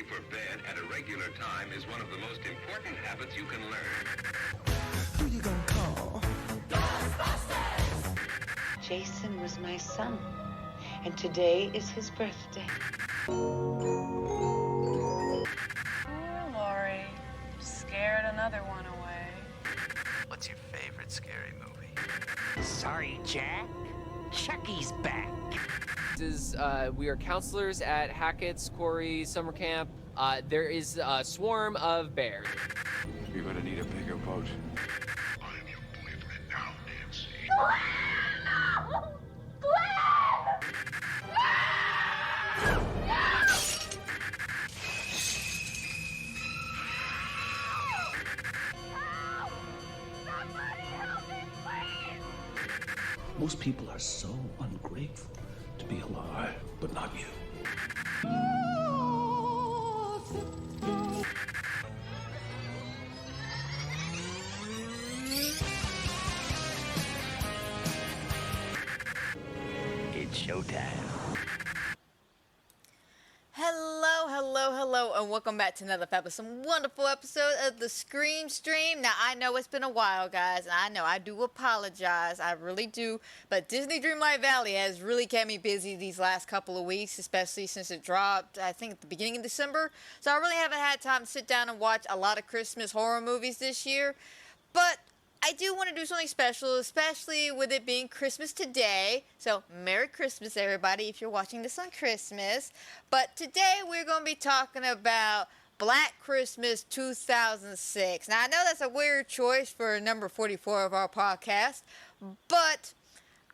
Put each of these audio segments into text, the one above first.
ready for bed at a regular time is one of the most important habits you can learn. Who you gonna call? Jason was my son, and today is his birthday. Oh, Lori, scared another one away. What's your favorite scary movie? Sorry, Jack. Chucky's back. We are counselors at Hackett's Quarry Summer Camp. There is a swarm of bears. You're gonna need a bigger boat. I'm your boyfriend now, Nancy. Most people are so ungrateful to be alive, but not you. It's showtime. Hello, and welcome back to another fabulous wonderful episode of the Scream Stream. Now, I know it's been a while, guys, and I know I do apologize. I really do. But Disney Dreamlight Valley has really kept me busy these last couple of weeks, especially since it dropped, I think, at the beginning of December. So I really haven't had time to sit down and watch a lot of Christmas horror movies this year. But I do want to do something special, especially with it being Christmas today. So, Merry Christmas, everybody, if you're watching this on Christmas. But today, we're going to be talking about Black Christmas 2006. Now, I know that's a weird choice for number 44 of our podcast, but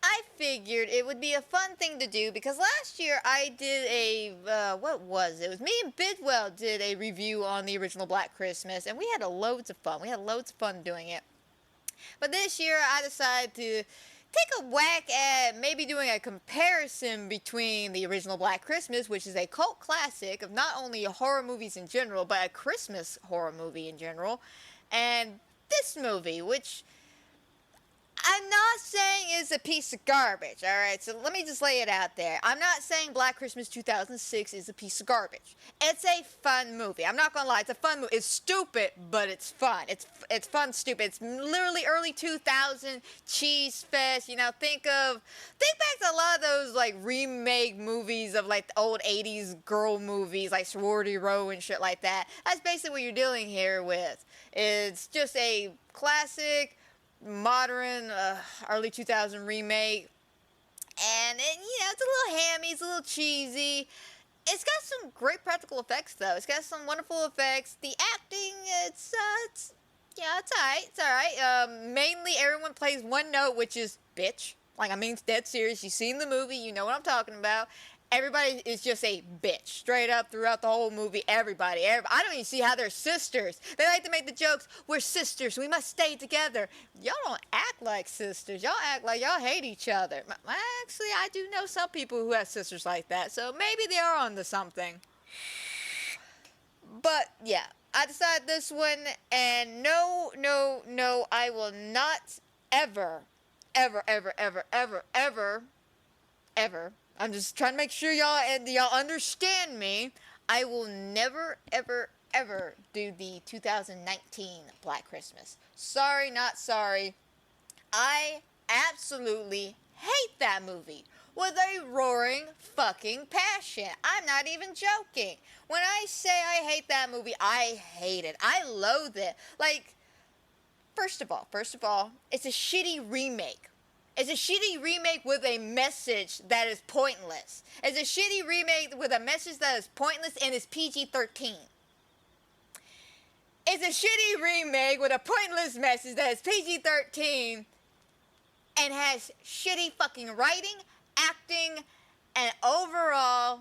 I figured it would be a fun thing to do because last year I did a, what was it? It was me and Bidwell did a review on the original Black Christmas, and we had loads of fun. We had loads of fun doing it. But this year, I decided to take a whack at maybe doing a comparison between the original Black Christmas, which is a cult classic of not only horror movies in general, but a Christmas horror movie in general, and this movie, which I'm not saying is a piece of garbage, alright? So let me just lay it out there. I'm not saying Black Christmas 2006 is a piece of garbage. It's a fun movie. I'm not gonna lie, it's a fun movie. It's stupid, but it's fun. It's fun, stupid. It's literally early 2000 cheese fest. You know, think back to a lot of those like remake movies of like the old 80s girl movies like Sorority Row and shit like that. That's basically what you're dealing here with. It's just a classic modern early 2000 remake, and it's a little hammy, it's a little cheesy. It's got some great practical effects though. It's got some wonderful effects. The acting, it's alright. Mainly everyone plays one note, which is bitch. Like, I mean, it's dead serious. You've seen the movie, you know what I'm talking about. Everybody is just a bitch, straight up throughout the whole movie. Everybody. I don't even see how they're sisters. They like to make the jokes, we're sisters, we must stay together. Y'all don't act like sisters. Y'all act like y'all hate each other. Actually, I do know some people who have sisters like that, so maybe they are onto something. But, yeah, I decided this one, and no, I will not ever, I'm just trying to make sure y'all understand me. I will never, ever do the 2019 Black Christmas. Sorry, not sorry. I absolutely hate that movie with a roaring fucking passion. I'm not even joking. When I say I hate that movie, I hate it. I loathe it. Like, first of all, it's a shitty remake. It's a shitty remake with a message that is pointless. It's a shitty remake with a message that is pointless and is PG-13. It's a shitty remake with a pointless message that is PG-13 and has shitty fucking writing, acting, and overall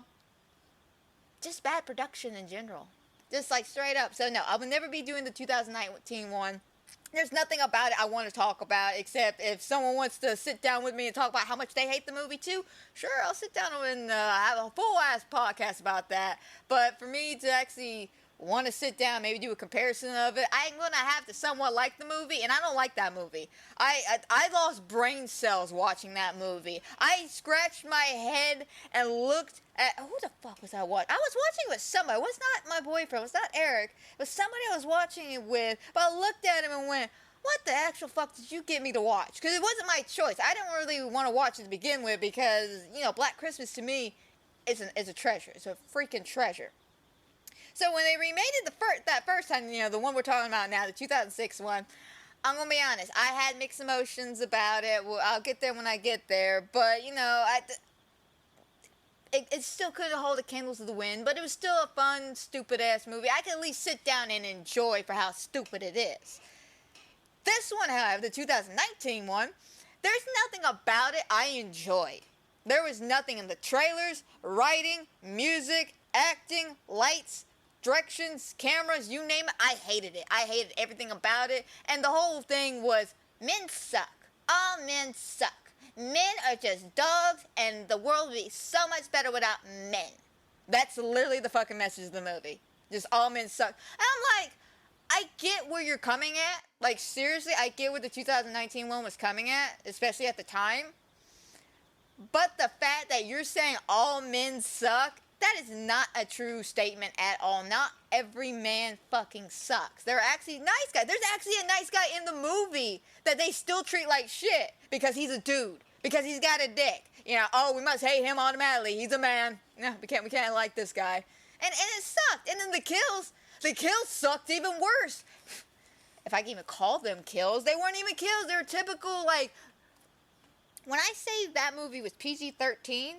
just bad production in general. Just like straight up. So no, I will never be doing the 2019 one. There's nothing about it I want to talk about, except if someone wants to sit down with me and talk about how much they hate the movie too, sure, I'll sit down and have a full-ass podcast about that. But for me to actually want to sit down, maybe do a comparison of it, I'm going to have to somewhat like the movie, and I don't like that movie. I lost brain cells watching that movie. I scratched my head and looked at, who the fuck was I watching? I was watching it with somebody. It was not my boyfriend. It was not Eric. It was somebody I was watching it with, but I looked at him and went, what the actual fuck did you get me to watch? Because it wasn't my choice. I didn't really want to watch it to begin with because, you know, Black Christmas to me is a treasure. It's a freaking treasure. So when they remade it that first time, you know, the one we're talking about now, the 2006 one, I'm going to be honest, I had mixed emotions about it. Well, I'll get there when I get there. But, you know, it still couldn't hold a candle to the wind, but it was still a fun, stupid-ass movie. I could at least sit down and enjoy for how stupid it is. This one, however, the 2019 one, there's nothing about it I enjoyed. There was nothing in the trailers, writing, music, acting, lights, directions, cameras, you name it. I hated it. I hated everything about it. And the whole thing was, men suck. All men suck. Men are just dogs, and the world would be so much better without men. That's literally the fucking message of the movie. Just all men suck. And I'm like, I get where you're coming at. Like, seriously, I get where the 2019 one was coming at, especially at the time. But the fact that you're saying all men suck, that is not a true statement at all. Not every man fucking sucks. There are actually nice guys. There's actually a nice guy in the movie that they still treat like shit because he's a dude. Because he's got a dick. You know, oh, we must hate him automatically. He's a man. No, we can't like this guy. And it sucked. And then the kills sucked even worse. If I can even call them kills, they weren't even kills. They were typical, like, when I say that movie was PG-13,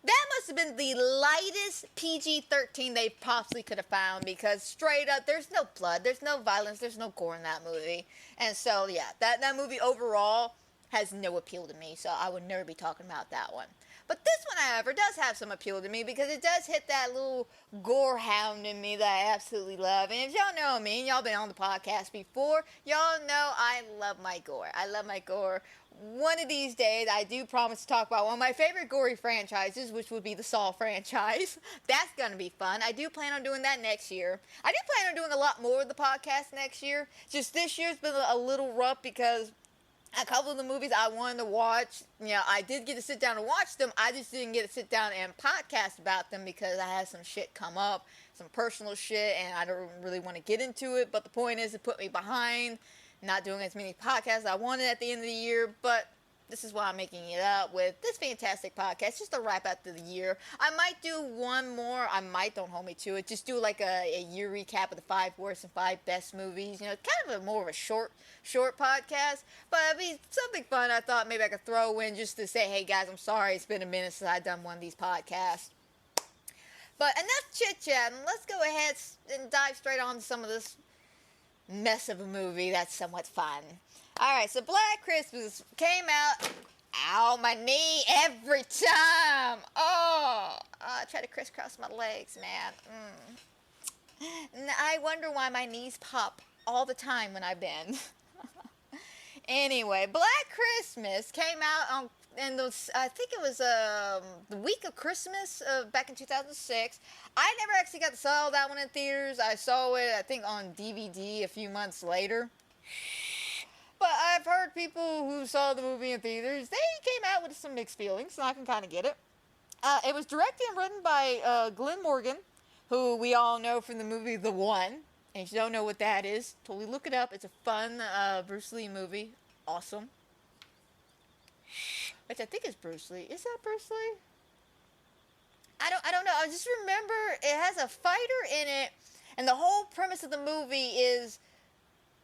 that must have been the lightest PG-13 they possibly could have found, because straight up, there's no blood, there's no violence, there's no gore in that movie. And so, yeah, that movie overall has no appeal to me, so I would never be talking about that one. But this one, however, does have some appeal to me because it does hit that little gore hound in me that I absolutely love. And if y'all know me, and y'all been on the podcast before, y'all know I love my gore. I love my gore. One of these days, I do promise to talk about one of my favorite gory franchises, which would be the Saw franchise. That's going to be fun. I do plan on doing that next year. I do plan on doing a lot more of the podcast next year. Just this year's been a little rough because a couple of the movies I wanted to watch, you know, I did get to sit down and watch them. I just didn't get to sit down and podcast about them because I had some shit come up, some personal shit, and I don't really want to get into it. But the point is, it put me behind, not doing as many podcasts as I wanted at the end of the year. But this is why I'm making it up with this fantastic podcast, just to wrap up the year. I might do one more. I might, don't hold me to it. Just do like a year recap of the 5 worst and 5 best movies. You know, kind of more of a short podcast. But it'd be something fun I thought maybe I could throw in just to say, hey guys, I'm sorry it's been a minute since I've done one of these podcasts. But enough chit-chatting. Let's go ahead and dive straight on to some of this mess of a movie that's somewhat fun. Alright, so Black Christmas came out. Ow, my knee every time. Oh, I try to crisscross my legs, man. I wonder why my knees pop all the time when I bend. Anyway, Black Christmas came out on, I think it was the week of Christmas back in 2006. I never actually got to saw that one in theaters. I saw it, I think, on DVD a few months later. But I've heard people who saw the movie in theaters, they came out with some mixed feelings, so I can kind of get it. It was directed and written by Glenn Morgan, who we all know from the movie The One. And if you don't know what that is, totally look it up. It's a fun Bruce Lee movie. Awesome. Which I think is Bruce Lee. Is that Bruce Lee? I don't know. I just remember it has a fighter in it, and the whole premise of the movie is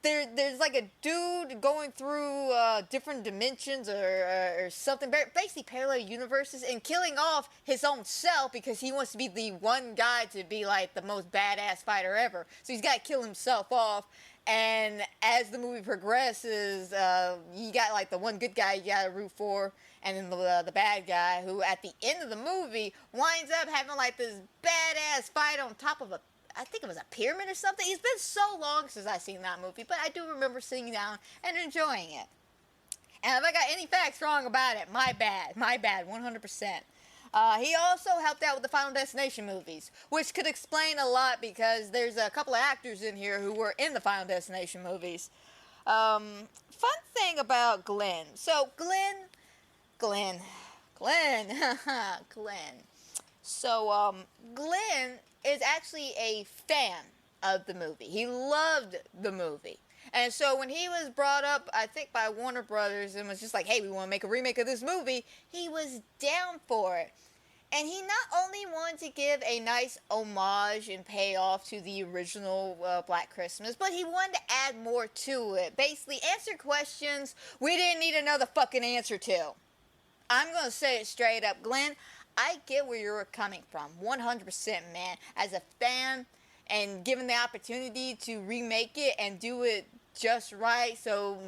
there's like a dude going through different dimensions or something, basically parallel universes, and killing off his own self because he wants to be the one guy to be like the most badass fighter ever. So he's got to kill himself off. And as the movie progresses, you got like the one good guy you got to root for, and then the bad guy who at the end of the movie winds up having like this badass fight on top of I think it was a pyramid or something. It's been so long since I've seen that movie, but I do remember sitting down and enjoying it. And if I got any facts wrong about it, my bad, 100%. He also helped out with the Final Destination movies, which could explain a lot because there's a couple of actors in here who were in the Final Destination movies. Fun thing about Glenn. So Glenn. So, Glenn is actually a fan of the movie. He loved the movie. And so when he was brought up, I think by Warner Brothers, and was just like, hey, we want to make a remake of this movie, he was down for it. And he not only wanted to give a nice homage and payoff to the original Black Christmas, but he wanted to add more to it. Basically, answer questions we didn't need another fucking answer to. I'm going to say it straight up, Glenn. I get where you're coming from, 100%, man. As a fan, and given the opportunity to remake it and do it just right so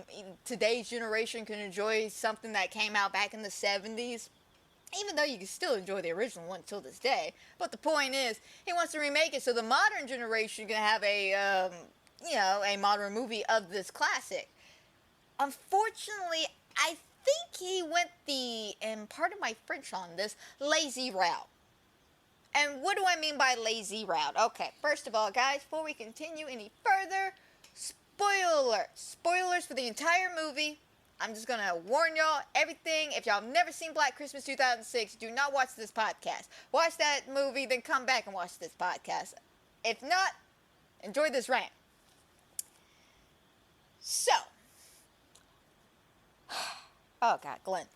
today's generation can enjoy something that came out back in the 70s, even though you can still enjoy the original one till this day. But the point is, he wants to remake it so the modern generation can have a modern movie of this classic. Unfortunately, I think he went and pardon my French on this, lazy route. And what do I mean by lazy route? Okay, first of all, guys, before we continue any further, spoilers for the entire movie. I'm just gonna warn y'all, everything. If y'all have never seen Black Christmas 2006, do not watch this podcast. Watch that movie, then come back and watch this podcast. If not, enjoy this rant. So, oh God, Glenn.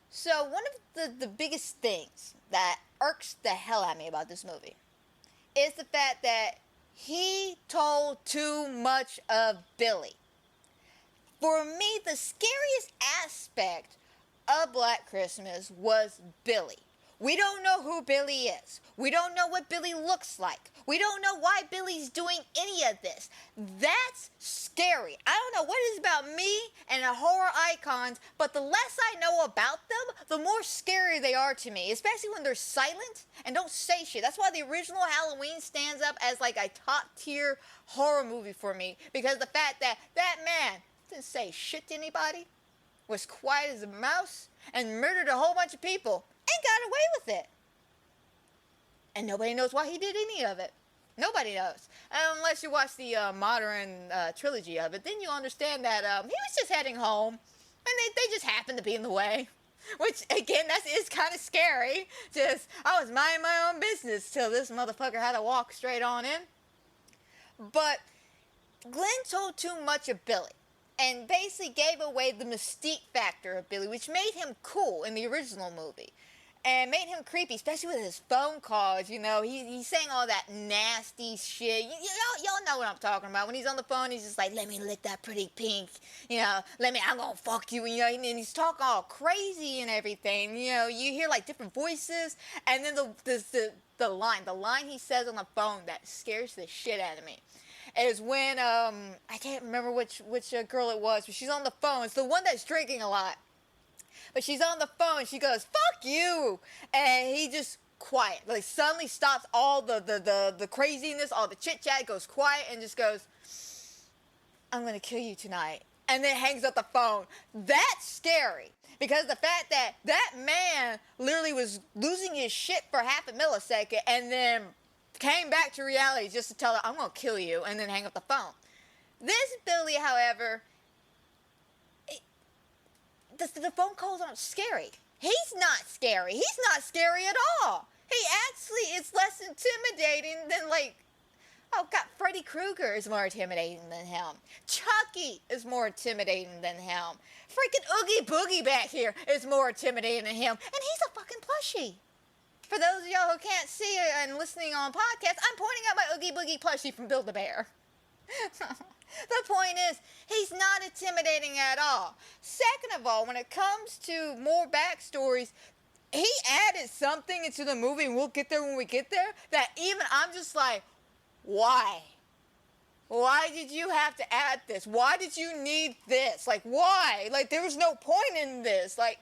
So one of the biggest things that irks the hell out of me about this movie is the fact that he told too much of Billy. For me, the scariest aspect of Black Christmas was Billy. We don't know who Billy is. We don't know what Billy looks like. We don't know why Billy's doing any of this. That's scary. I don't know what it is about me and the horror icons, but the less I know about them, the more scary they are to me, especially when they're silent and don't say shit. That's why the original Halloween stands up as like a top tier horror movie for me, because the fact that that man didn't say shit to anybody, was quiet as a mouse, and murdered a whole bunch of people, and got away with it. And nobody knows why he did any of it. Nobody knows. Unless you watch the modern trilogy of it, then you understand that he was just heading home, and they just happened to be in the way. Which, again, that is kind of scary. Just, I was minding my own business till this motherfucker had to walk straight on in. But Glenn told too much of Billy, and basically gave away the mystique factor of Billy, which made him cool in the original movie. And made him creepy, especially with his phone calls, you know. He's saying all that nasty shit. Y'all know what I'm talking about. When he's on the phone, he's just like, let me lick that pretty pink. You know, I'm gonna fuck you. You know, and he's talking all crazy and everything. You know, you hear like different voices. And then the line he says on the phone that scares the shit out of me is when, I can't remember which girl it was, but she's on the phone. It's the one that's drinking a lot. But she's on the phone, she goes, fuck you! And he just quiet. Like, suddenly stops all the craziness, all the chit-chat, goes quiet, and just goes, I'm gonna kill you tonight. And then hangs up the phone. That's scary. Because the fact that that man literally was losing his shit for half a millisecond, and then came back to reality just to tell her, I'm gonna kill you, and then hang up the phone. This Billy, however, the phone calls aren't scary. He's not scary. He's not scary at all. He actually is less intimidating than, like, oh God, Freddy Krueger is more intimidating than him. Chucky is more intimidating than him. Freaking Oogie Boogie back here is more intimidating than him. And he's a fucking plushie. For those of y'all who can't see it and listening on podcasts, I'm pointing out my Oogie Boogie plushie from Build-A-Bear. The point is, he's not intimidating at all. Second of all, when it comes to more backstories, he added something into the movie, and we'll get there when we get there, that even I'm just like, why? Why did you have to add this? Why did you need this? Like, why? Like, there was no point in this. Like,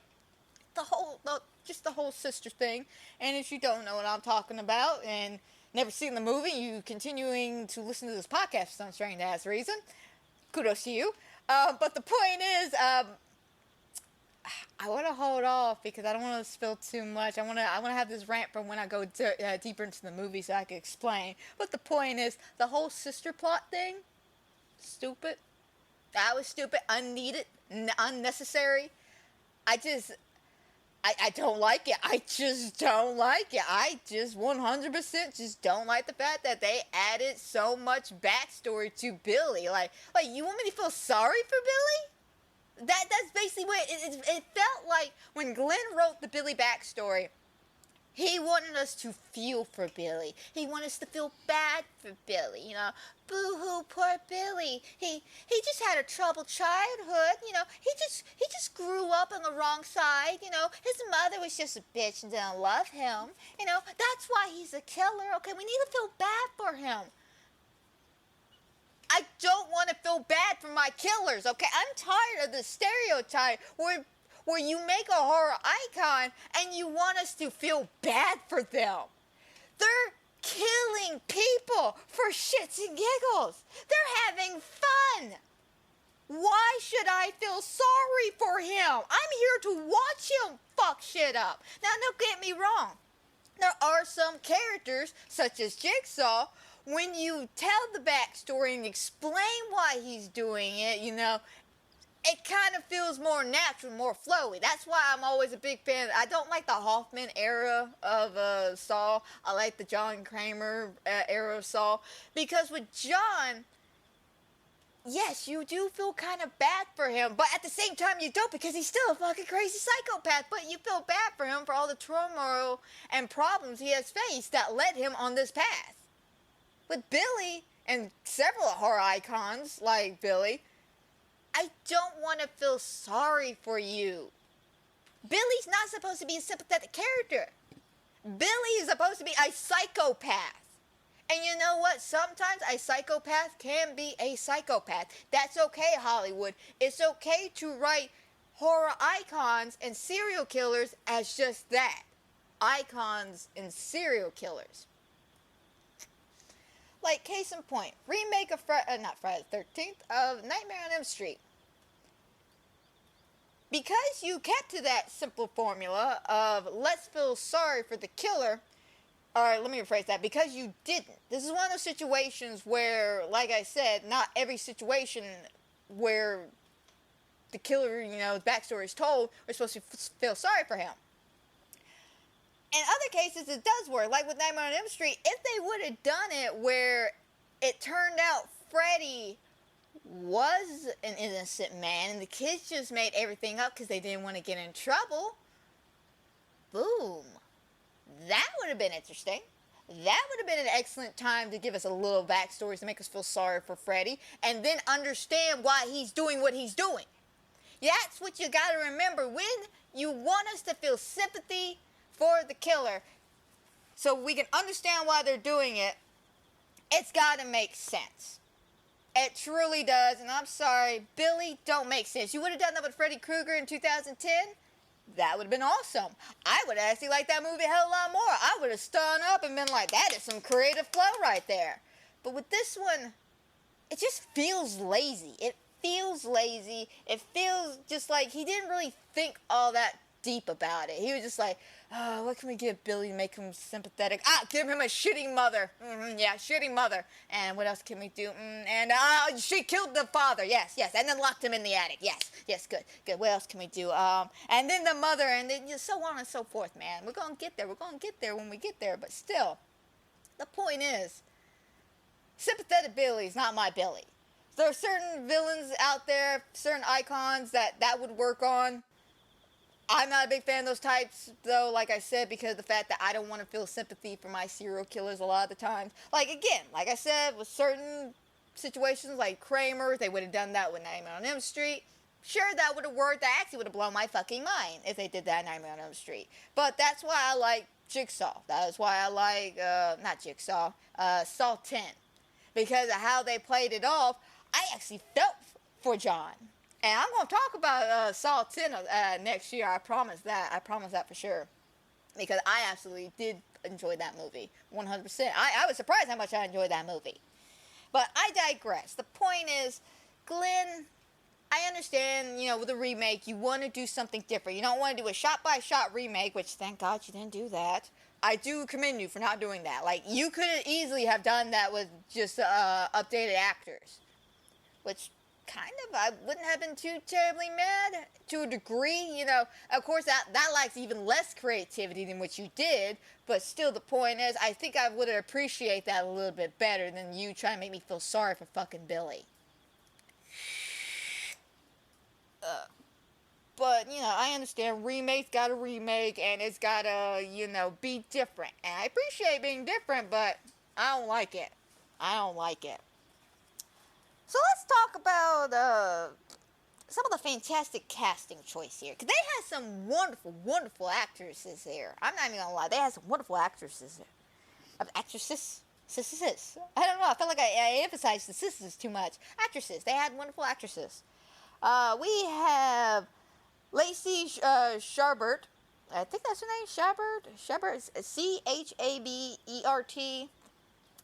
just the whole sister thing. And if you don't know what I'm talking about and never seen the movie, you continuing to listen to this podcast for some strange ass reason, kudos to you. But the point is, I want to hold off because I don't want to spill too much. I want to have this rant from when I go deeper into the movie so I can explain. But the point is, the whole sister plot thing, stupid. That was stupid, unneeded, unnecessary. I don't like it. I just don't like it. I just 100% just don't like the fact that they added so much backstory to Billy. Like you want me to feel sorry for Billy? That's basically what it felt like when Glenn wrote the Billy backstory. He wanted us to feel for Billy. He wanted us to feel bad for Billy, you know. Boo-hoo, poor Billy. He just had a troubled childhood, you know. He just grew up on the wrong side, you know. His mother was just a bitch and didn't love him. You know, that's why he's a killer. Okay, we need to feel bad for him. I don't want to feel bad for my killers, okay? I'm tired of the stereotype where you make a horror icon and you want us to feel bad for them. They're killing people for shits and giggles. They're having fun. Why should I feel sorry for him? I'm here to watch him fuck shit up. Now, don't get me wrong. There are some characters, such as Jigsaw, when you tell the backstory and explain why he's doing it, you know, it kind of feels more natural, more flowy. That's why I'm always a big fan. I don't like the Hoffman era of Saw. I like the John Kramer era of Saw. Because with John, yes, you do feel kind of bad for him, but at the same time you don't, because he's still a fucking crazy psychopath. But you feel bad for him for all the turmoil and problems he has faced that led him on this path. With Billy and several horror icons like Billy, I don't want to feel sorry for you. Billy's not supposed to be a sympathetic character. Billy is supposed to be a psychopath. And you know what? Sometimes a psychopath can be a psychopath. That's okay, Hollywood. It's okay to write horror icons and serial killers as just that. Icons and serial killers. Like, case in point, remake of not Friday the 13th, of Nightmare on Elm Street. Because you kept to that simple formula of let's feel sorry for the killer, or let me rephrase that, because you didn't. This is one of those situations where, like I said, not every situation where the killer, you know, backstory is told, we're supposed to feel sorry for him. In other cases, it does work. Like with Nightmare on Elm Street, if they would have done it where it turned out Freddy was an innocent man and the kids just made everything up because they didn't want to get in trouble, boom. That would have been interesting. That would have been an excellent time to give us a little backstory to make us feel sorry for Freddy and then understand why he's doing what he's doing. That's what you got to remember. When you want us to feel sympathy for the killer so we can understand why they're doing it, it's got to make sense. It truly does, and I'm sorry, Billy don't make sense. You would have done that with Freddy Krueger in 2010? That would have been awesome. I would actually like that movie a hell of a lot more. I would have stood up and been like, that is some creative flow right there. But with this one, it just feels lazy. It feels lazy. It feels just like he didn't really think all that deep about it. He was just like, oh, what can we give Billy to make him sympathetic? Give him a shitty mother. Yeah, shitty mother. And what else can we do? She killed the father. Yes. And then locked him in the attic. Yes, good. What else can we do? And then the mother, and then so on and so forth, man. We're going to get there. We're going to get there when we get there. But still, the point is, sympathetic Billy is not my Billy. There are certain villains out there, certain icons that would work on. I'm not a big fan of those types, though, like I said, because of the fact that I don't want to feel sympathy for my serial killers a lot of the times. Like, again, like I said, with certain situations like Kramer, they would have done that with Nightmare on Elm Street. Sure, that would have worked. That actually would have blown my fucking mind if they did that in Nightmare on Elm Street. But that's why I like Jigsaw. That is why I like, not Jigsaw, Saw 10. Because of how they played it off, I actually felt for John. And I'm going to talk about Saw 10 next year. I promise that. I promise that for sure. Because I absolutely did enjoy that movie. 100%. I was surprised how much I enjoyed that movie. But I digress. The point is, Glenn I understand, you know, with a remake, you want to do something different. You don't want to do a shot-by-shot remake, which, thank God you didn't do that. I do commend you for not doing that. Like, you could easily have done that with just updated actors. Which, kind of, I wouldn't have been too terribly mad to a degree. You know, of course, that lacks even less creativity than what you did. But still, the point is, I think I would appreciate that a little bit better than you trying to make me feel sorry for fucking Billy. But, you know, I understand remake's got a remake, and it's got to, you know, be different. And I appreciate being different, but I don't like it. I don't like it. So let's talk about some of the fantastic casting choice here. Because they had some wonderful, wonderful actresses here. I'm not even going to lie. They had some wonderful actresses here. Actresses? Sisters. I don't know. I felt like I emphasized the sisters too much. Actresses. They had wonderful actresses. We have Lacey Chabert. I think that's her name. Chabert. Chabert.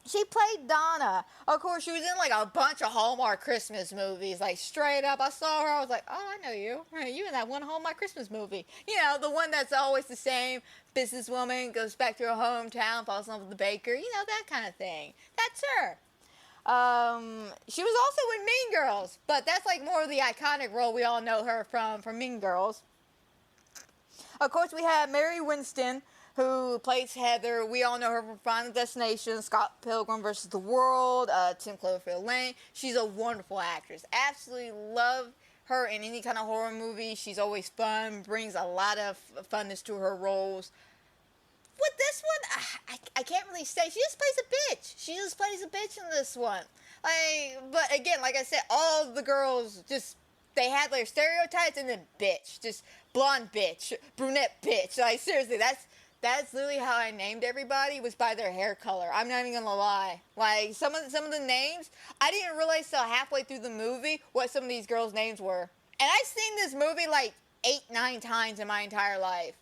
She played Donna. Of course, she was in like a bunch of Hallmark Christmas movies. Like, straight up, I saw her. I was like, oh, I know you. You in that one Hallmark Christmas movie. You know, the one that's always the same. Businesswoman goes back to her hometown, falls in love with the baker. You know, that kind of thing. That's her. She was also in Mean Girls, but that's like more of the iconic role we all know her from Mean Girls. Of course, we have Mary Winston, who plays Heather. We all know her from Final Destination, Scott Pilgrim vs. the World, 10 Cloverfield Lane. She's a wonderful actress. Absolutely love her in any kind of horror movie. She's always fun, brings a lot of funness to her roles. With this one, I can't really say. She just plays a bitch. She just plays a bitch in this one. But again, like I said, all the girls just, they had their stereotypes and then bitch. Just blonde bitch, brunette bitch. Like, seriously, that's literally how I named everybody, was by their hair color. I'm not even gonna lie. Like, some of the names, I didn't realize till halfway through the movie what some of these girls' names were. And I've seen this movie like 8-9 times in my entire life.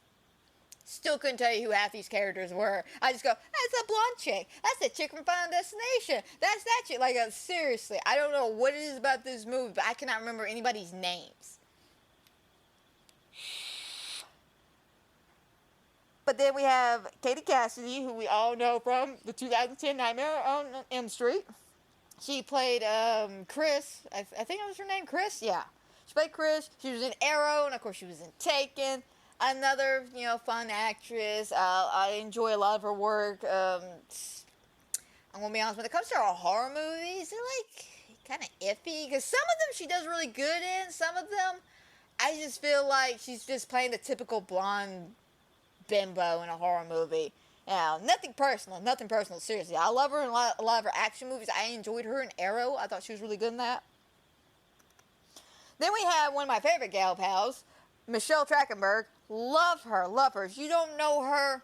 Still couldn't tell you who half these characters were. I just go, that's a blonde chick. That's the chick from Final Destination. That's that chick. Like, seriously, I don't know what it is about this movie, but I cannot remember anybody's names. But then we have Katie Cassidy, who we all know from the 2010 Nightmare on Elm Street. She played Chris. I think that was her name, Chris? Yeah. She played Chris. She was in Arrow, and of course she was in Taken. Another, you know, fun actress. I enjoy a lot of her work. I'm going to be honest, when it comes to her horror movies, they're like kind of iffy. Because some of them she does really good in. Some of them, I just feel like she's just playing the typical blonde bimbo in a horror movie. You know, nothing personal, seriously. I love her in a lot of her action movies. I enjoyed her in Arrow. I thought she was really good in that. Then we have one of my favorite gal pals, Michelle Trachtenberg. Love her. If you don't know her,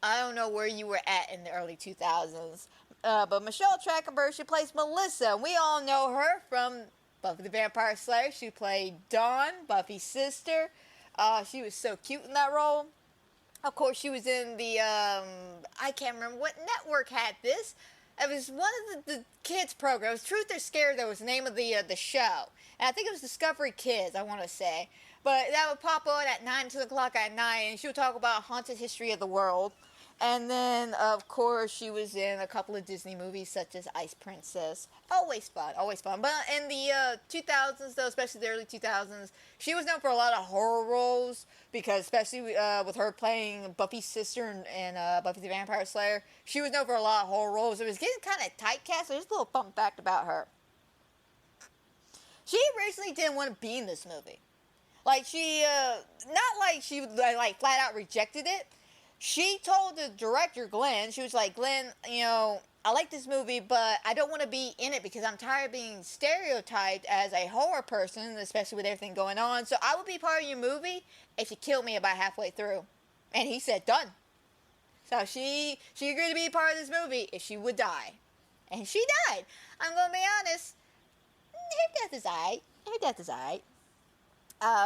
I don't know where you were at in the early 2000s. But Michelle Trachtenberg, she plays Melissa. We all know her from Buffy the Vampire Slayer. She played Dawn, Buffy's sister. She was so cute in that role. Of course, she was in the, I can't remember what network had this. It was one of the kids' programs. It was Truth or Scare, that was the name of the show. And I think it was Discovery Kids, I want to say. But that would pop on at 9, 10 o'clock at night, and she would talk about haunted history of the world. And then, of course, she was in a couple of Disney movies, such as Ice Princess. Always fun. But in the 2000s, though, especially the early 2000s, she was known for a lot of horror roles, because especially with her playing Buffy's sister in Buffy the Vampire Slayer, she was known for a lot of horror roles. It was getting kind of typecast, so there's a little fun fact about her. She originally didn't want to be in this movie. Like, she, not like she, like, flat out rejected it. She told the director, Glenn, she was like, Glenn, you know, I like this movie, but I don't want to be in it because I'm tired of being stereotyped as a horror person, especially with everything going on. So I will be part of your movie if you kill me about halfway through. And he said, done. So she agreed to be part of this movie if she would die. And she died. I'm going to be honest, her death is aight.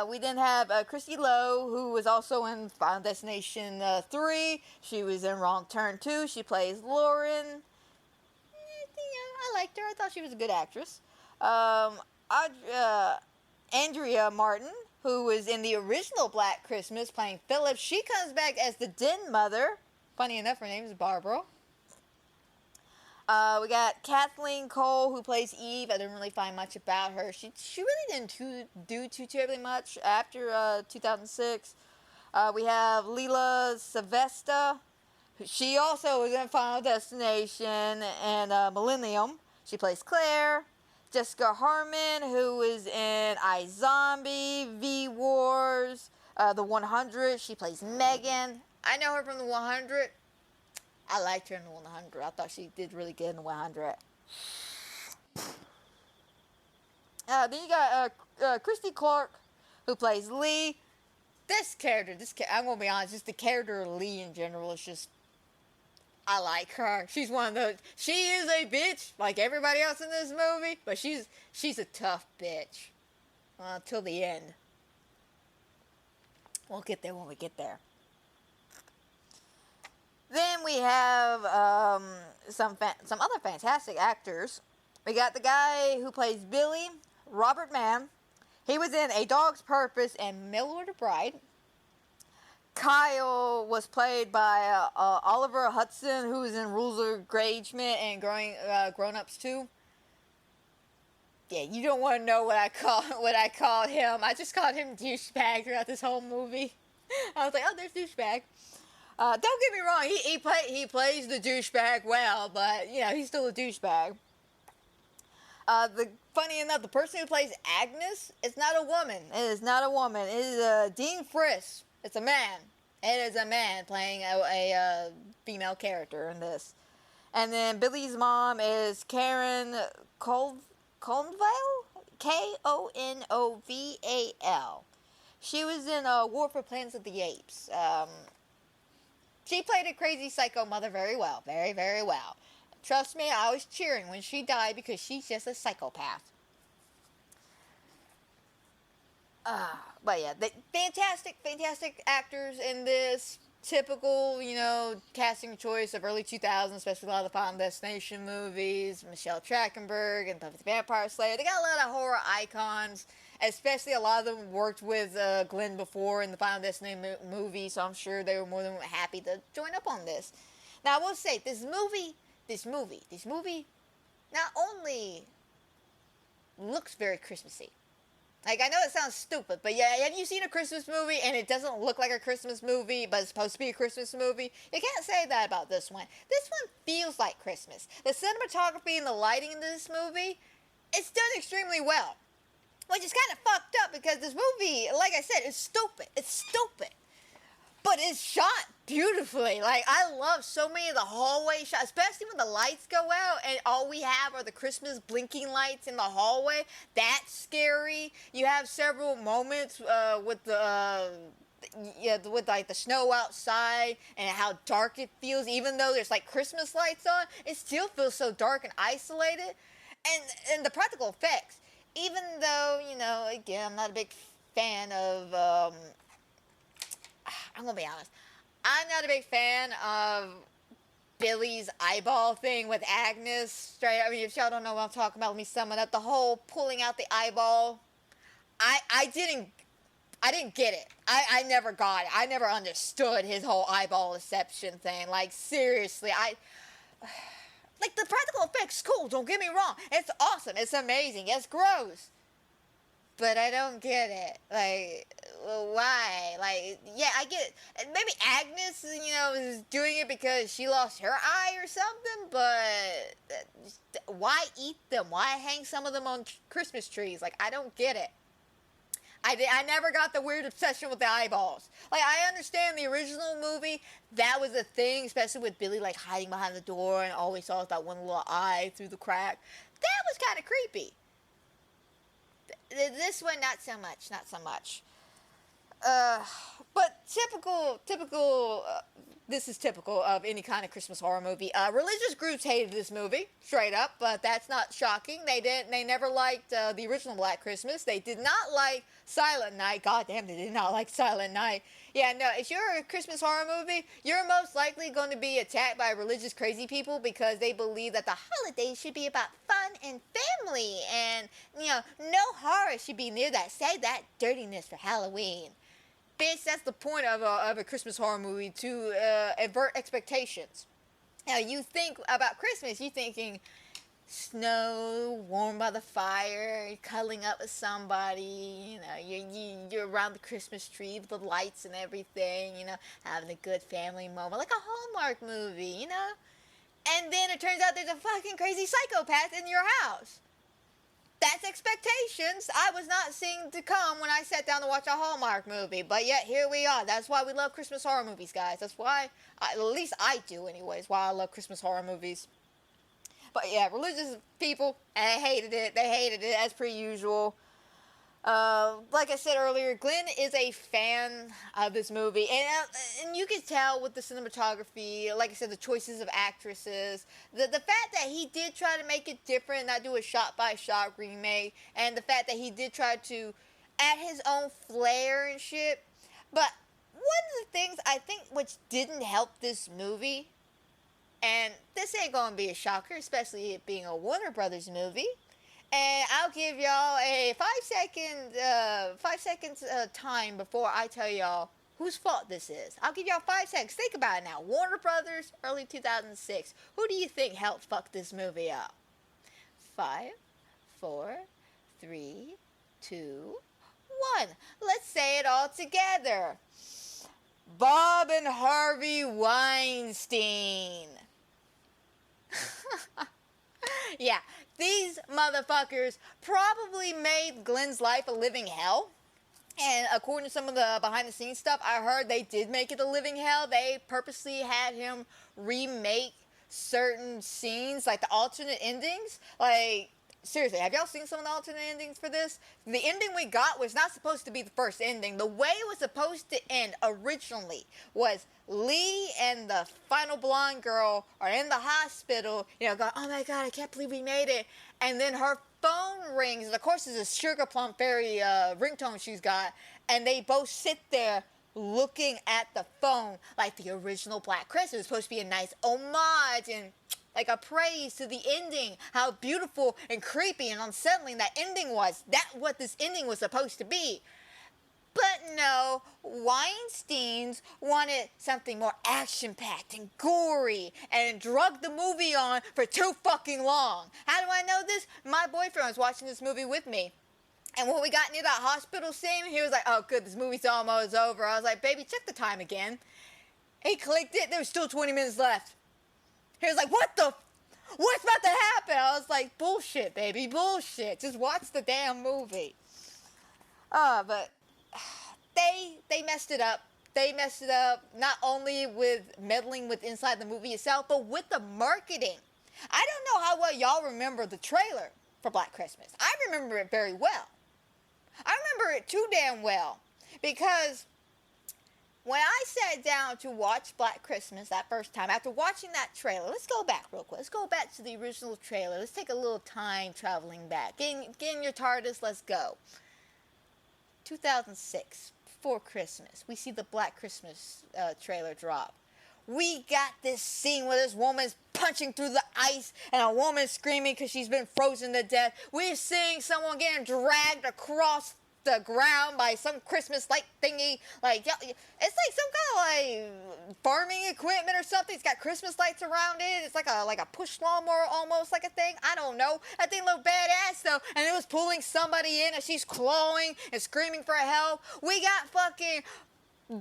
We then have Christy Lowe, who was also in Final Destination 3. She was in Wrong Turn 2. She plays Lauren. I liked her. I thought she was a good actress. Andrea Martin, who was in the original Black Christmas playing Philip. She comes back as the Den Mother. Funny enough, her name is Barbara. We got Kathleen Cole, who plays Eve. I didn't really find much about her. She really didn't do too terribly much after 2006. We have Leela Sylvester. She also was in Final Destination and Millennium. She plays Claire. Jessica Harmon, who was in iZombie, V-Wars, The 100. She plays Megan. I know her from The 100. I liked her in The 100. I thought she did really good in The 100. Then you got Christy Clark, who plays Lee. This character, I'm going to be honest, just the character of Lee in general is just, I like her. She's one of those, she is a bitch, like everybody else in this movie, but she's a tough bitch. Till the end. We'll get there when we get there. Then we have some other fantastic actors. We got the guy who plays Billy, Robert Mann. He was in A Dog's Purpose and Mail Order Bride. Kyle was played by Oliver Hudson, who was in Rules of Engagement and Grown Ups 2. Yeah, you don't want to know what I called him. I just called him douchebag throughout this whole movie. I was like, oh, there's douchebag. Don't get me wrong, he plays the douchebag well, but you know he's still a douchebag. Funny enough, the person who plays Agnes is not a woman. It is not a woman. It is Dean Friss. It's a man. It is a man playing a female character in this. And then Billy's mom is Karen Conval? Konoval. She was in War for Planet of the Apes. She played a crazy psycho mother very well. Very, very well. Trust me, I was cheering when she died because she's just a psychopath. But yeah, fantastic actors in this. Typical, casting choice of early 2000s, especially a lot of the Final Destination movies. Michelle Trachtenberg and Buffy the Vampire Slayer. They got a lot of horror icons. Especially a lot of them worked with Glenn before in the Final Destination movie, so I'm sure they were more than happy to join up on this. Now, I will say, this movie not only looks very Christmassy. Like, I know it sounds stupid, but yeah, have you seen a Christmas movie and it doesn't look like a Christmas movie, but it's supposed to be a Christmas movie? You can't say that about this one. This one feels like Christmas. The cinematography and the lighting in this movie, it's done extremely well. Which is kind of fucked up because this movie, like I said, is stupid. It's stupid. But it's shot beautifully. Like, I love so many of the hallway shots, especially when the lights go out and all we have are the Christmas blinking lights in the hallway. That's scary. You have several moments with the snow outside and how dark it feels. Even though there's like Christmas lights on, it still feels so dark and isolated. And the practical effects. Even though, again, I'm not a big fan of, I'm going to be honest, I'm not a big fan of Billy's eyeball thing with Agnes. Straight, I mean, if y'all don't know what I'm talking about, let me sum it up. The whole pulling out the eyeball, I didn't get it. I never got it. I never understood his whole eyeball deception thing. Like, seriously, like, the practical effects, cool, don't get me wrong. It's awesome, it's amazing, it's gross. But I don't get it. Like, why? Like, yeah, I get it. Maybe Agnes, is doing it because she lost her eye or something, but why eat them? Why hang some of them on Christmas trees? Like, I don't get it. I never got the weird obsession with the eyeballs. Like, I understand the original movie, that was a thing, especially with Billy, like, hiding behind the door and always saw that one little eye through the crack. That was kind of creepy. This one, not so much. But typical this is typical of any kind of Christmas horror movie. Religious groups hated this movie, straight up, but that's not shocking. They never liked the original Black Christmas. They did not like Silent Night. God damn, they did not like Silent Night. Yeah, no, if you're a Christmas horror movie, you're most likely going to be attacked by religious crazy people because they believe that the holidays should be about fun and family, and, no horror should be near that. Save that dirtiness for Halloween. Bitch, that's the point of a Christmas horror movie, to avert expectations. Now, you think about Christmas, you're thinking snow, warm by the fire, you're cuddling up with somebody, you're around the Christmas tree with the lights and everything, having a good family moment, like a Hallmark movie, And then it turns out there's a fucking crazy psychopath in your house. That's expectations I was not seeing to come when I sat down to watch a Hallmark movie. But yet, here we are. That's why we love Christmas horror movies, guys. That's why, at least I do anyways, why I love Christmas horror movies. But yeah, religious people, they hated it. They hated it, as per usual. Like I said earlier, Glenn is a fan of this movie, and you can tell with the cinematography, like I said, the choices of actresses, the fact that he did try to make it different, not do a shot-by-shot remake, and the fact that he did try to add his own flair and shit. But one of the things I think which didn't help this movie, and this ain't gonna be a shocker, especially it being a Warner Brothers movie, and I'll give y'all a 5 seconds time before I tell y'all whose fault this is. I'll give y'all 5 seconds. Think about it now. Warner Brothers, early 2006. Who do you think helped fuck this movie up? 5, 4, 3, 2, 1. Let's say it all together. Bob and Harvey Weinstein. Yeah, these motherfuckers probably made Glenn's life a living hell. And according to some of the behind-the-scenes stuff, I heard they did make it a living hell. They purposely had him remake certain scenes, like the alternate endings. Like, seriously, have y'all seen some of the alternate endings for this? The ending we got was not supposed to be the first ending. The way it was supposed to end originally was Lee and the final blonde girl are in the hospital, going, oh my God, I can't believe we made it. And then her phone rings, and of course it's a Sugar Plum Fairy ringtone she's got, and they both sit there looking at the phone like the original Black Christmas. It's supposed to be a nice homage and like a praise to the ending, how beautiful and creepy and unsettling that ending was. That's what this ending was supposed to be. But no, Weinsteins wanted something more action-packed and gory and drug the movie on for too fucking long. How do I know this? My boyfriend was watching this movie with me. And when we got near that hospital scene, he was like, oh good, this movie's almost over. I was like, baby, check the time again. He clicked it, there was still 20 minutes left. He was like, what's about to happen? I was like, bullshit, baby, bullshit. Just watch the damn movie. But they messed it up. They messed it up not only with meddling with inside the movie itself, but with the marketing. I don't know how well y'all remember the trailer for Black Christmas. I remember it very well. I remember it too damn well. Because when I sat down to watch Black Christmas that first time, after watching that trailer, let's go back real quick. Let's go back to the original trailer. Let's take a little time traveling back. Get in your TARDIS, let's go. 2006, before Christmas, we see the Black Christmas trailer drop. We got this scene where this woman's punching through the ice and a woman screaming because she's been frozen to death. We're seeing someone getting dragged across the ground by some Christmas light thingy. Like, it's like some kind of like farming equipment or something. It's got Christmas lights around it. It's like a push lawnmower almost, like a thing. I don't know. That thing looked badass though, and it was pulling somebody in and she's clawing and screaming for help. We got fucking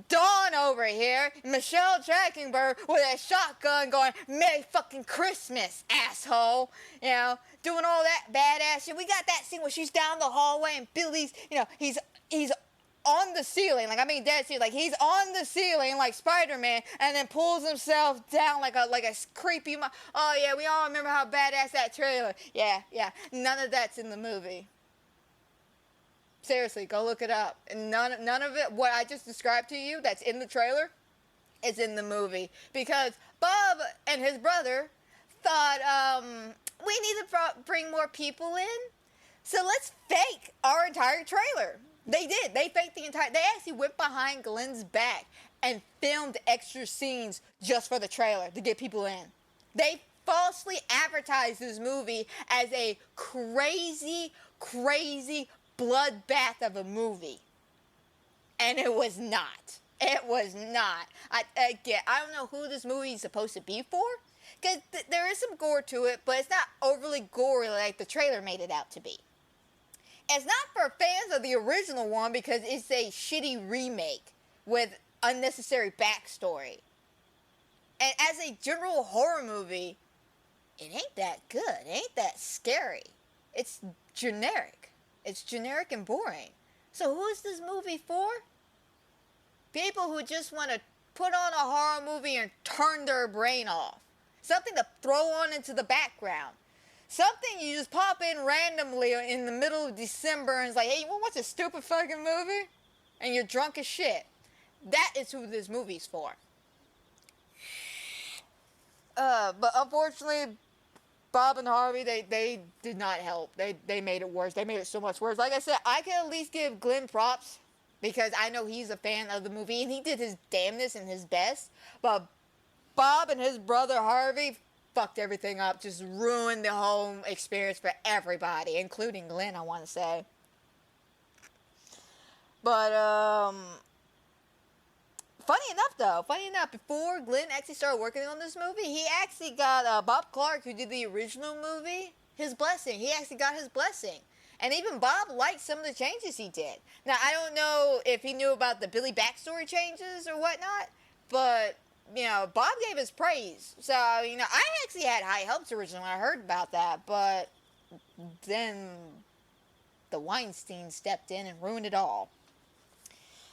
Dawn over here, Michelle Trachtenberg with a shotgun going, Merry fucking Christmas, asshole. Doing all that badass shit. We got that scene where she's down the hallway and Billy's, he's on the ceiling, dead serious, like he's on the ceiling like Spider-Man, and then pulls himself down like a creepy. Oh yeah, we all remember how badass that trailer. Yeah. None of that's in the movie. Seriously, go look it up. And none of it, what I just described to you, that's in the trailer, is in the movie because Bob and his brother thought, we need to bring more people in, so let's fake our entire trailer. They did. They faked the entire... They actually went behind Glenn's back and filmed extra scenes just for the trailer to get people in. They falsely advertised this movie as a crazy, crazy bloodbath of a movie. And it was not. It was not. I don't know who this movie is supposed to be for, because there is some gore to it, but it's not overly gory like the trailer made it out to be. It's not for fans of the original one because it's a shitty remake with unnecessary backstory. And as a general horror movie, it ain't that good. It ain't that scary. It's generic. It's generic and boring. So who is this movie for? People who just want to put on a horror movie and turn their brain off. Something to throw on into the background. Something you just pop in randomly in the middle of December and it's like, hey, you want to watch a stupid fucking movie? And you're drunk as shit. That is who this movie's for. But unfortunately, Bob and Harvey, they did not help. They made it worse. They made it so much worse. Like I said, I can at least give Glenn props because I know he's a fan of the movie and he did his damnness and his best. But Bob and his brother Harvey fucked everything up, just ruined the whole experience for everybody, including Glenn, I want to say. But, funny enough, before Glenn actually started working on this movie, he actually got Bob Clark, who did the original movie, his blessing. He actually got his blessing. And even Bob liked some of the changes he did. Now, I don't know if he knew about the Billy backstory changes or whatnot, but, you know, Bob gave his praise. So, you know, I actually had high hopes originally when I heard about that, but then the Weinstein stepped in and ruined it all.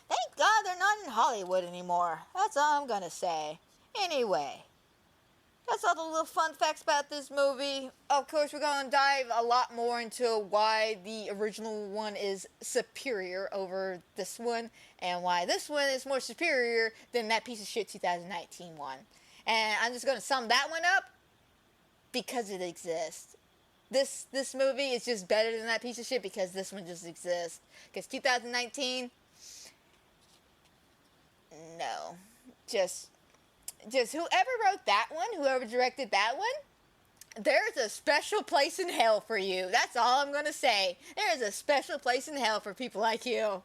Thank God they're not in Hollywood anymore. That's all I'm gonna say. Anyway, that's all the little fun facts about this movie. Of course, we're gonna dive a lot more into why the original one is superior over this one, and why this one is more superior than that piece of shit 2019 one. And I'm just gonna sum that one up because it exists. This movie is just better than that piece of shit because this one just exists. Because 2019... no, just whoever wrote that one, whoever directed that one, there's a special place in hell for you. That's all I'm gonna say. There is a special place in hell for people like you.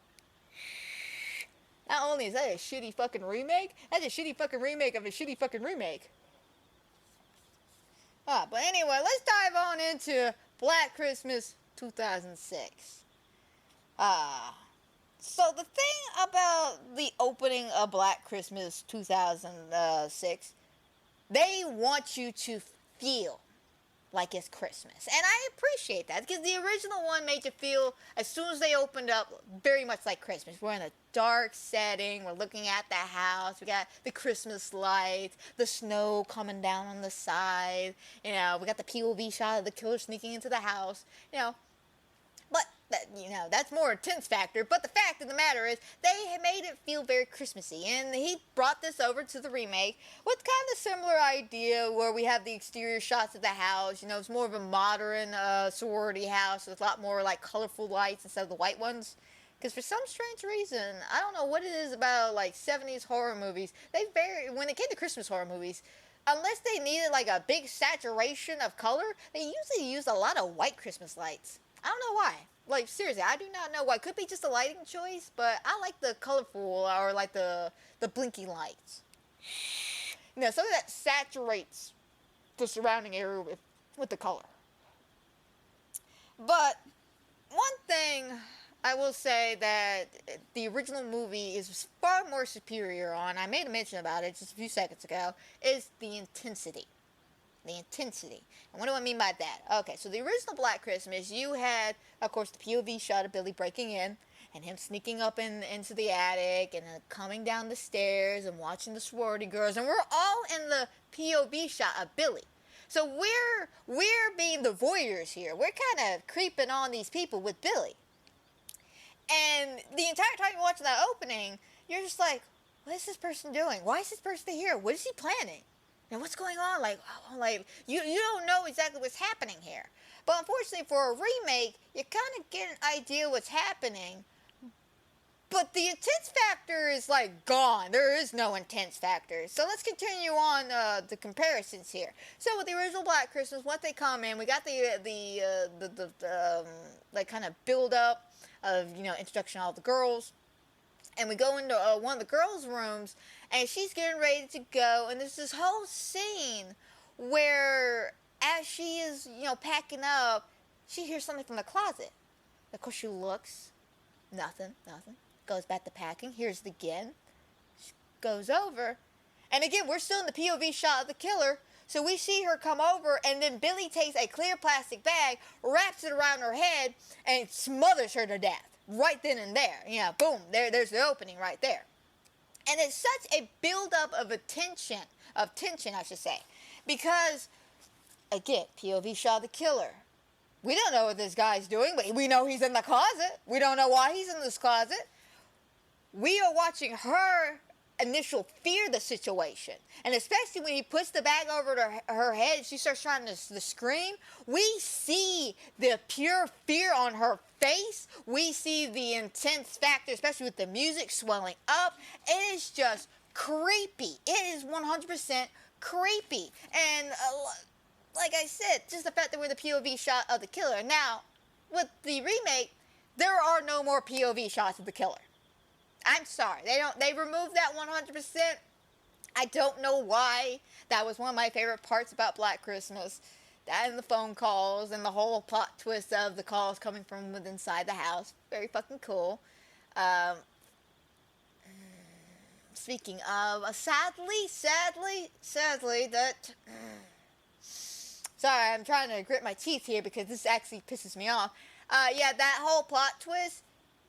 Not only is that a shitty fucking remake, that's a shitty fucking remake of a shitty fucking remake. But anyway, let's dive on into Black Christmas 2006. So the thing about the opening of Black Christmas 2006, they want you to feel like it's Christmas. And I appreciate that because the original one made you feel, as soon as they opened up, very much like Christmas. We're in a dark setting. We're looking at the house. We got the Christmas lights, the snow coming down on the side. You know, we got the POV shot of the killer sneaking into the house. You know, but that's more intense factor. But the fact of the matter is, they made it feel very Christmassy, and he brought this over to the remake with kind of similar idea, where we have the exterior shots of the house. You know, it's more of a modern sorority house with a lot more like colorful lights instead of the white ones. Because for some strange reason, I don't know what it is about like 70s horror movies. When it came to Christmas horror movies, unless they needed like a big saturation of color, they usually used a lot of white Christmas lights. I don't know why. Like, seriously, I do not know why. Could be just a lighting choice, but I like the colorful or like the blinking lights. You know, something that saturates the surrounding area with the color. But one thing I will say that the original movie is far more superior on, I made a mention about it just a few seconds ago, is the intensity. The intensity. And what do I mean by that? Okay, so the original Black Christmas, you had, of course, the POV shot of Billy breaking in, and him sneaking up into the attic, and coming down the stairs, and watching the sorority girls, and we're all in the POV shot of Billy. So we're being the voyeurs here. We're kind of creeping on these people with Billy. And the entire time you're watching that opening, you're just like, what is this person doing? Why is this person here? What is he planning? And what's going on? Like you don't know exactly what's happening here. But unfortunately for a remake, you kind of get an idea what's happening. But the intense factor is like gone. There is no intense factor. So let's continue on the comparisons here. So with the original Black Christmas, once they come in, we got the like kind of build up of, you know, introduction of all the girls. And we go into one of the girls' rooms, and she's getting ready to go. And there's this whole scene where, as she is, you know, packing up, she hears something from the closet. Of course, she looks. Nothing. Goes back to packing. Hears it again. She goes over. And again, we're still in the POV shot of the killer. So we see her come over, and then Billy takes a clear plastic bag, wraps it around her head, and smothers her to death. Right then and there. Yeah, boom. There's the opening right there. And it's such a buildup of tension, I should say. Because, again, POV shot of the killer. We don't know what this guy's doing, but we know he's in the closet. We don't know why he's in this closet. We are watching her initial fear the situation. And especially when he puts the bag over to her head, she starts trying to scream. We see the pure fear on her face. We see the intense factor, especially with the music swelling up. It is just creepy. It is 100% creepy. And like I said, just the fact that we're the POV shot of the killer. Now, with the remake, there are no more POV shots of the killer. I'm sorry. They removed that 100%. I don't know why. That was one of my favorite parts about Black Christmas. That and the phone calls and the whole plot twist of the calls coming from within inside the house. Very fucking cool. Speaking of, sadly, that... Sorry, I'm trying to grit my teeth here because this actually pisses me off. Yeah, that whole plot twist,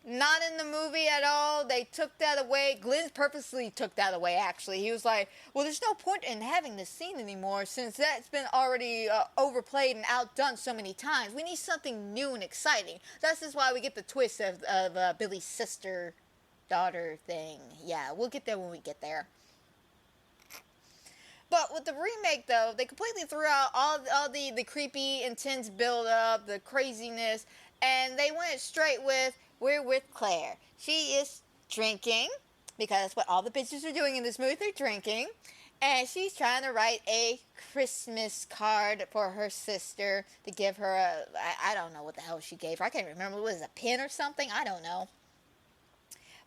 not in the movie at all. They took that away. Glenn purposely took that away, actually. He was like, well, there's no point in having this scene anymore since that's been already overplayed and outdone so many times. We need something new and exciting. That's just why we get the twist of Billy's sister-daughter thing. Yeah, we'll get there when we get there. But with the remake, though, they completely threw out all the creepy, intense build-up, the craziness, and they went straight with, we're with Claire. She is drinking, because that's what all the bitches are doing in this movie, they're drinking, and she's trying to write a Christmas card for her sister to give her I don't know what the hell she gave her. I can't remember. Was it a pen or something? I don't know.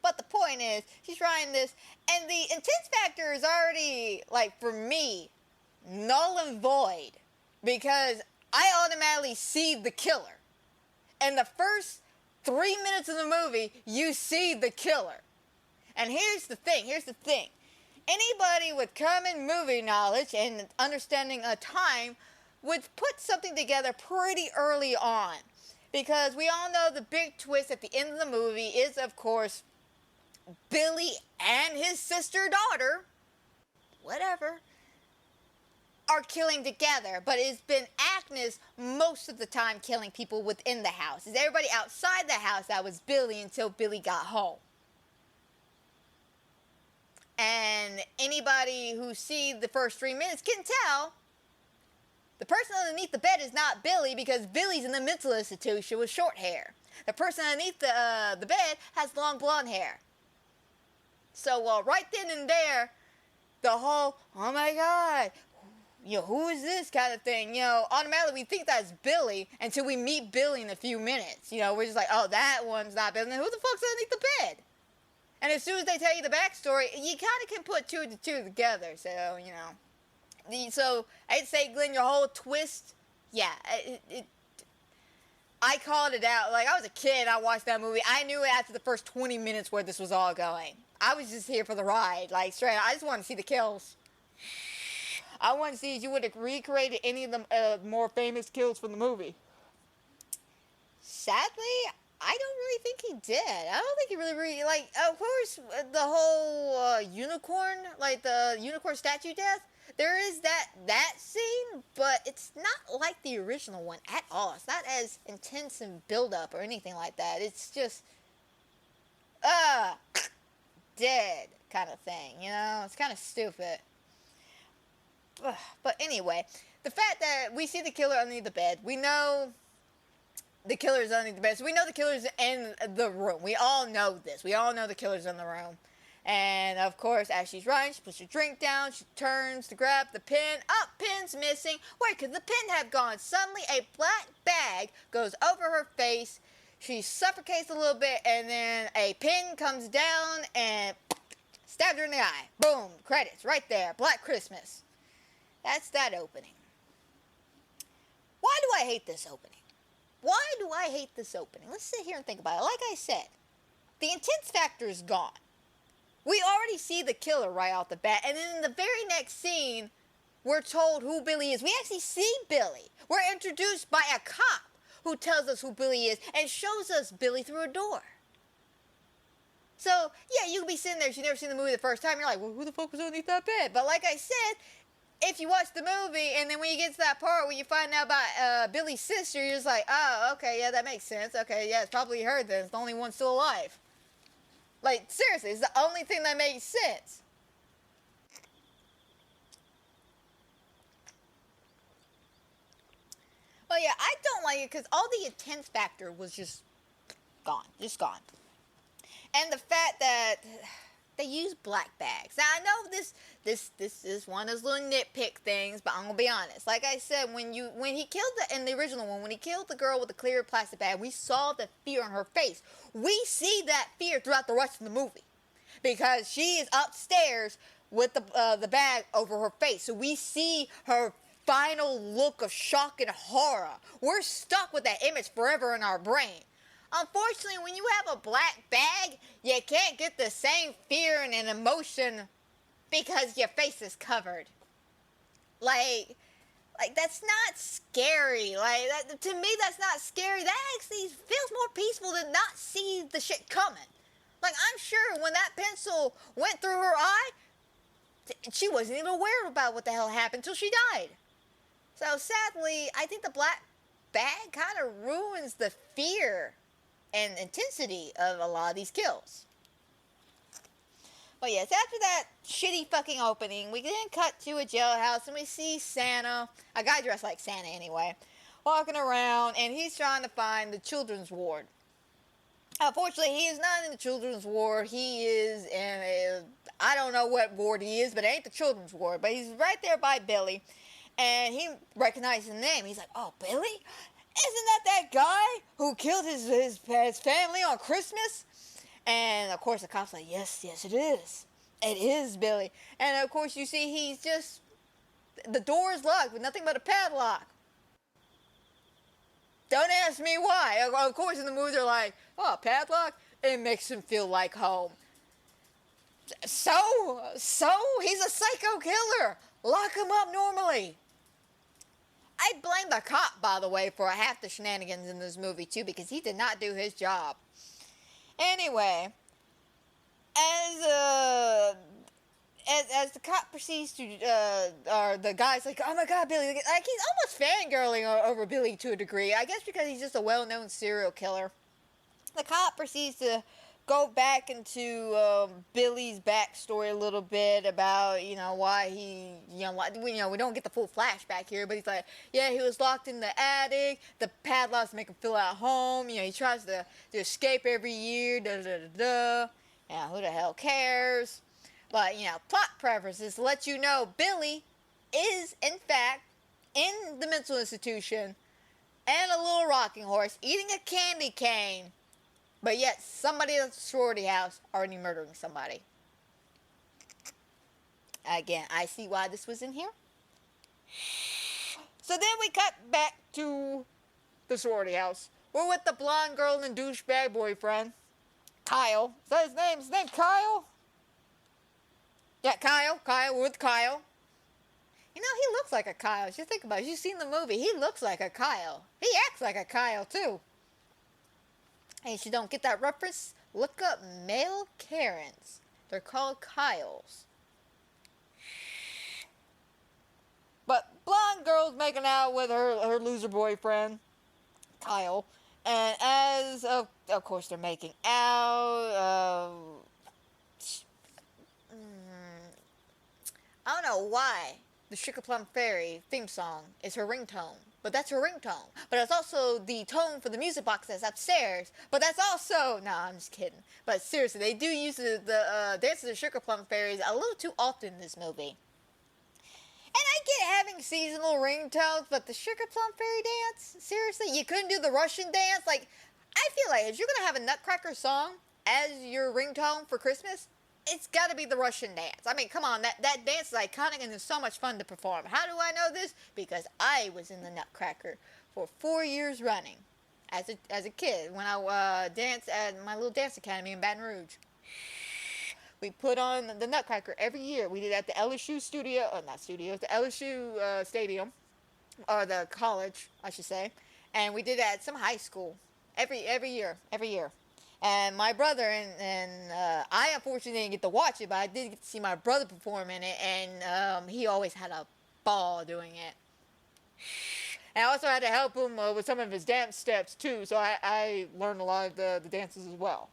But the point is, she's writing this, and the intense factor is already, like, for me, null and void, because I automatically see the killer. And the first 3 minutes of the movie, you see the killer. And here's the thing. Anybody with common movie knowledge and understanding of time would put something together pretty early on. Because we all know the big twist at the end of the movie is, of course, Billy and his sister-daughter, whatever, are killing together. But it's been Agnes most of the time killing people within the house. It's everybody outside the house that was Billy until Billy got home. And anybody who sees the first 3 minutes can tell the person underneath the bed is not Billy because Billy's in the mental institution with short hair. The person underneath the bed has long blonde hair. So, right then and there, the whole, oh my God, you know, who is this kind of thing, you know, automatically we think that's Billy until we meet Billy in a few minutes. You know, we're just like, oh, that one's not Billy. Who the fuck's underneath the bed? And as soon as they tell you the backstory, you kind of can put two and two together. So, you know. So, I'd say, Glenn, your whole twist, yeah, I called it out. Like, I was a kid, I watched that movie. I knew after the first 20 minutes where this was all going. I was just here for the ride, like, straight out. I just wanted to see the kills. I wanted to see if you would have recreated any of the more famous kills from the movie. Sadly, I don't really think he did. I don't think he really, like, of course, the whole unicorn, like the unicorn statue death, there is that scene, but it's not like the original one at all. It's not as intense in build-up or anything like that. It's just, dead. kind of thing, you know? It's kind of stupid. Ugh. But anyway, the fact that we see the killer underneath the bed, we know the killer's underneath the bed, so we know the killer's in the room. We all know this. We all know the killer's in the room. And, of course, as she's running, she puts her drink down, she turns to grab the pin. Oh, pin's missing. Where could the pin have gone? Suddenly, a black bag goes over her face. She suffocates a little bit, and then a pin comes down and stabs her in the eye. Boom. Credits right there. Black Christmas. That's that opening. Why do I hate this opening? Why do I hate this opening? Let's sit here and think about it. Like I said, the intense factor is gone. We already see the killer right off the bat, and then in the very next scene, we're told who Billy is. We actually see Billy. We're introduced by a cop who tells us who Billy is and shows us Billy through a door. So, yeah, you could be sitting there, you've never seen the movie the first time, you're like, well, who the fuck was underneath that bed? But like I said, if you watch the movie, and then when you get to that part where you find out about Billy's sister, you're just like, oh, okay, yeah, that makes sense. Okay, yeah, it's probably her then. It's the only one still alive. Like, seriously, it's the only thing that makes sense. Well, yeah, I don't like it because all the intense factor was just gone. Just gone. And the fact that they use black bags. Now, I know this is one of those little nitpick things, but I'm going to be honest. Like I said, when he killed in the original one, when he killed the girl with the clear plastic bag, we saw the fear on her face. We see that fear throughout the rest of the movie because she is upstairs with the bag over her face. So we see her final look of shock and horror. We're stuck with that image forever in our brain. Unfortunately, when you have a black bag, you can't get the same fear and emotion because your face is covered. Like that's not scary. Like, to me, that's not scary. That actually feels more peaceful to not see the shit coming. Like, I'm sure when that pencil went through her eye, she wasn't even aware about what the hell happened until she died. So, sadly, I think the black bag kind of ruins the fear and intensity of a lot of these kills. But yes, after that shitty fucking opening, we then cut to a jailhouse and we see Santa, a guy dressed like Santa anyway, walking around, and he's trying to find the children's ward. Unfortunately, he is not in the children's ward. He is in I don't know what ward he is, but it ain't the children's ward. But he's right there by Billy, and he recognizes the name. He's like, oh, Billy? Isn't that guy who killed his family on Christmas? And, of course, the cop's like, yes, it is. It is Billy. And, of course, you see he's just, the door is locked with nothing but a padlock. Don't ask me why. Of course, in the movie, they're like, oh, padlock? It makes him feel like home. So, he's a psycho killer. Lock him up normally. I blame the cop, by the way, for half the shenanigans in this movie, too, because he did not do his job. Anyway, as the cop proceeds to, or the guy's like, oh my god, Billy, like he's almost fangirling over Billy to a degree, I guess because he's just a well-known serial killer. The cop proceeds to go back into Billy's backstory a little bit about, why he, we don't get the full flashback here, but he's like, yeah, he was locked in the attic, the padlocks make him feel at home, he tries to escape every year, da-da-da-da, who the hell cares? But, plot preferences to let you know Billy is, in fact, in the mental institution and a little rocking horse, eating a candy cane. But yet, somebody at the sorority house already murdering somebody. Again, I see why this was in here. So then we cut back to the sorority house. We're with the blonde girl and douchebag boyfriend, Kyle. Is that his name? His name's Kyle? Yeah, Kyle. We're with Kyle. He looks like a Kyle. Just think about it. You've seen the movie. He looks like a Kyle. He acts like a Kyle, too. And if you don't get that reference, look up male Karens. They're called Kyles. But blonde girl's making out with her loser boyfriend, Kyle. And as, of course, they're making out, I don't know why the Sugar Plum Fairy theme song is her ringtone, but that's her ringtone. But it's also the tone for the music box that's upstairs, but that's also... No, I'm just kidding. But seriously, they do use the Dance of the Sugar Plum Fairies a little too often in this movie. And I get having seasonal ringtones, but the Sugar Plum Fairy dance? Seriously? You couldn't do the Russian dance? Like, I feel like if you're going to have a Nutcracker song as your ringtone for Christmas, it's got to be the Russian dance. I mean, come on, that dance is iconic and it's so much fun to perform. How do I know this? Because I was in the Nutcracker for 4 years running as a kid when I danced at my little dance academy in Baton Rouge. We put on the Nutcracker every year. We did it at the LSU studio, the LSU stadium, or the college, I should say. And we did it at some high school every year. And my brother and I unfortunately didn't get to watch it, but I did get to see my brother perform in it, and he always had a ball doing it. And I also had to help him with some of his dance steps too, so I learned a lot of the dances as well.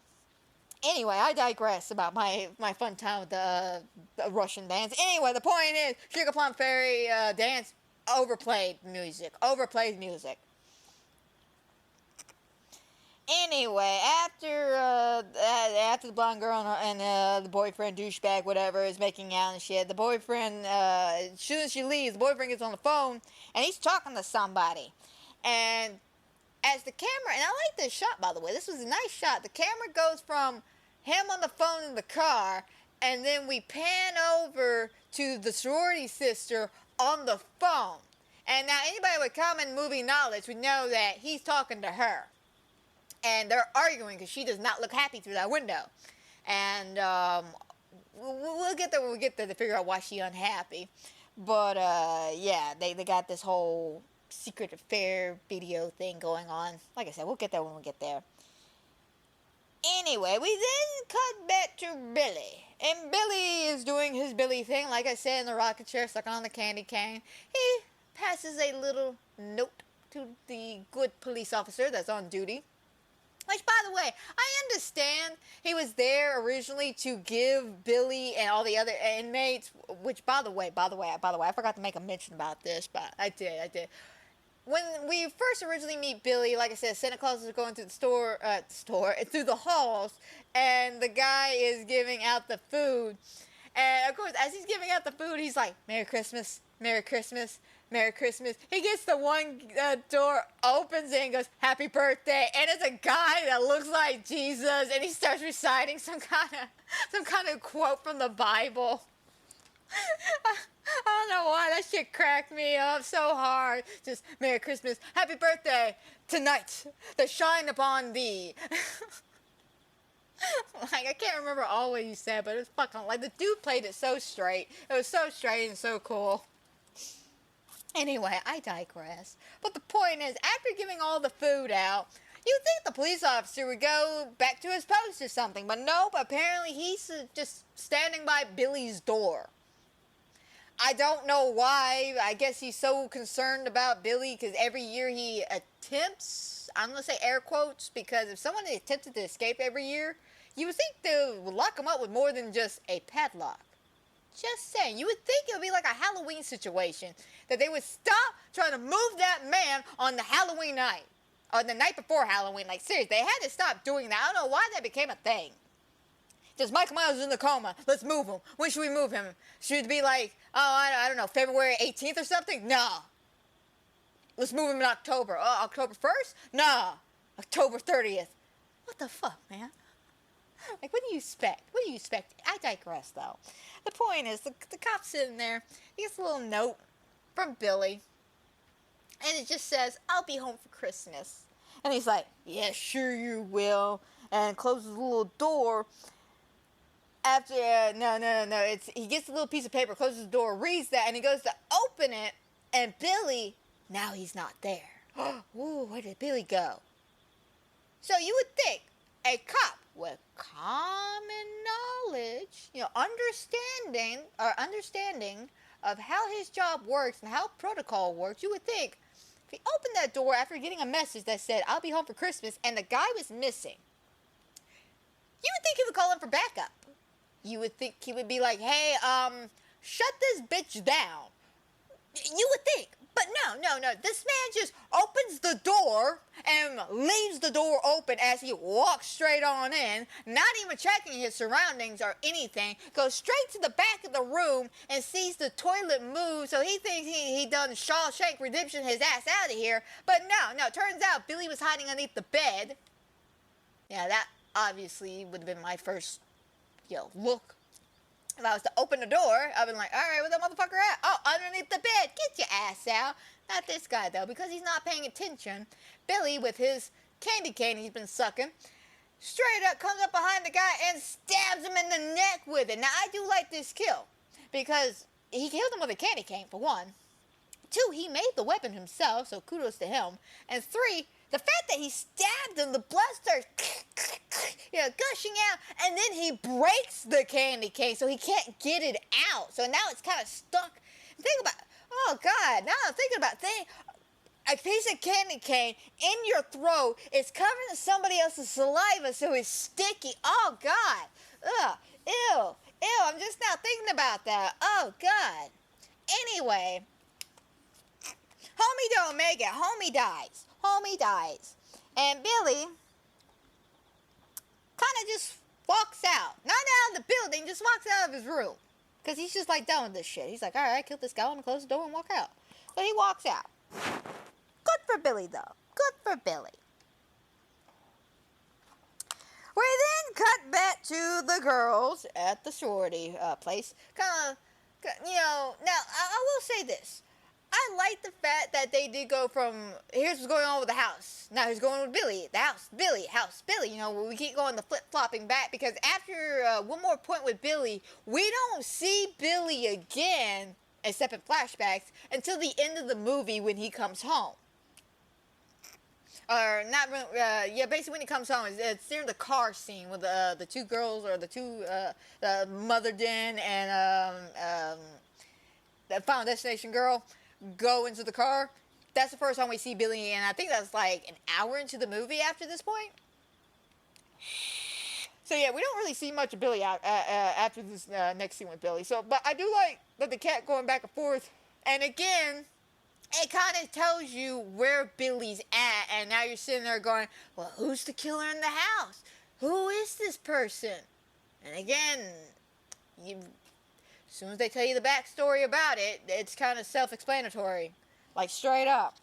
Anyway, I digress about my fun time with the Russian dance. Anyway, the point is, Sugar Plum Fairy dance overplayed music. Anyway, after the blonde girl and the boyfriend douchebag whatever is making out and shit, the boyfriend as soon as she leaves, the boyfriend gets on the phone and he's talking to somebody, and as the camera, and I like this shot by the way, this was a nice shot. The camera goes from him on the phone in the car, and then we pan over to the sorority sister on the phone. And now anybody with common movie knowledge would know that he's talking to her. And they're arguing because she does not look happy through that window. And we'll get there when we get there to figure out why she's unhappy. But yeah, they got this whole secret affair video thing going on. Like I said, we'll get there when we get there. Anyway, we then cut back to Billy. And Billy is doing his Billy thing, like I said, in the rocking chair, sucking on the candy cane. He passes a little note to the good police officer that's on duty. Which, by the way, I understand he was there originally to give Billy and all the other inmates, which, by the way, I forgot to make a mention about this, but I did. When we first originally meet Billy, like I said, Santa Claus is going through through the halls, and the guy is giving out the food. And, of course, as he's giving out the food, he's like, Merry Christmas, Merry Christmas, Merry Christmas. He gets the one door, opens it, and goes, Happy birthday. And it's a guy that looks like Jesus, and he starts reciting some kind of quote from the Bible. I don't know why, that shit cracked me up so hard. Just, Merry Christmas, Happy birthday, tonight, the shine upon thee. Like, I can't remember all what he said, but it was fucking, like, the dude played it so straight. It was so straight and so cool. Anyway, I digress. But the point is, after giving all the food out, you'd think the police officer would go back to his post or something. But nope, apparently he's just standing by Billy's door. I don't know why. I guess he's so concerned about Billy because every year he attempts, I'm going to say air quotes, because if someone attempted to escape every year, you would think they would lock him up with more than just a padlock. Just saying. You would think it would be like a Halloween situation. That they would stop trying to move that man on the Halloween night. Or the night before Halloween. Like, seriously, they had to stop doing that. I don't know why that became a thing. Just Michael Myers is in the coma. Let's move him. When should we move him? Should it be like, I don't know, February 18th or something? No. Let's move him in October. October 1st? No. October 30th. What the fuck, man? Like, what do you expect? I digress, though. The point is, the cop's sitting there. He gets a little note from Billy. And it just says, I'll be home for Christmas. And he's like, yeah, sure you will. And closes the little door. After, he gets a little piece of paper, closes the door, reads that, and he goes to open it. And Billy, now he's not there. Ooh, where did Billy go? So you would think a cop with common knowledge, understanding of how his job works and how protocol works, you would think if he opened that door after getting a message that said, I'll be home for Christmas, and the guy was missing, you would think he would call him for backup. You would think he would be like, hey, shut this bitch down. You would think. But no. This man just opens the door and leaves the door open as he walks straight on in, not even checking his surroundings or anything, goes straight to the back of the room and sees the toilet move, so he thinks he done Shawshank Redemption his ass out of here. But no, turns out Billy was hiding underneath the bed. Yeah, that obviously would have been my first, look. If I was to open the door, I'd been like, all right, where the motherfucker at? Oh, underneath the bed. Get your ass out. Not this guy, though, because he's not paying attention. Billy, with his candy cane he's been sucking, straight up comes up behind the guy and stabs him in the neck with it. Now, I do like this kill, because he killed him with a candy cane, for one. 2, he made the weapon himself, so kudos to him. And 3, the fact that he stabbed him, the blood starts gushing out, and then he breaks the candy cane so he can't get it out. So now it's kind of stuck. Think about, oh God, now I'm thinking about a piece of candy cane in your throat is covering somebody else's saliva, so it's sticky. Oh God, ugh, ew, I'm just now thinking about that. Oh God. Anyway, homie don't make it. Homie dies. And Billy kind of just walks out. Not out of the building, just walks out of his room. Because he's just like done with this shit. He's like, all right, I killed this guy. I'm going to close the door and walk out. So he walks out. Good for Billy, though. Good for Billy. We then cut back to the girls at the sorority place. Kind of, now, I will say this. I like the fact that they did go from, here's what's going on with the house. Now here's going with Billy. The house, Billy, house, Billy. We keep going the flip-flopping back because after one more point with Billy, we don't see Billy again, except in flashbacks, until the end of the movie when he comes home. Or not, basically when he comes home, it's near the car scene with the 2 girls, or the 2, Mother Den and the Final Destination girl go into the car. That's the first time we see Billy, and I think that's like an hour into the movie after this point. So yeah, we don't really see much of Billy after this next scene with Billy. So, but I do like that the cat going back and forth, and again, it kind of tells you where Billy's at, and now you're sitting there going, well, who's the killer in the house? Who is this person? And again, as soon as they tell you the backstory about it, it's kind of self-explanatory. Like, straight up.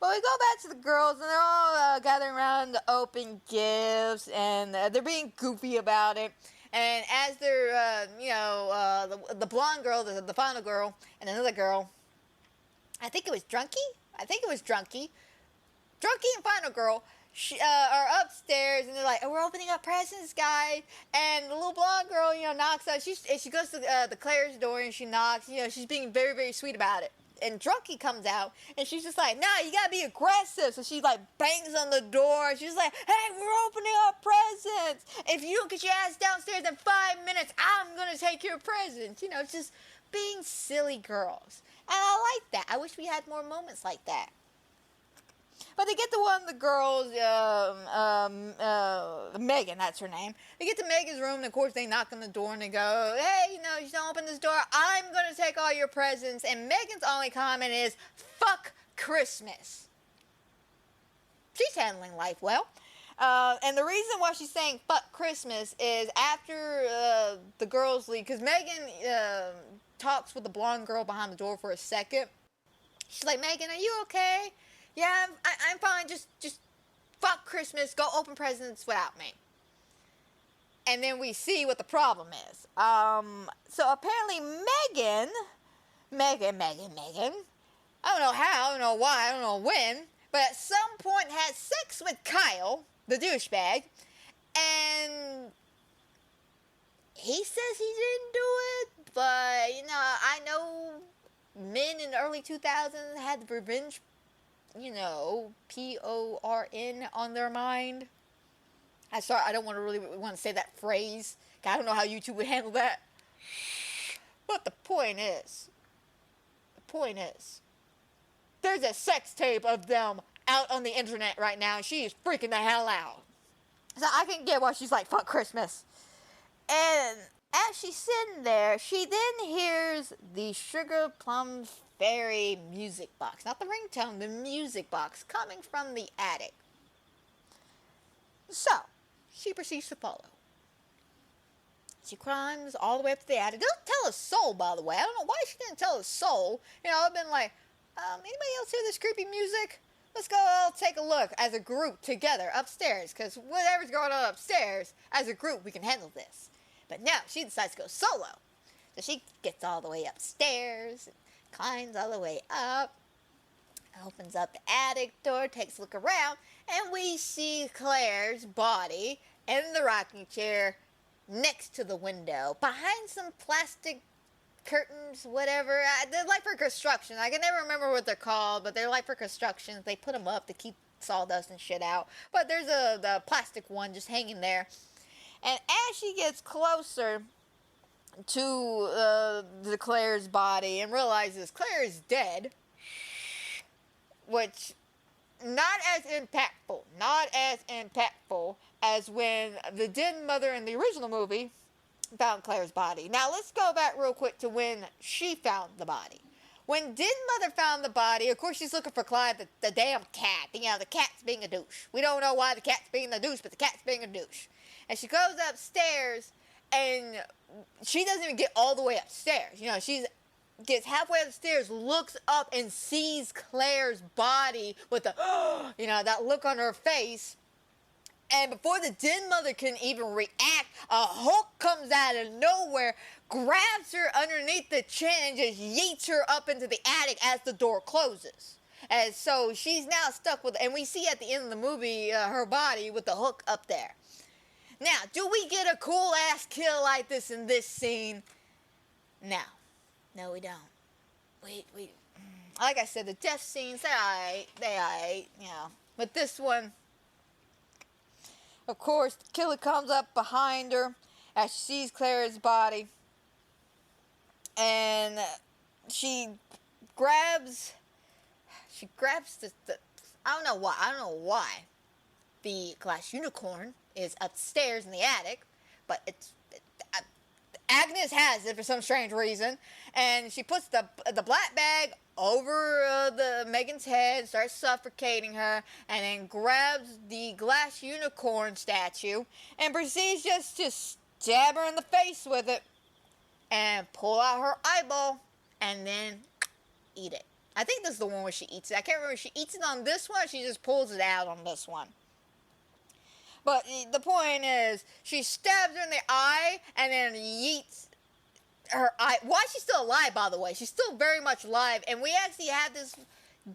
Well, we go back to the girls, and they're all gathering around to open gifts, and they're being goofy about it. And as they're, the blonde girl, the final girl, and another girl, I think it was Drunky. Drunky and final girl are upstairs, and they're like, oh, we're opening up presents, guys. And the little blonde girl, knocks on. She goes to the Claire's door, and she knocks. She's being very, very sweet about it. And Drunky comes out, and she's just like, nah, you gotta be aggressive. So she, like, bangs on the door. She's like, hey, we're opening up presents. If you don't get your ass downstairs in 5 minutes, I'm gonna take your presents. Just being silly girls. And I like that. I wish we had more moments like that. But they get to one of the girls, Megan, that's her name. They get to Megan's room, and of course they knock on the door, and they go, hey, you don't open this door, I'm going to take all your presents. And Megan's only comment is, fuck Christmas. She's handling life well. And the reason why she's saying fuck Christmas is after the girls leave, because Megan talks with the blonde girl behind the door for a second. She's like, Megan, are you okay? Yeah, I'm fine. Just fuck Christmas. Go open presents without me. And then we see what the problem is. So apparently Megan. I don't know how, I don't know why, I don't know when, but at some point had sex with Kyle, the douchebag, and he says he didn't do it, but, I know men in the early 2000s had the revenge, PORN on their mind. I don't really want to say that phrase. I don't know how YouTube would handle that. But the point is, there's a sex tape of them out on the internet right now, and she is freaking the hell out. So I can get why she's like, fuck Christmas. And as she's sitting there, she then hears the Sugar Plum Fairy music box. Not the ringtone, the music box coming from the attic. So, she proceeds to follow. She climbs all the way up to the attic. Doesn't tell a soul, by the way. I don't know why she didn't tell a soul. You know, I've been like, anybody else hear this creepy music? Let's go all take a look as a group together upstairs. Because whatever's going on upstairs, as a group, we can handle this. But no, she decides to go solo. So she gets all the way upstairs, and climbs all the way up, opens up the attic door, takes a look around, and we see Claire's body in the rocking chair next to the window, behind some plastic curtains, whatever. They're like for construction. I can never remember what they're called, but they're like for construction. They put them up to keep sawdust and shit out. But there's the plastic one just hanging there. And as she gets closer to the Claire's body and realizes Claire is dead, which not as impactful as when the Den Mother in the original movie found Claire's body. Now let's go back real quick to when she found the body. When Den Mother found the body, of course she's looking for Clyde, the damn cat. You know, the cat's being a douche. We don't know why the cat's being a douche, but the cat's being a douche. And she goes upstairs, and she doesn't even get all the way upstairs. You know, she gets halfway upstairs, looks up, and sees Claire's body with the, you know, that look on her face. And before the Den Mother can even react, a Hulk comes out of nowhere, grabs her underneath the chin, and just yeets her up into the attic as the door closes. And so she's now stuck with, and we see at the end of the movie her body with the Hook up there. Now, do we get a cool ass kill like this in this scene? No, we don't. We like I said, the death scenes, they aight, you know. But this one, of course, the killer comes up behind her as she sees Claire's body, and she grabs the I don't know why the glass unicorn is upstairs in the attic, but Agnes has it for some strange reason, and she puts the black bag over the Megan's head, starts suffocating her, and then grabs the glass unicorn statue and proceeds just to stab her in the face with it and pull out her eyeball and then eat it. I think this is the one where she eats it. I can't remember if she eats it on this one or she just pulls it out on this one. But the point is, she stabs her in the eye and then yeets her eye. Why is she still alive, by the way? She's still very much alive. And we actually have this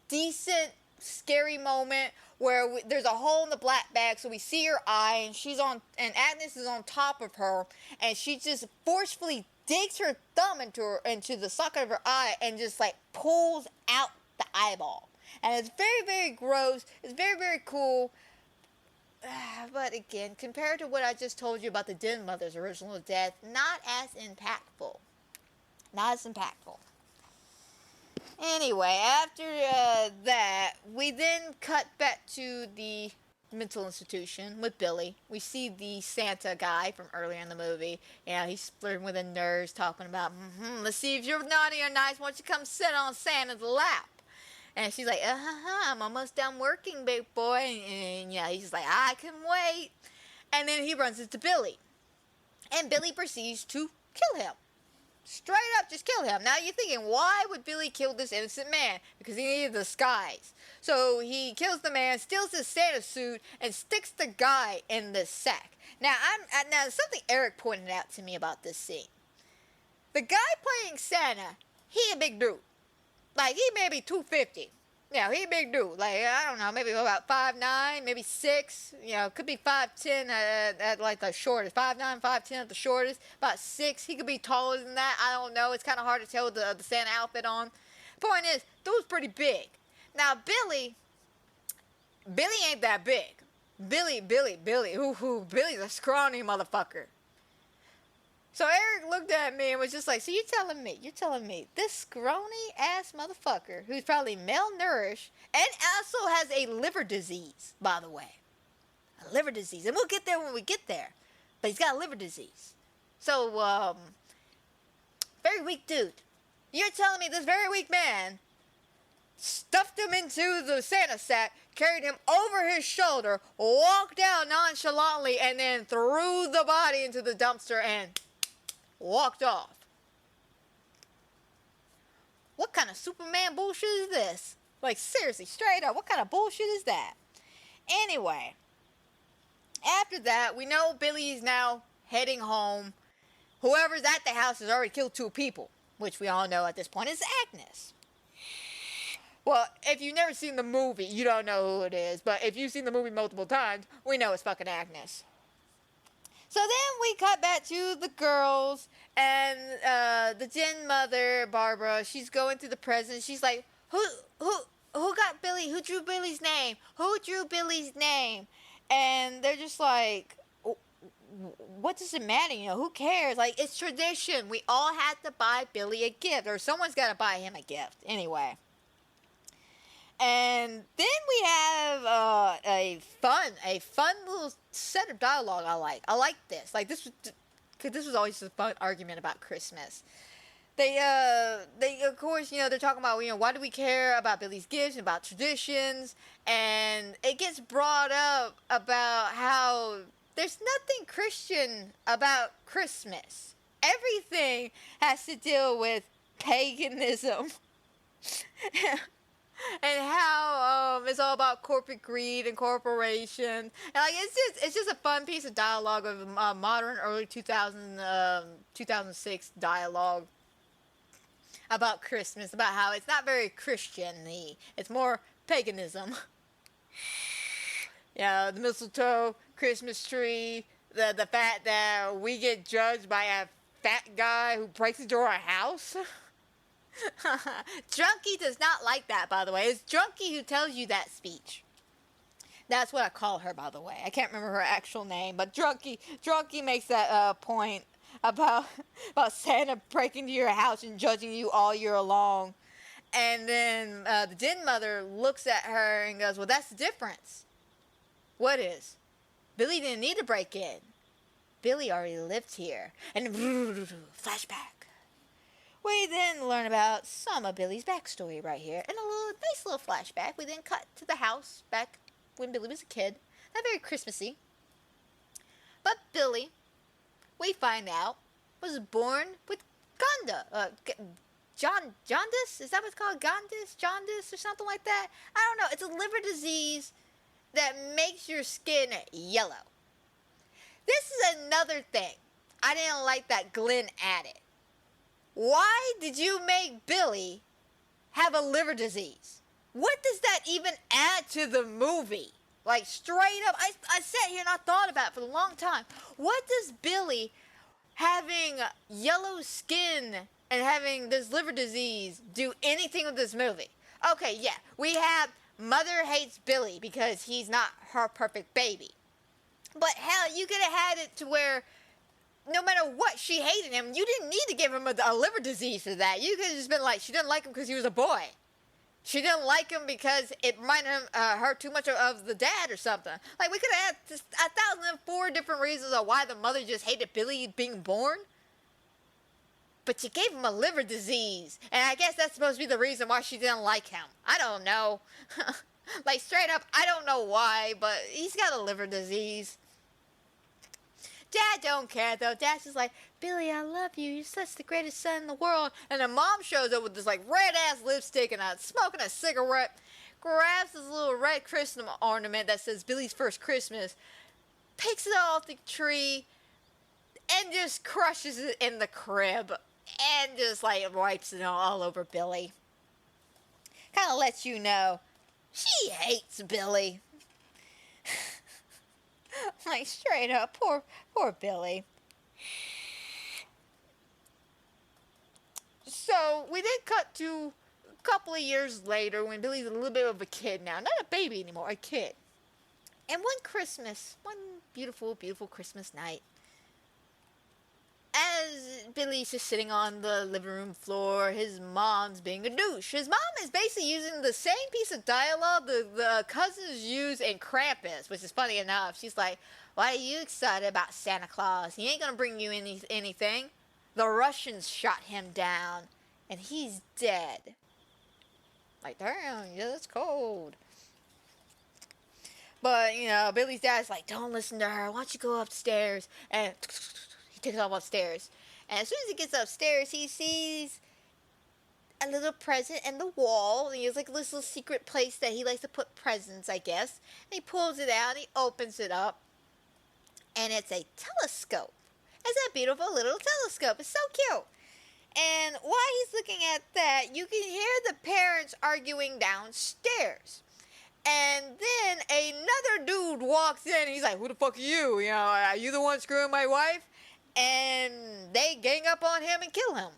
decent, scary moment where there's a hole in the black bag, so we see her eye, and Agnes is on top of her, and she just forcefully digs her thumb into the socket of her eye and just like pulls out the eyeball. And it's very, very gross. It's very, very cool. But again, compared to what I just told you about the Den Mother's original death, not as impactful. Not as impactful. Anyway, after that, we then cut back to the mental institution with Billy. We see the Santa guy from earlier in the movie. Yeah, he's flirting with a nurse, talking about, let's see if you're naughty or nice. Why don't you come sit on Santa's lap? And she's like, I'm almost done working, big boy. And yeah, he's like, I can wait. And then he runs into Billy. And Billy proceeds to kill him. Straight up, just kill him. Now you're thinking, why would Billy kill this innocent man? Because he needed the disguise. So he kills the man, steals his Santa suit, and sticks the guy in the sack. Now, something Eric pointed out to me about this scene. The guy playing Santa, he a big dude. Like, he may be 250. Yeah, he a big dude. Like, I don't know, maybe about 5'9", maybe 6. You know, could be 5'10" at like the shortest. 5'9", 5'10" at the shortest. About 6. He could be taller than that. I don't know. It's kind of hard to tell with the Santa outfit on. Point is, dude's pretty big. Now, Billy ain't that big. Billy's a scrawny motherfucker. So Eric looked at me and was just like, so you're telling me this scrawny ass motherfucker who's probably malnourished and also has a liver disease, by the way. A liver disease. And we'll get there when we get there. But he's got a liver disease. So, very weak dude. You're telling me this very weak man stuffed him into the Santa sack, carried him over his shoulder, walked out nonchalantly, and then threw the body into the dumpster and walked off. What kind of Superman bullshit is this? Like, seriously, straight up, what kind of bullshit is that? Anyway, after that, we know Billy's now heading home. Whoever's at the house has already killed 2 people, which we all know at this point is Agnes. Well, if you've never seen the movie, you don't know who it is. But if you've seen the movie multiple times, we know it's fucking Agnes. So then we cut back to the girls and the Jen mother, Barbara. She's going through the presents. She's like, who got Billy? Who drew Billy's name? Who drew Billy's name? And they're just like, what does it matter? You know, who cares? Like, it's tradition. We all had to buy Billy a gift, or someone's got to buy him a gift. Anyway. And then we have a fun little set of dialogue. I like this. Like, this was always a fun argument about Christmas. They of course, you know, they're talking about, you know, why do we care about Billy's gifts and about traditions, and it gets brought up about how there's nothing Christian about Christmas. Everything has to deal with paganism. And how it's all about corporate greed and corporations, and like it's just a fun piece of dialogue of modern early 2006 dialogue about Christmas, about how it's not very Christian-y, it's more paganism. Yeah, the mistletoe, Christmas tree, the fact that we get judged by a fat guy who breaks into our house. Drunky does not like that, by the way. It's Drunky who tells you that speech. That's what I call her, by the way. I can't remember her actual name, but Drunky makes that point about Santa breaking into your house and judging you all year long. And then the Din mother looks at her and goes, well, that's the difference. What is? Billy didn't need to break in. Billy already lived here. And flashback. We then learn about some of Billy's backstory right here. And a nice little flashback. We then cut to the house back when Billy was a kid. Not very Christmassy. But Billy, we find out, was born with jaundice? Is that what it's called? Jaundice or something like that? I don't know. It's a liver disease that makes your skin yellow. This is another thing I didn't like that Glenn added. Why did you make Billy have a liver disease? What does that even add to the movie? Like, straight up, I sat here and I thought about it for a long time. What does Billy having yellow skin and having this liver disease do anything with this movie? Okay, yeah, we have Mother hates Billy because he's not her perfect baby. But hell, you could have had it to where no matter what, she hated him. You didn't need to give him a liver disease for that. You could have just been like, she didn't like him because he was a boy. She didn't like him because it reminded her too much of the dad or something. Like, we could have had 1,004 different reasons of why the mother just hated Billy being born. But you gave him a liver disease. And I guess that's supposed to be the reason why she didn't like him. I don't know. Like, straight up, I don't know why, but he's got a liver disease. Dad don't care, though. Dad's just like, Billy, I love you. You're such the greatest son in the world. And then Mom shows up with this, like, red-ass lipstick and smoking a cigarette, grabs this little red Christmas ornament that says Billy's First Christmas, picks it off the tree, and just crushes it in the crib, and just, like, wipes it all over Billy. Kind of lets you know she hates Billy. Like, straight up, poor Billy. So, we then cut to a couple of years later when Billy's a little bit of a kid now. Not a baby anymore, a kid. And one Christmas, one beautiful, beautiful Christmas night, as Billy's just sitting on the living room floor, his mom's being a douche. His mom is basically using the same piece of dialogue the cousins use in Krampus, which is funny enough. She's like, why are you excited about Santa Claus? He ain't gonna bring you anything. The Russians shot him down, and he's dead. Like, damn, yeah, that's cold. But, you know, Billy's dad's like, don't listen to her. Why don't you go upstairs? And he takes off upstairs. And as soon as he gets upstairs, he sees a little present in the wall. And he has like this little secret place that he likes to put presents, I guess. And he pulls it out and he opens it up. And it's a telescope. It's a beautiful little telescope. It's so cute. And while he's looking at that, you can hear the parents arguing downstairs. And then another dude walks in and he's like, who the fuck are you? You know, are you the one screwing my wife? And they gang up on him and kill him.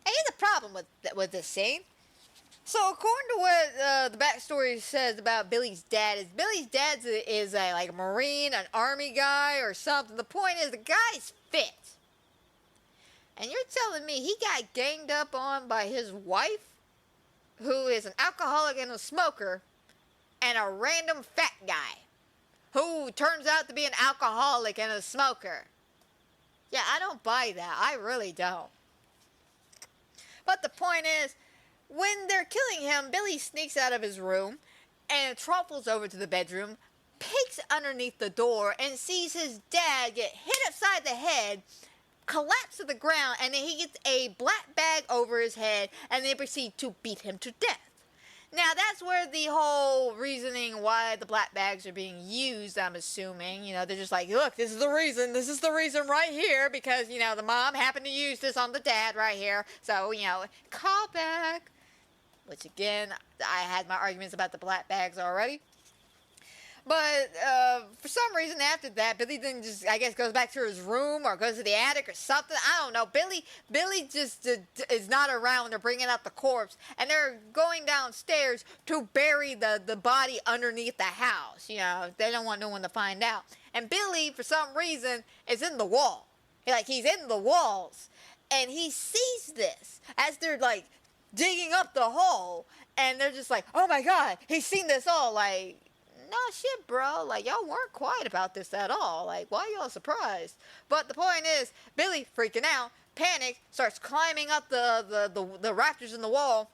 And here's the problem with this scene. So according to what the backstory says about Billy's dad, is Billy's dad is a like a Marine, an Army guy or something. The point is the guy's fit. And you're telling me he got ganged up on by his wife, who is an alcoholic and a smoker, and a random fat guy, who turns out to be an alcoholic and a smoker. Yeah, I don't buy that. I really don't. But the point is, when they're killing him, Billy sneaks out of his room and truffles over to the bedroom, peeks underneath the door, and sees his dad get hit upside the head, collapse to the ground, and then he gets a black bag over his head, and they proceed to beat him to death. Now, that's where the whole reasoning why the black bags are being used, I'm assuming. You know, they're just like, look, this is the reason right here, because, you know, the mom happened to use this on the dad right here. So, you know, call back. Which, again, I had my arguments about the black bags already. But for some reason after that, Billy then just, I guess, goes back to his room or goes to the attic or something. I don't know. Billy just is not around when they're bringing out the corpse. And they're going downstairs to bury the body underneath the house. You know, they don't want no one to find out. And Billy, for some reason, is in the wall. He's in the walls. And he sees this as they're, like, digging up the hole. And they're just like, oh, my God, he's seen this all, like... No shit, bro. Like, y'all weren't quiet about this at all. Like, why y'all surprised? But the point is, Billy, freaking out, panicked, starts climbing up the rafters in the wall,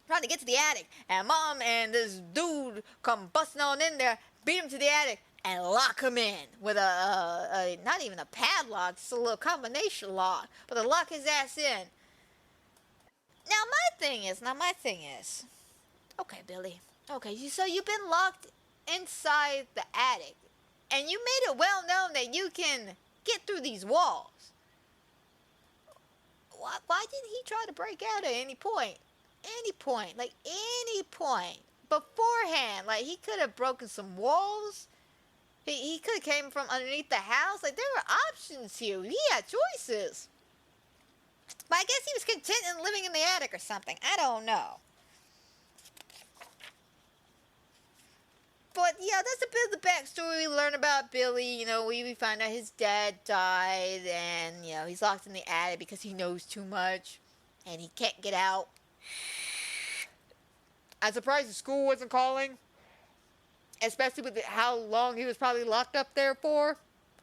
trying to get to the attic. And Mom and this dude come busting on in there, beat him to the attic, and lock him in with a not even a padlock, just a little combination lock, but to lock his ass in. Now, my thing is, okay, Billy, okay, so you've been locked inside the attic, and you made it well known that you can get through these walls. Why didn't he try to break out at any point? Like any point beforehand? Like, he could have broken some walls. He could have came from underneath the house. Like, there were options here. He had choices. But I guess he was content in living in the attic or something. I don't know. But, yeah, that's a bit of the backstory we learn about Billy. You know, we find out his dad died, and, you know, he's locked in the attic because he knows too much, and he can't get out. I'm surprised the school wasn't calling, especially with how long he was probably locked up there for.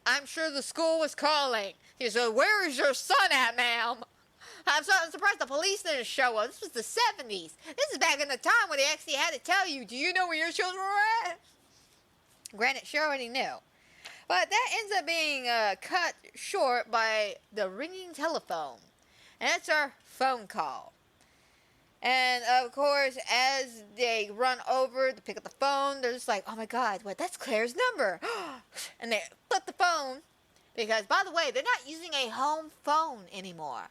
I'm sure the school was calling. He said, where is your son at, ma'am? I'm surprised the police didn't show up. This was the 70s. This is back in the time when they actually had to tell you, do you know where your children were at? Granted, she already knew. But that ends up being cut short by the ringing telephone. And that's our phone call. And, of course, as they run over to pick up the phone, they're just like, oh, my God, what? That's Claire's number. And they flip the phone because, by the way, they're not using a home phone anymore.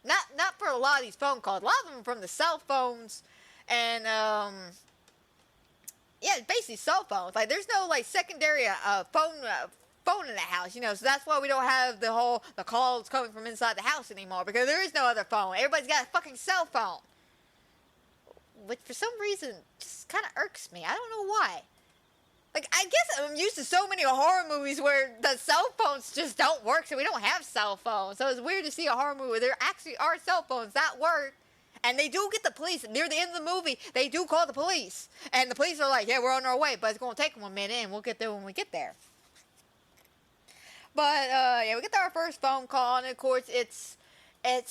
Not for a lot of these phone calls. A lot of them are from the cell phones and, yeah, basically cell phones. Like, there's no, like, secondary phone in the house, you know, so that's why we don't have the calls coming from inside the house anymore, because there is no other phone. Everybody's got a fucking cell phone. Which, for some reason, just kind of irks me. I don't know why. Like, I guess I'm used to so many horror movies where the cell phones just don't work, so we don't have cell phones. So it's weird to see a horror movie where there actually are cell phones that work. And they do get the police. Near the end of the movie, they do call the police. And the police are like, yeah, we're on our way, but it's going to take them a minute, and we'll get there when we get there. But, yeah, we get to our first phone call, and of course, it's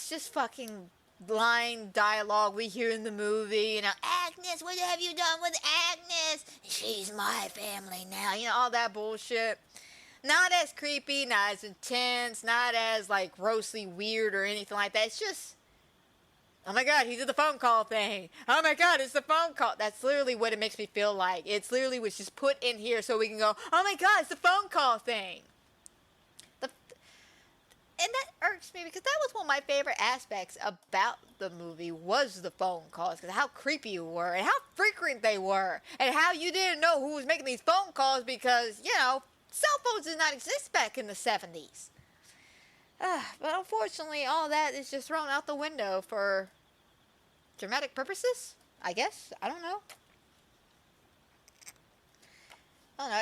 just fucking line dialogue we hear in the movie. You know, Agnes, what have you done with Agnes? She's my family now. You know, all that bullshit. Not as creepy, not as intense, not as, like, grossly weird or anything like that. It's just, oh my god, he did the phone call thing. Oh my god, it's the phone call. That's literally what it makes me feel like. It's literally was just put in here so we can go, oh my god, it's the phone call thing. And that irks me because that was one of my favorite aspects about the movie was the phone calls. Because how creepy you were and how frequent they were. And how you didn't know who was making these phone calls because, you know, cell phones did not exist back in the 70s. But unfortunately, all that is just thrown out the window for dramatic purposes, I guess. I don't know. I don't know,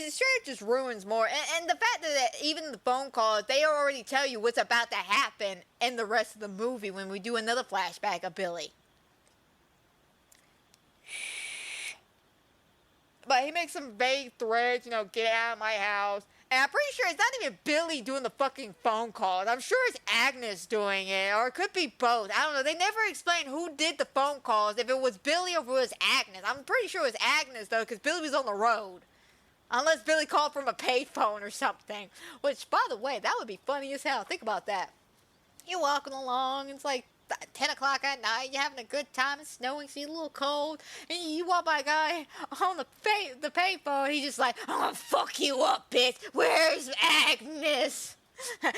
it straight just ruins more. And the fact that even the phone calls, they already tell you what's about to happen in the rest of the movie when we do another flashback of Billy. But he makes some vague threats, you know, get out of my house. And I'm pretty sure it's not even Billy doing the fucking phone calls. I'm sure it's Agnes doing it, or it could be both. I don't know. They never explained who did the phone calls, if it was Billy or if it was Agnes. I'm pretty sure it was Agnes, though, because Billy was on the road. Unless Billy called from a payphone or something. Which, by the way, that would be funny as hell. Think about that. You're walking along, it's like 10 o'clock at night, you're having a good time, it's snowing, so you're a little cold, and you walk by a guy on the payphone, he's just like, I'm gonna fuck you up, bitch. Where's Agnes?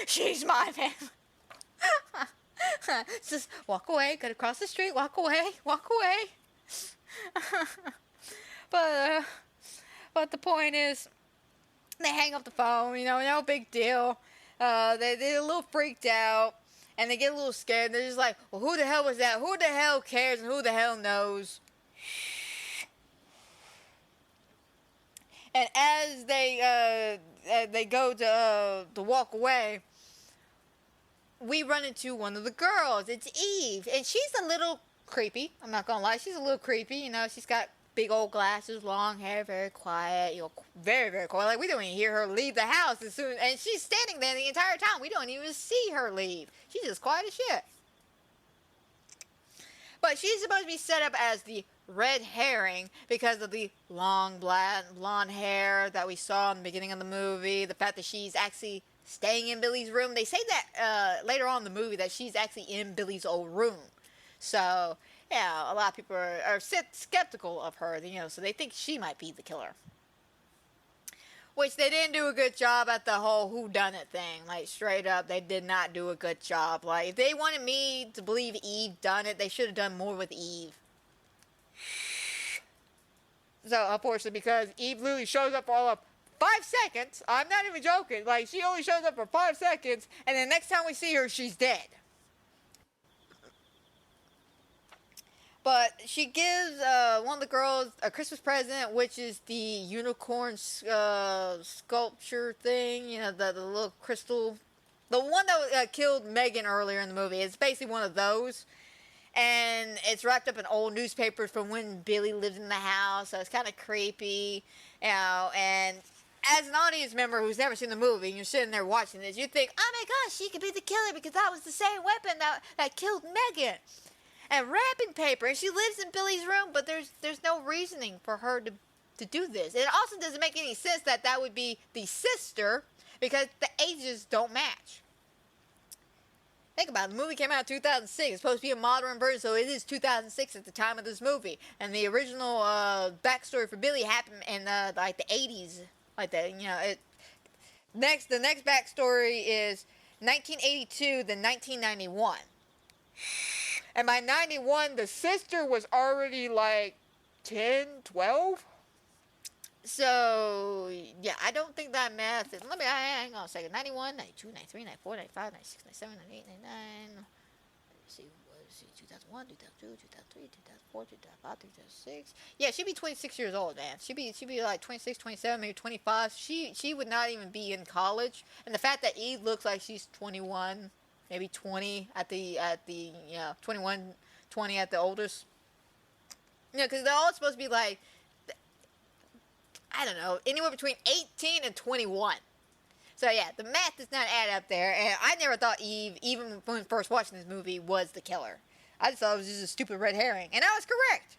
She's my family. Just walk away, gotta cross the street, walk away. But the point is, they hang up the phone, you know, no big deal. They're a little freaked out, and they get a little scared. They're just like, well, who the hell was that? Who the hell cares, and who the hell knows? And as they go to walk away, we run into one of the girls. It's Eve, and she's a little creepy. I'm not gonna lie, she's a little creepy. You know, she's got big old glasses, long hair, very quiet, you know, very, very quiet. Like, we don't even hear her leave the house as soon, and she's standing there the entire time. We don't even see her leave. She's just quiet as shit. But she's supposed to be set up as the red herring because of the long blonde hair that we saw in the beginning of the movie. The fact that she's actually staying in Billy's room. They say that later on in the movie that she's actually in Billy's old room. So, yeah, a lot of people are skeptical of her, you know, so they think she might be the killer. Which they didn't do a good job at the whole whodunit thing. Like, straight up, they did not do a good job. Like, if they wanted me to believe Eve done it, they should have done more with Eve. So, unfortunately, because Eve literally shows up for all of 5 seconds, I'm not even joking, like, she only shows up for 5 seconds, and the next time we see her, she's dead. But she gives one of the girls a Christmas present, which is the unicorn sculpture thing. You know, the little crystal. The one that killed Megan earlier in the movie. It's basically one of those. And it's wrapped up in old newspapers from when Billy lived in the house. So it's kind of creepy. You know, and as an audience member who's never seen the movie, and you're sitting there watching this, you think, oh my gosh, she could be the killer because that was the same weapon that killed Megan. And wrapping paper, and she lives in Billy's room, but there's no reasoning for her to do this. It also doesn't make any sense that would be the sister, because the ages don't match. Think about it, the movie came out in 2006, it's supposed to be a modern version, so it is 2006 at the time of this movie. And the original backstory for Billy happened in like the 80s, like that, you know. The next backstory is 1982 to 1991. And by 91, the sister was already like 10, 12. So, yeah, I don't think that math is... hang on a second. 91, 92, 93, 94, 95, 96, 97, 98, 99... Let's see, let's see, 2001, 2002, 2003, 2004, 2005, 2006. Yeah, she'd be 26 years old, man. She'd be like 26, 27, maybe 25. She would not even be in college. And the fact that Eve looks like she's 21, maybe 20 at the 21, 20 at the oldest. You know, because they're all supposed to be like, I don't know, anywhere between 18 and 21. So yeah, the math does not add up there, and I never thought Eve, even when first watching this movie, was the killer. I just thought it was just a stupid red herring, and I was correct.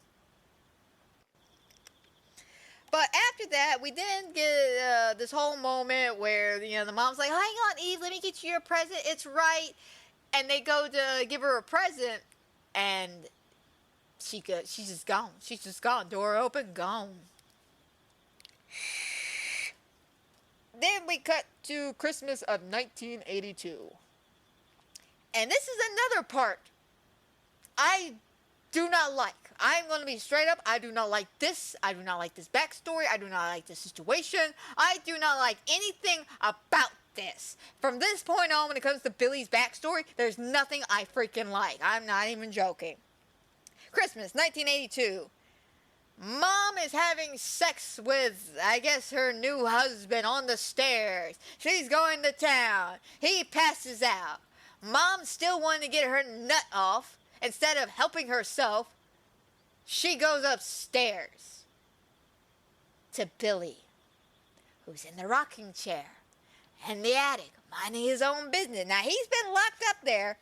But after that, we then get this whole moment where, you know, the mom's like, hang on, Eve, let me get you a present, it's right. And they go to give her a present, and she's just gone. She's just gone. Door open, gone. Then we cut to Christmas of 1982. And this is another part I do not like. I'm going to be straight up. I do not like this. I do not like this backstory. I do not like this situation. I do not like anything about this. From this point on, when it comes to Billy's backstory, there's nothing I freaking like. I'm not even joking. Christmas, 1982. Mom is having sex with, I guess, her new husband on the stairs. She's going to town. He passes out. Mom's still wanting to get her nut off. Instead of helping herself, she goes upstairs to Billy, who's in the rocking chair in the attic, minding his own business. Now, he's been locked up there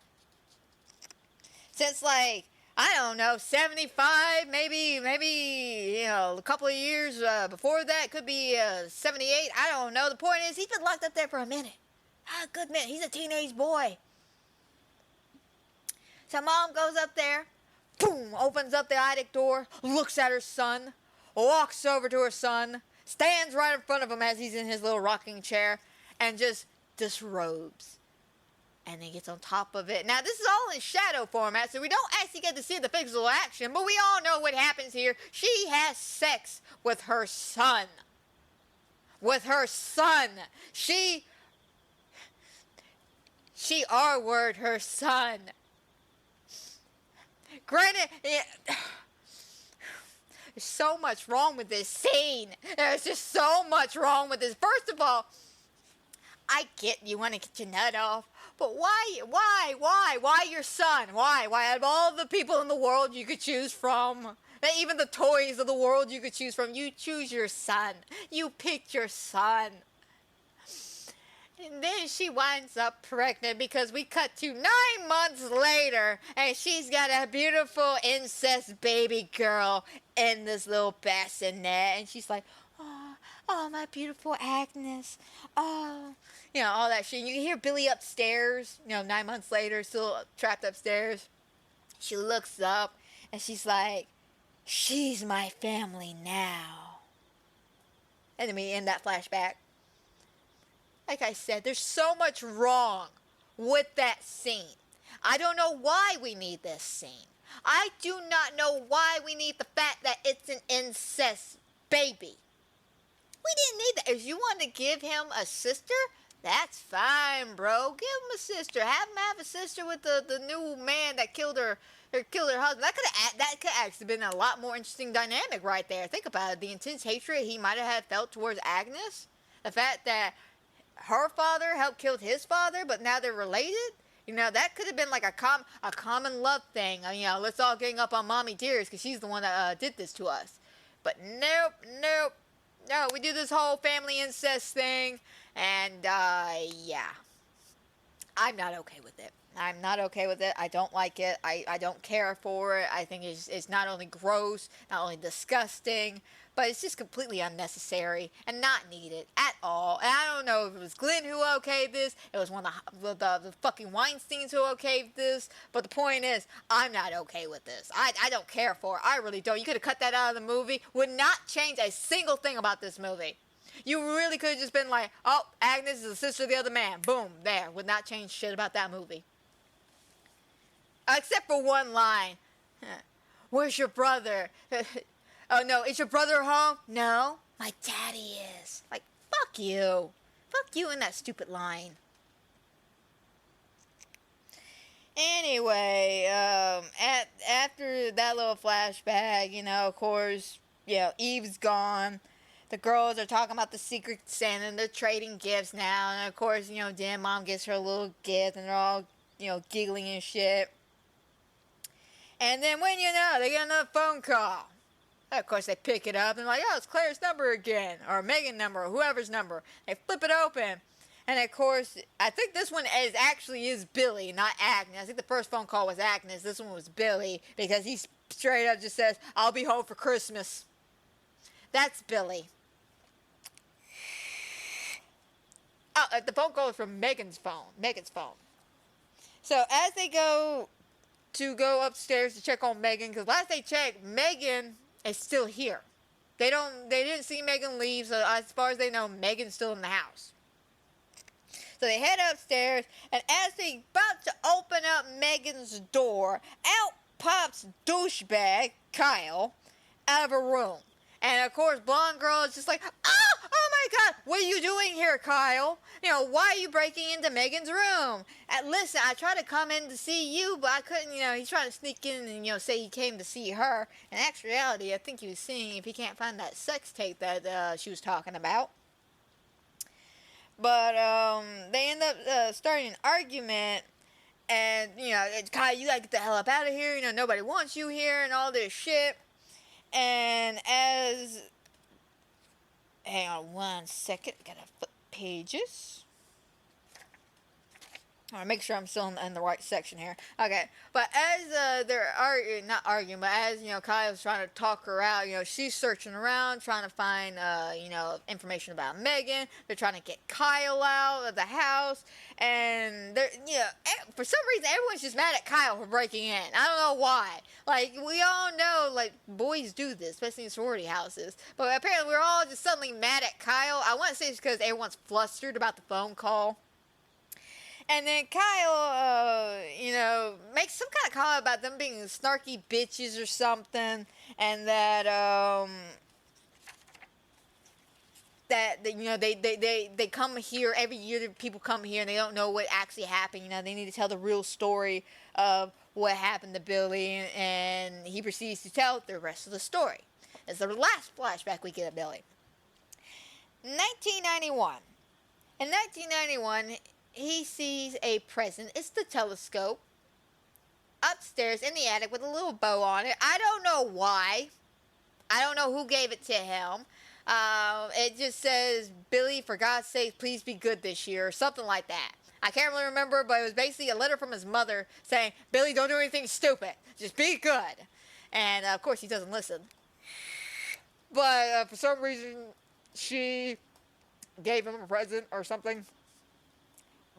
since, like, I don't know, 75, maybe, you know, a couple of years before that. Could be 78. I don't know. The point is, he's been locked up there for a minute. A good minute. He's a teenage boy. So Mom goes up there, boom, opens up the attic door, looks at her son, walks over to her son, stands right in front of him as he's in his little rocking chair, and just disrobes. And then gets on top of it. Now, this is all in shadow format, so we don't actually get to see the physical action, but we all know what happens here. She has sex with her son. With her son. She R-word her son. Granted, there's so much wrong with this scene. There's just so much wrong with this. First of all, I get you want to get your nut off, but why your son? Why out of all the people in the world you could choose from, even the toys of the world you could choose from, you choose your son. You picked your son. And then she winds up pregnant because we cut to 9 months later and she's got a beautiful incest baby girl in this little bassinet. And she's like, oh, my beautiful Agnes. Oh, you know, all that shit. You can hear Billy upstairs, 9 months later, still trapped upstairs. She looks up and she's like, she's my family now. And then we end that flashback. Like I said, there's so much wrong with that scene. I don't know why we need this scene. I do not know why we need the fact that it's an incest baby. We didn't need that. If you want to give him a sister, that's fine, bro. Give him a sister. Have him have a sister with the new man that killed her husband. That could actually been a lot more interesting dynamic right there. Think about it. The intense hatred he might have felt towards Agnes. The fact that her father helped kill his father, but now they're related. That could have been like a common love thing. Let's all gang up on Mommy Dearest because she's the one that did this to us. But nope. No, we do this whole family incest thing, and yeah. I'm not okay with it. I'm not okay with it. I don't like it. I don't care for it. I think it's not only gross, not only disgusting, but it's just completely unnecessary and not needed at all. And I don't know if it was Glenn who okayed this. It was one of the fucking Weinsteins who okayed this. But the point is, I'm not okay with this. I don't care for it. I really don't. You could have cut that out of the movie. Would not change a single thing about this movie. You really could have just been like, oh, Agnes is the sister of the other man. Boom, there. Would not change shit about that movie. Except for one line. Where's your brother? Oh, no, is your brother home? No, my daddy is. Like, fuck you. Fuck you and that stupid line. Anyway, after that little flashback, you know, of course, you know, Eve's gone. The girls are talking about the Secret Santa and they're trading gifts now. And of course, you know, Dan Mom gives her a little gift and they're all, you know, giggling and shit. And then when you know, they get another phone call. Of course, they pick it up and like, oh, it's Claire's number again. Or Megan's number, or whoever's number. They flip it open. And of course, I think this one actually is Billy, not Agnes. I think the first phone call was Agnes. This one was Billy because he straight up just says, I'll be home for Christmas. That's Billy. Oh, the phone call is from Megan's phone. So as they go upstairs to check on Megan, because last they checked, Megan is still here. They didn't see Megan leave, so as far as they know, Megan's still in the house. So they head upstairs, and as they about to open up Megan's door, out pops douchebag Kyle out of a room. And of course, blonde girl is just like, oh my God, what are you doing here, Kyle? You know, why are you breaking into Megan's room? And listen, I tried to come in to see you, but I couldn't, you know, he's trying to sneak in and, you know, say he came to see her. In actuality, I think he was seeing if he can't find that sex tape that she was talking about. But they end up starting an argument, and, you know, Kyle, you gotta get the hell up out of here, you know, nobody wants you here, and all this shit. And hang on 1 second, gotta flip pages. I want to make sure I'm still in the right section here. Okay, but as they're not arguing, but as, you know, Kyle's trying to talk her out, you know, she's searching around, trying to find, you know, information about Megan. They're trying to get Kyle out of the house, and they're, you know, for some reason, everyone's just mad at Kyle for breaking in. I don't know why. Like, we all know, like, boys do this, especially in sorority houses. But apparently, we're all just suddenly mad at Kyle. I want to say it's because everyone's flustered about the phone call. And then Kyle, you know, makes some kind of comment about them being snarky bitches or something, and that you know, they come here every year. People come here and they don't know what actually happened. You know, they need to tell the real story of what happened to Billy, and he proceeds to tell the rest of the story. It's the last flashback we get of Billy. 1991. In 1991. He sees a present. It's the telescope upstairs in the attic with a little bow on it. I don't know why. I don't know who gave it to him. It just says, Billy, for God's sake, please be good this year, or something like that. I can't really remember, but it was basically a letter from his mother saying, Billy, don't do anything stupid. Just be good. And, of course, he doesn't listen. But for some reason, she gave him a present or something.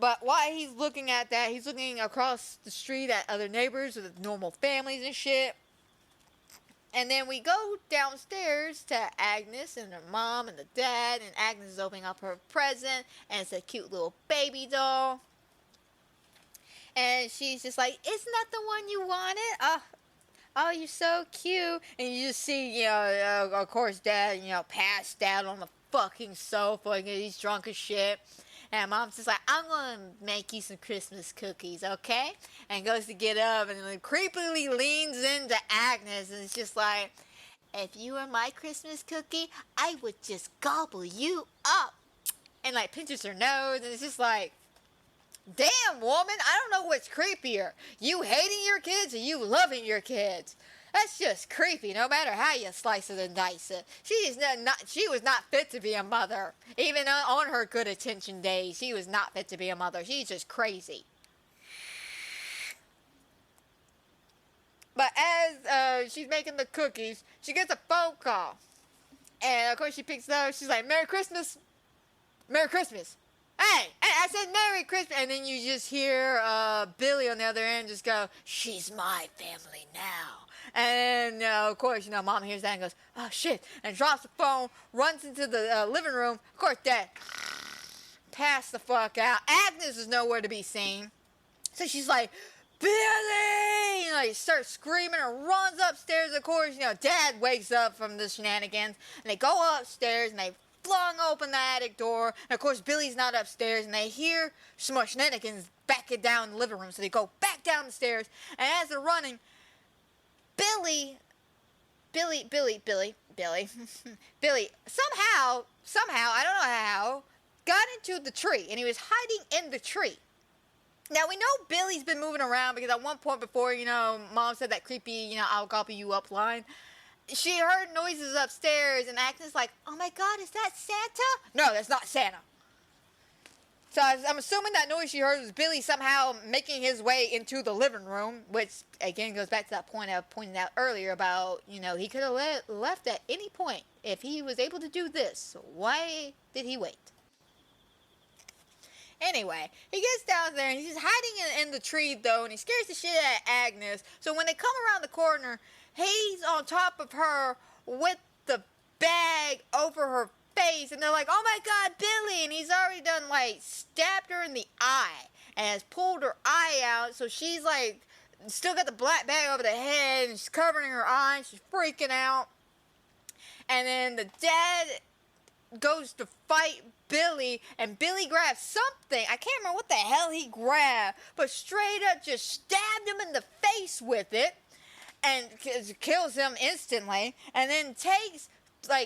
But while he's looking at that, he's looking across the street at other neighbors with normal families and shit. And then we go downstairs to Agnes and her mom and the dad. And Agnes is opening up her present. And it's a cute little baby doll. And she's just like, isn't that the one you wanted? Oh, you're so cute. And you just see, you know, of course, Dad, you know, passed out on the fucking sofa. And he's drunk as shit. And Mom's just like, I'm going to make you some Christmas cookies, okay? And goes to get up and then creepily leans into Agnes. And it's just like, if you were my Christmas cookie, I would just gobble you up. And like pinches her nose. And it's just like, damn, woman, I don't know what's creepier. You hating your kids or you loving your kids? That's just creepy, no matter how you slice it and dice it. She was not fit to be a mother. Even on her good attention days, she was not fit to be a mother. She's just crazy. But as she's making the cookies, she gets a phone call. And, of course, she picks it up. She's like, Merry Christmas. Merry Christmas. Hey, I said Merry Christmas. And then you just hear Billy on the other end just go, she's my family now. And, of course, you know, Mom hears that and goes, oh, shit. And drops the phone, runs into the living room. Of course, Dad passed the fuck out. Agnes is nowhere to be seen. So she's like, Billy! You know, he starts screaming and runs upstairs. Of course, you know, Dad wakes up from the shenanigans. And they go upstairs and they flung open the attic door. And of course, Billy's not upstairs, and they hear shenanigans back it down in the living room. So they go back down the stairs, and as they're running, Billy, somehow, I don't know how, got into the tree, and he was hiding in the tree. Now, we know Billy's been moving around because at one point before, Mom said that creepy, I'll gobble you up line. She heard noises upstairs, and Agnes like, oh my God, is that Santa? No, that's not Santa. So I'm assuming that noise she heard was Billy somehow making his way into the living room, which, again, goes back to that point I pointed out earlier about, he could have left at any point if he was able to do this. Why did he wait? Anyway, he gets down there, and he's hiding in the tree, though, and he scares the shit out of Agnes. So when they come around the corner, he's on top of her with the bag over her face, and they're like, oh my God, Billy, and he's already done, stabbed her in the eye, and has pulled her eye out, so she's, still got the black bag over the head, and she's covering her eyes, she's freaking out, and then the dad goes to fight Billy, and Billy grabs something. I can't remember what the hell he grabbed, but straight up just stabbed him in the face with it, and kills him instantly, and then takes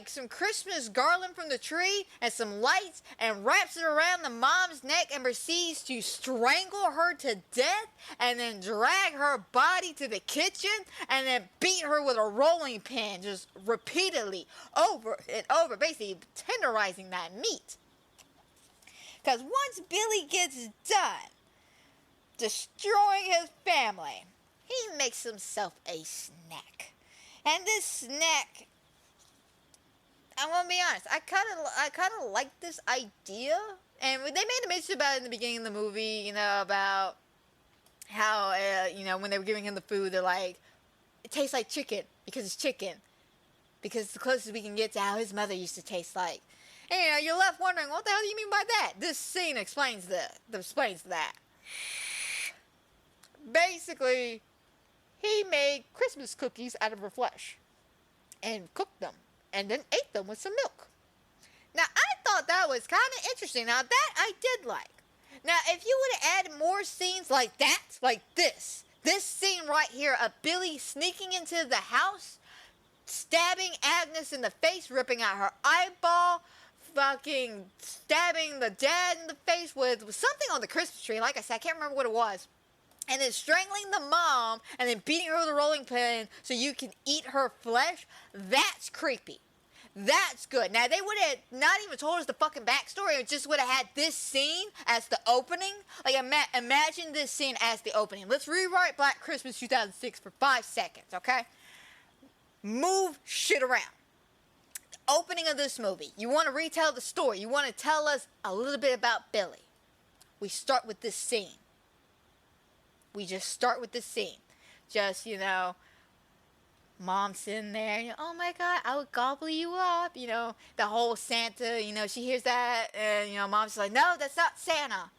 some Christmas garland from the tree and some lights and wraps it around the mom's neck and proceeds to strangle her to death and then drag her body to the kitchen and then beat her with a rolling pin just repeatedly over and over, basically tenderizing that meat. Because once Billy gets done destroying his family, he makes himself a snack. And this snack, I'm gonna be honest, I kind of like this idea, and they made a mention about it in the beginning of the movie, about how, when they were giving him the food, they're like, it tastes like chicken, because it's chicken, because it's the closest we can get to how his mother used to taste like. And, you're left wondering, what the hell do you mean by that? This scene explains that. Basically, he made Christmas cookies out of her flesh, and cooked them, and then ate them with some milk. Now, I thought that was kind of interesting. Now, that I did like. Now, if you would have added more scenes like that, like this scene right here of Billy sneaking into the house, stabbing Agnes in the face, ripping out her eyeball, fucking stabbing the dad in the face with something on the Christmas tree. Like I said, I can't remember what it was. And then strangling the mom and then beating her with a rolling pin so you can eat her flesh. That's creepy. That's good. Now, they would have not even told us the fucking backstory. It just would have had this scene as the opening. Imagine this scene as the opening. Let's rewrite Black Christmas 2006 for 5 seconds, okay? Move shit around. The opening of this movie. You want to retell the story. You want to tell us a little bit about Billy. We start with this scene. We just start with this scene. Just, Mom's sitting there, oh my God, I would gobble you up, the whole Santa, she hears that, and, Mom's like, no, that's not Santa.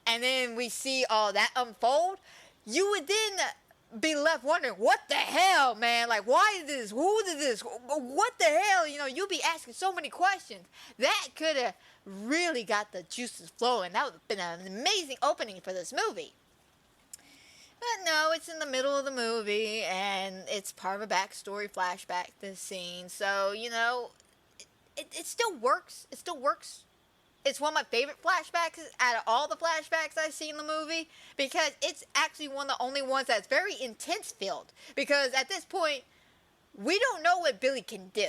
And then we see all that unfold. You would then be left wondering, what the hell, man? Why did this? Who did this? What the hell? You'll be asking so many questions. That could have really got the juices flowing. That would have been an amazing opening for this movie. But no, it's in the middle of the movie, and it's part of a backstory flashback, this scene. So, it still works. It still works. It's one of my favorite flashbacks out of all the flashbacks I've seen in the movie, because it's actually one of the only ones that's very intense-filled. Because at this point, we don't know what Billy can do.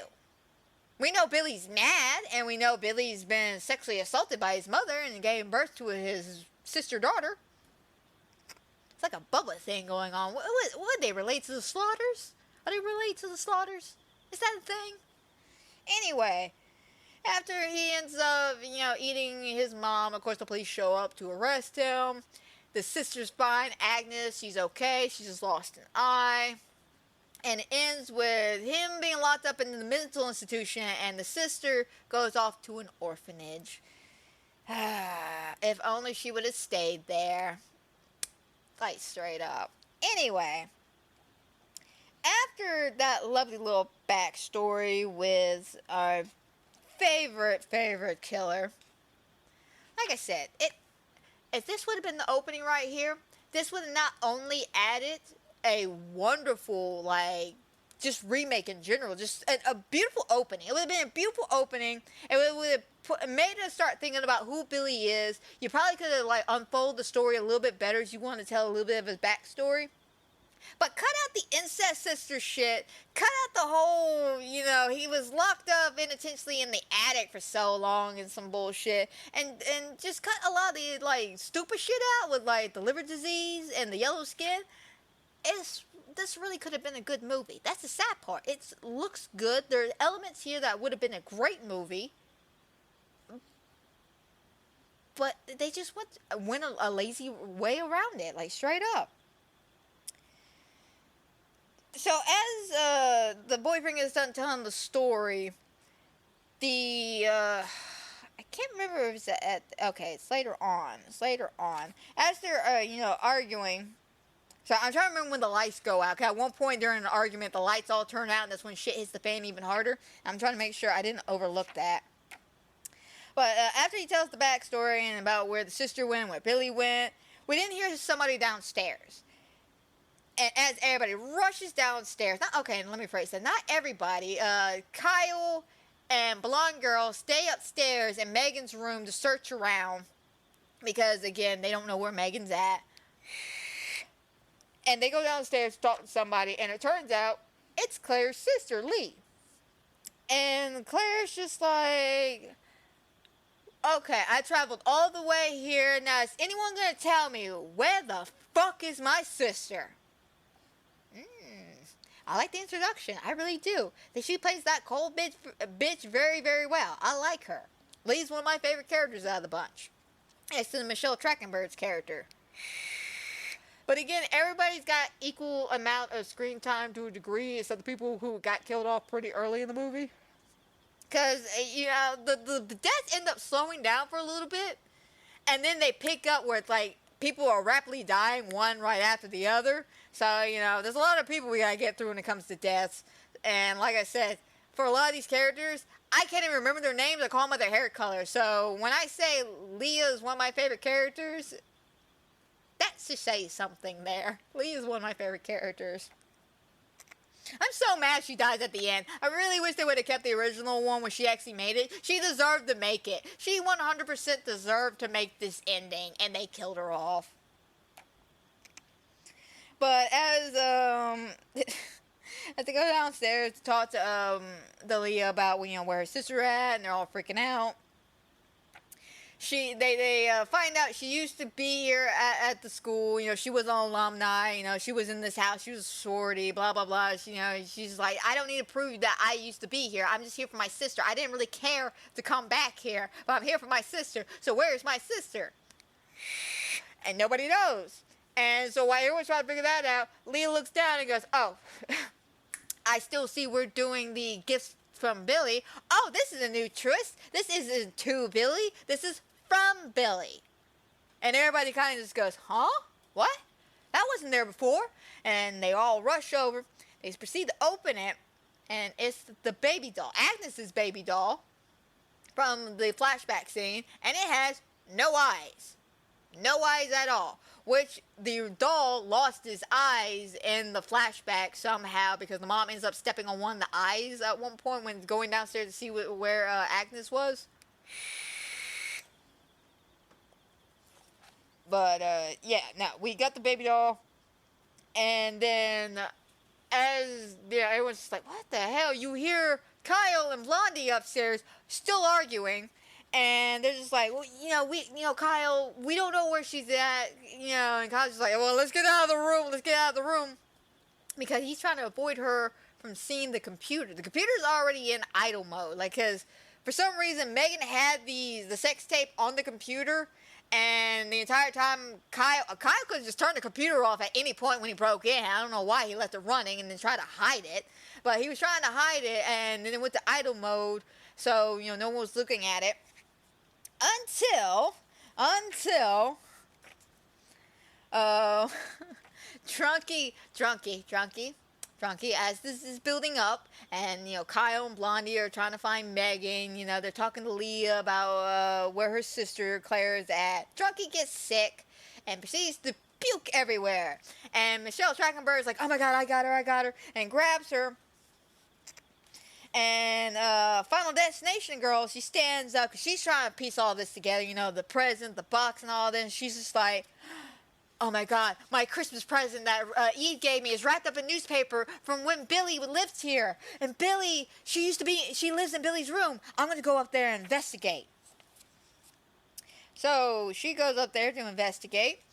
We know Billy's mad, and we know Billy's been sexually assaulted by his mother and gave birth to his sister-daughter. It's like a Bubba thing going on. What would they relate to the Slaughters? Are they related to the Slaughters? Is that a thing? Anyway, after he ends up, eating his mom, of course the police show up to arrest him. The sister's fine. Agnes, she's okay. She just lost an eye. And it ends with him being locked up in the mental institution, and the sister goes off to an orphanage. If only she would have stayed there. Straight up. Anyway, after that lovely little backstory with our favorite killer. Like I said, if this would have been the opening right here, this would have not only added a wonderful, like, just remake in general, just a beautiful opening. It would have been a beautiful opening. It would have made us start thinking about who Billy is. You probably could have, like, unfolded the story a little bit better if you want to tell a little bit of his backstory. But cut out the incest sister shit. Cut out the whole, you know, he was locked up inattentionally in the attic for so long and some bullshit. And just cut a lot of the, like, stupid shit out with, like, the liver disease and the yellow skin. This really could have been a good movie. That's the sad part. It looks good. There are elements here that would have been a great movie. But they just went a lazy way around it, like, straight up. So as the boyfriend is done telling the story, I can't remember if it's okay, it's later on. As they're, you know, arguing, so I'm trying to remember when the lights go out, 'cause at one point during an argument, the lights all turn out, and that's when shit hits the fan even harder. I'm trying to make sure I didn't overlook that. But after he tells the backstory and about where the sister went, where Billy went, we didn't hear somebody downstairs. And as everybody rushes downstairs, let me phrase that. Not everybody. Kyle and Blonde Girl stay upstairs in Megan's room to search around. Because, again, they don't know where Megan's at. And they go downstairs to talk to somebody. And it turns out it's Claire's sister, Lee. And Claire's just like, okay, I traveled all the way here. Now, is anyone going to tell me where the fuck is my sister? I like the introduction. I really do. She plays that cold bitch very, very well. I like her. Lee's one of my favorite characters out of the bunch. Next to the Michelle Trachtenberg's character. But again, everybody's got equal amount of screen time to a degree, except the people who got killed off pretty early in the movie. Because, you know, the deaths end up slowing down for a little bit. And then they pick up where it's like, people are rapidly dying one right after the other. So, you know, there's a lot of people we gotta get through when it comes to deaths. And like I said, for a lot of these characters, I can't even remember their names. I call them by their hair color. So when I say Leah is one of my favorite characters, that should say something there. Leah is one of my favorite characters. I'm so mad she dies at the end. I really wish they would have kept the original one when she actually made it. She deserved to make it. She 100% deserved to make this ending, and they killed her off. But as they go downstairs to talk to the Leah about, you know, where her sister at, and they're all freaking out. They find out she used to be here at the school. You know, she was an alumni. You know, she was in this house. She was a sorority. Blah blah blah. You know, she's like, I don't need to prove that I used to be here. I'm just here for my sister. I didn't really care to come back here, but I'm here for my sister. So where's my sister? And nobody knows. And so while everyone's trying to figure that out, Leah looks down and goes, oh, I still see we're doing the gifts from Billy. Oh, this is a new twist. This isn't to Billy. This is from Billy. And everybody kind of just goes, huh? What? That wasn't there before. And they all rush over. They proceed to open it. And it's the baby doll. Agnes's baby doll from the flashback scene. And it has no eyes. No eyes at all. Which the doll lost his eyes in the flashback somehow because the mom ends up stepping on one of the eyes at one point when going downstairs to see where Agnes was. But, yeah, now we got the baby doll. And then, everyone's just like, what the hell? You hear Kyle and Blondie upstairs still arguing. And they're just like, well, Kyle, we don't know where she's at, and Kyle's just like, well, let's get out of the room, because he's trying to avoid her from seeing the computer. The computer's already in idle mode, because for some reason, Megan had the sex tape on the computer, and the entire time, Kyle could have just turned the computer off at any point when he broke in. I don't know why he left it running and then tried to hide it, but he was trying to hide it, and then it went to idle mode, so, no one was looking at it. Until, Drunky, Drunky, as this is building up, and Kyle and Blondie are trying to find Megan. They're talking to Leah about where her sister Claire is at. Drunky gets sick and proceeds to puke everywhere. And Michelle Trachtenberg is like, "Oh my God, I got her," and grabs her. And Final Destination girl, she stands up because she's trying to piece all this together. The present, the box, and all this. And she's just like, "Oh my God, my Christmas present that Eve gave me is wrapped up in newspaper from when Billy lived here. And Billy, she lives in Billy's room. I'm going to go up there and investigate." So she goes up there to investigate.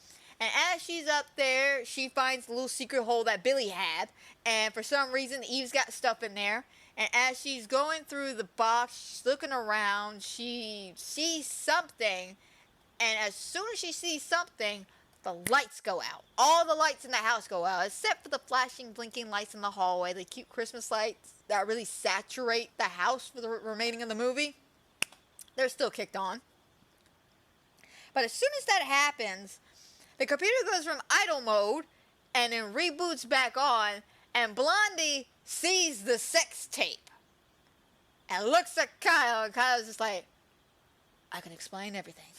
And as she's up there, she finds the little secret hole that Billy had. And for some reason, Eve's got stuff in there. And as she's going through the box, she's looking around, she sees something. And as soon as she sees something, the lights go out. All the lights in the house go out, except for the flashing, blinking lights in the hallway, the cute Christmas lights that really saturate the house for the remaining of the movie. They're still kicked on. But as soon as that happens, the computer goes from idle mode and then reboots back on, and Blondie sees the sex tape and looks at Kyle, and Kyle's just like, "I can explain everything."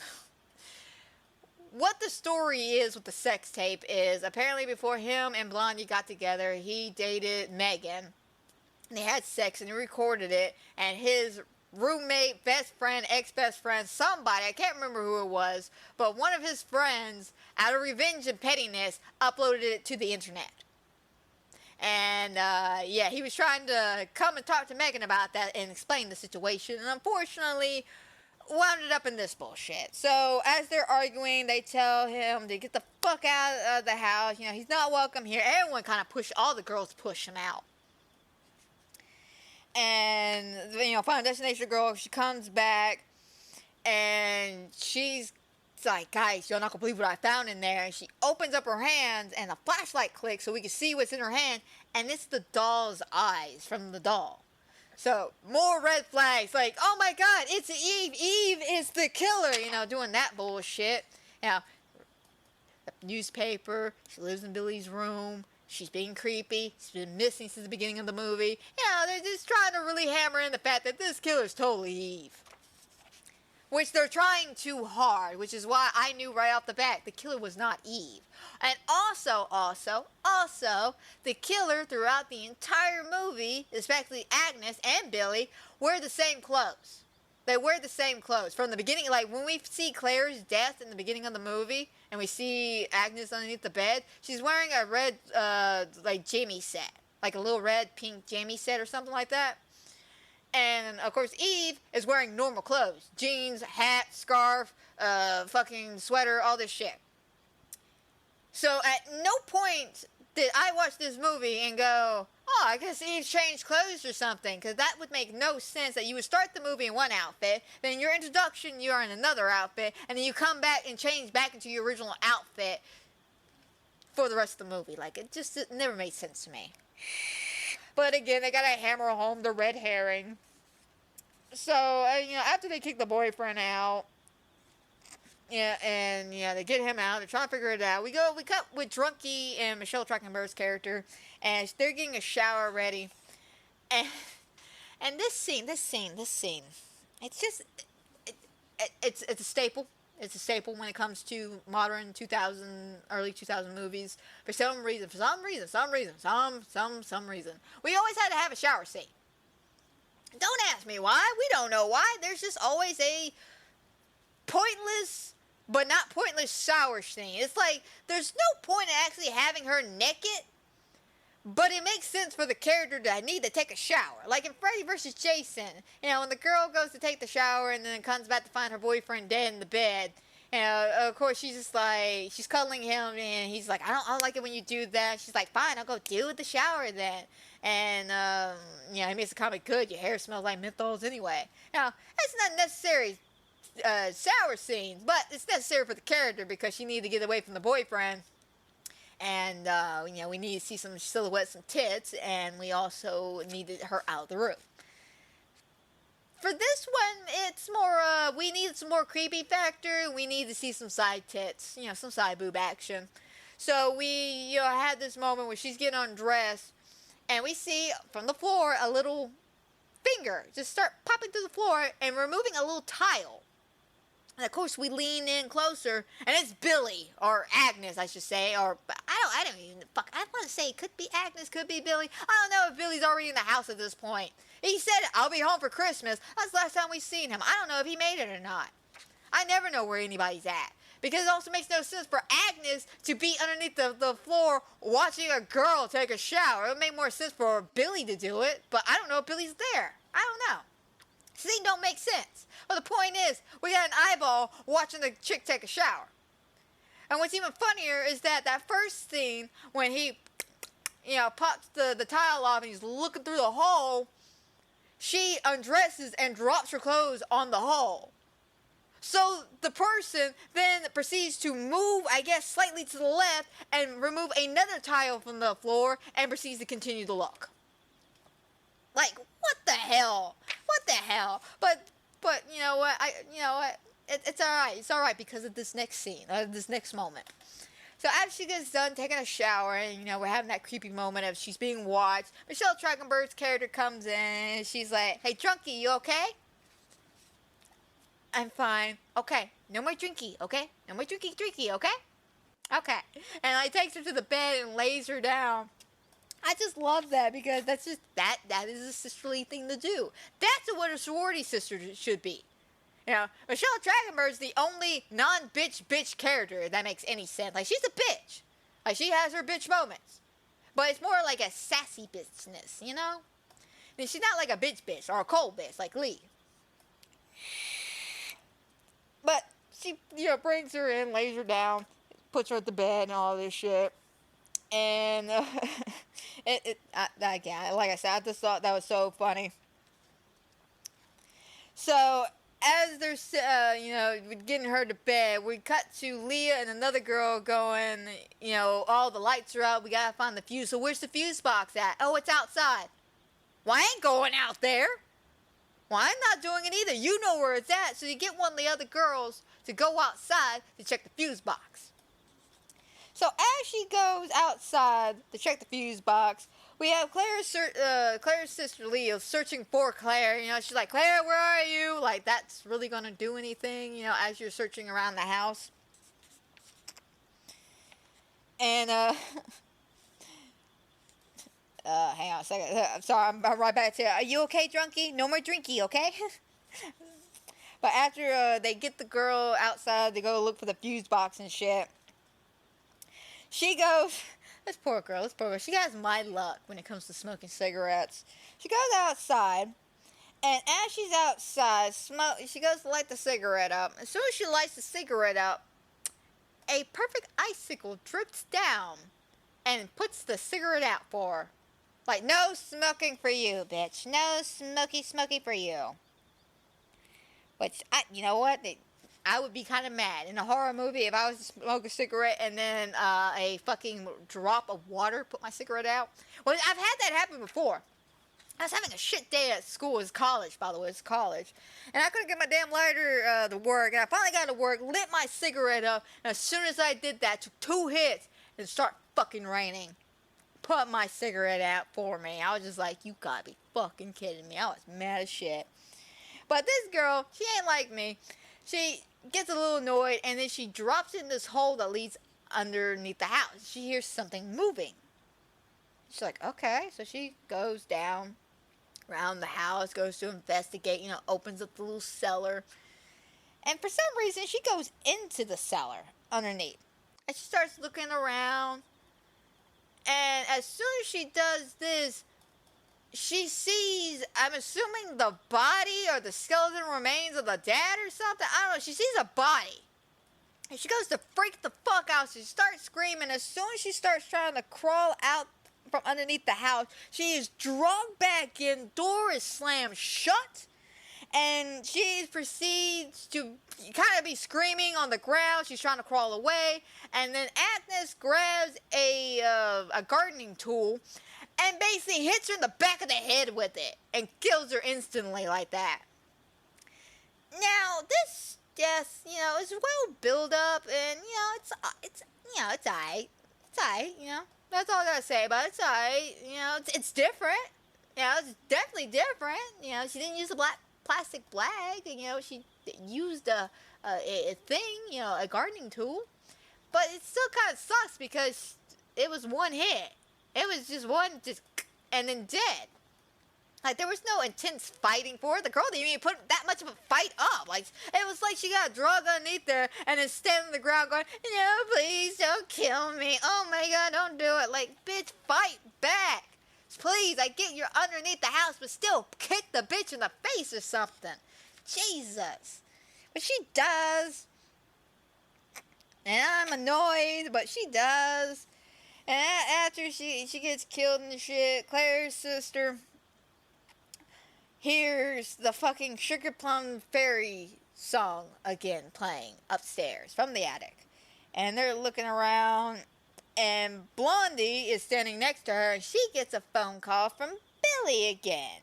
What the story is with the sex tape is, apparently before him and Blondie got together, he dated Megan. And they had sex and he recorded it. And his roommate, best friend, ex-best friend, somebody, I can't remember who it was, but one of his friends, out of revenge and pettiness, uploaded it to the internet. And, yeah, he was trying to come and talk to Megan about that and explain the situation. And unfortunately, wound up in this bullshit. So as they're arguing, they tell him to get the fuck out of the house. He's not welcome here. Everyone kind of all the girls push him out. And Final Destination girl, she comes back and she's like, "Guys, you're not gonna believe what I found in there." And she opens up her hands and a flashlight clicks so we can see what's in her hand, and it's the doll's eyes from the doll. So, more red flags, like, "Oh my God, it's Eve. Eve is the killer," doing that bullshit. The newspaper, she lives in Billy's room, she's being creepy, she's been missing since the beginning of the movie. They're just trying to really hammer in the fact that this killer's totally Eve. Which they're trying too hard, which is why I knew right off the bat the killer was not Eve. And also, the killer throughout the entire movie, especially Agnes and Billy, wear the same clothes. They wear the same clothes. From the beginning, like when we see Claire's death in the beginning of the movie, and we see Agnes underneath the bed, she's wearing a red, jammy set. Like a little red, pink jammy set or something like that. And, of course, Eve is wearing normal clothes. Jeans, hat, scarf, fucking sweater, all this shit. So, at no point did I watch this movie and go, "Oh, I guess Eve changed clothes or something." Because that would make no sense that you would start the movie in one outfit, then in your introduction you are in another outfit, and then you come back and change back into your original outfit for the rest of the movie. Like, it never made sense to me. But again, they gotta hammer home the red herring. So, after they kick the boyfriend out, they get him out. They're trying to figure it out. We cut with Drunky and Michelle Trachtenberg's character, and they're getting a shower ready. And this scene, it's just, it's a staple. It's a staple when it comes to modern 2000, early 2000 movies. For some reason. We always had to have a shower scene. Don't ask me why. We don't know why. There's just always a pointless, but not pointless shower scene. It's like, there's no point in actually having her naked, but it makes sense for the character to need to take a shower. Like in Freddy vs. Jason, when the girl goes to take the shower and then comes back to find her boyfriend dead in the bed, of course she's just like, she's cuddling him and he's like, I don't like it when you do that. She's like, "Fine, I'll go deal with the shower then." And, he makes the comment, "Good, your hair smells like menthols anyway." Now, that's not necessary shower scenes, but it's necessary for the character because she needed to get away from the boyfriend. And, we need to see some silhouettes, some tits, and we also needed her out of the room. For this one, it's more, we needed some more creepy factor. We need to see some side tits, some side boob action. So we, had this moment where she's getting undressed, And we see from the floor a little finger just start popping through the floor and removing a little tile. And of course we lean in closer, and it's Billy, or Agnes, I should say, or I don't even I want to say it could be Agnes, could be Billy. I don't know if Billy's already in the house at this point. He said, "I'll be home for Christmas." That's the last time we've seen him. I don't know if he made it or not. I never know where anybody's at. Because it also makes no sense for Agnes to be underneath the floor watching a girl take a shower. It would make more sense for Billy to do it, but I don't know if Billy's there. I don't know. Scene don't make sense. But the point is, we got an eyeball watching the chick take a shower. And what's even funnier is that first scene, when he, pops the tile off and he's looking through the hole, she undresses and drops her clothes on the hole. So the person then proceeds to move, I guess, slightly to the left and remove another tile from the floor and proceeds to continue to look. Like, what the hell? What the hell? But you know what? It's all right. It's all right because of this next scene, this next moment. So after she gets done taking a shower, and we're having that creepy moment of she's being watched, Michelle Trachtenberg's character comes in and she's like, "Hey, Drunkie, you okay?" "I'm fine." "Okay, no more drinky, okay? No more drinky, okay?" "Okay." And takes her to the bed and lays her down. I just love that because that's just, that is a sisterly thing to do. That's what a sorority sister should be. Michelle Trachtenberg is the only non-bitch character, if that makes any sense. Like, she's a bitch. Like, she has her bitch moments. But it's more like a sassy bitchness, I mean, she's not like a bitch or a cold bitch like Lee. But she, brings her in, lays her down, puts her at the bed and all this shit. And, again, like I said, I just thought that was so funny. So, as they're, getting her to bed, we cut to Leah and another girl going, all the lights are out, we gotta find the fuse. So where's the fuse box at? "Oh, it's outside." "Well, I ain't going out there." "Well, I'm not doing it either. You know where it's at." So you get one of the other girls to go outside to check the fuse box. So as she goes outside to check the fuse box, we have Claire's sister Leah searching for Claire. She's like, "Claire, where are you?" Like, that's really going to do anything, as you're searching around the house. And, hang on a second. I'm sorry, I'm right back to you. "Are you okay, Drunkie? No more drinky, okay?" But after they get the girl outside to go look for the fuse box and shit, she goes, this poor girl, she has my luck when it comes to smoking cigarettes. She goes outside, and as she's outside, she goes to light the cigarette up. As soon as she lights the cigarette up, a perfect icicle drips down and puts the cigarette out for her. Like, "No smoking for you, bitch. No smoky for you." Which, you know what? I would be kind of mad in a horror movie if I was to smoke a cigarette and then a fucking drop of water put my cigarette out. Well, I've had that happen before. I was having a shit day at school. It's college, by the way. It's college. And I couldn't get my damn lighter to work. And I finally got to work, lit my cigarette up. And as soon as I did that, took 2 hits and it started fucking raining. Put my cigarette out for me. I was just like, you gotta be fucking kidding me. I was mad as shit. But this girl, she ain't like me. She gets a little annoyed, and then she drops in this hole that leads underneath the house. She hears something moving. She's like, okay. So she goes down around the house, goes to investigate, opens up the little cellar. And for some reason, she goes into the cellar underneath. And she starts looking around. And as soon as she does this, she sees, I'm assuming, the body or the skeleton remains of the dad or something. I don't know. She sees a body. And she goes to freak the fuck out. She starts screaming. As soon as she starts trying to crawl out from underneath the house, she is dragged back in. Door is slammed shut. And she proceeds to kind of be screaming on the ground. She's trying to crawl away. And then Agnes grabs a gardening tool and basically hits her in the back of the head with it and kills her instantly like that. Now, this death, is well built up, and, it's alright. It's alright, That's all I gotta say about it. It's alright. You know, it's different. You know, it's definitely different. You know, she didn't use a plastic bag. You know, she used a thing. You know, a gardening tool. But it still kind of sucks because it was one hit. It was just one, and then dead. Like, there was no intense fighting for it. The girl didn't even put that much of a fight up. Like, it was like she got a drug underneath there and then standing on the ground going, no, please don't kill me. Oh my God, don't do it. Like, bitch, fight back. Please, I get you're underneath the house, but still kick the bitch in the face or something. Jesus. But she does. And I'm annoyed, but she does. And after she gets killed and shit, Claire's sister hears the fucking Sugar Plum Fairy song again playing upstairs from the attic. And they're looking around, and Blondie is standing next to her, and she gets a phone call from Billy again.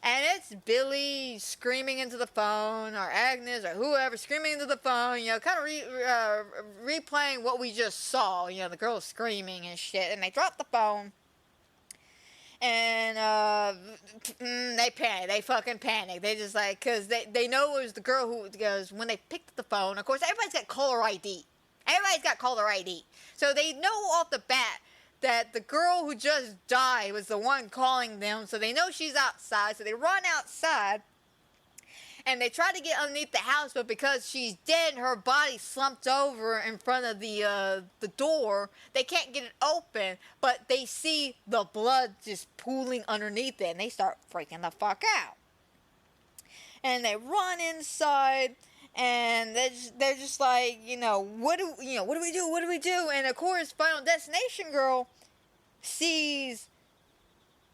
And it's Billy screaming into the phone, or Agnes, or whoever screaming into the phone, you know, kind of replaying what we just saw, you know, the girl screaming and shit. And they drop the phone. And they panic. They fucking panic. They just like, because they know it was the girl who, because when they picked up the phone, of course, everybody's got caller ID. Everybody's got caller ID. So they know off the bat that the girl who just died was the one calling them. So they know she's outside. So they run outside. And they try to get underneath the house, but because she's dead and her body slumped over in front of the door, they can't get it open, but they see the blood just pooling underneath it, and they start freaking the fuck out. And they run inside, and they're just like, what do we do? What do we do? And of course, Final Destination girl sees,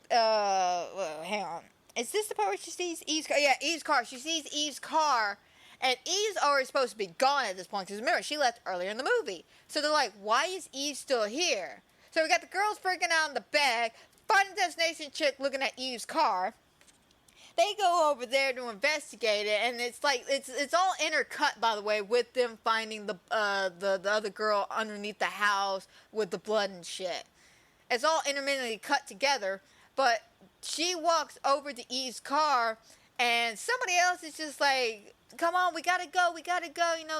hang on. Is this the part where she sees Eve's car? Yeah, Eve's car. She sees Eve's car, and Eve's already supposed to be gone at this point, because remember, she left earlier in the movie. So they're like, why is Eve still here? So we got the girls freaking out in the back, Final Destination chick looking at Eve's car. They go over there to investigate it, and it's like, it's all intercut, by the way, with them finding the other girl underneath the house with the blood and shit. It's all intermittently cut together, but she walks over to Eve's car, and somebody else is just like, come on, we gotta go,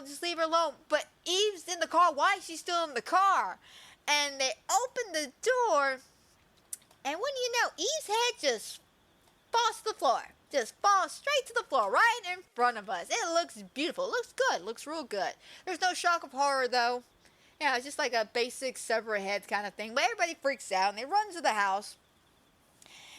just leave her alone. But Eve's in the car. Why is she still in the car? And they open the door, and when you know, Eve's head just falls to the floor. Just falls straight to the floor, right in front of us. It looks beautiful. It looks good. It looks real good. There's no shock of horror, though. Yeah, it's just like a basic sever head kind of thing. But everybody freaks out, and they run to the house.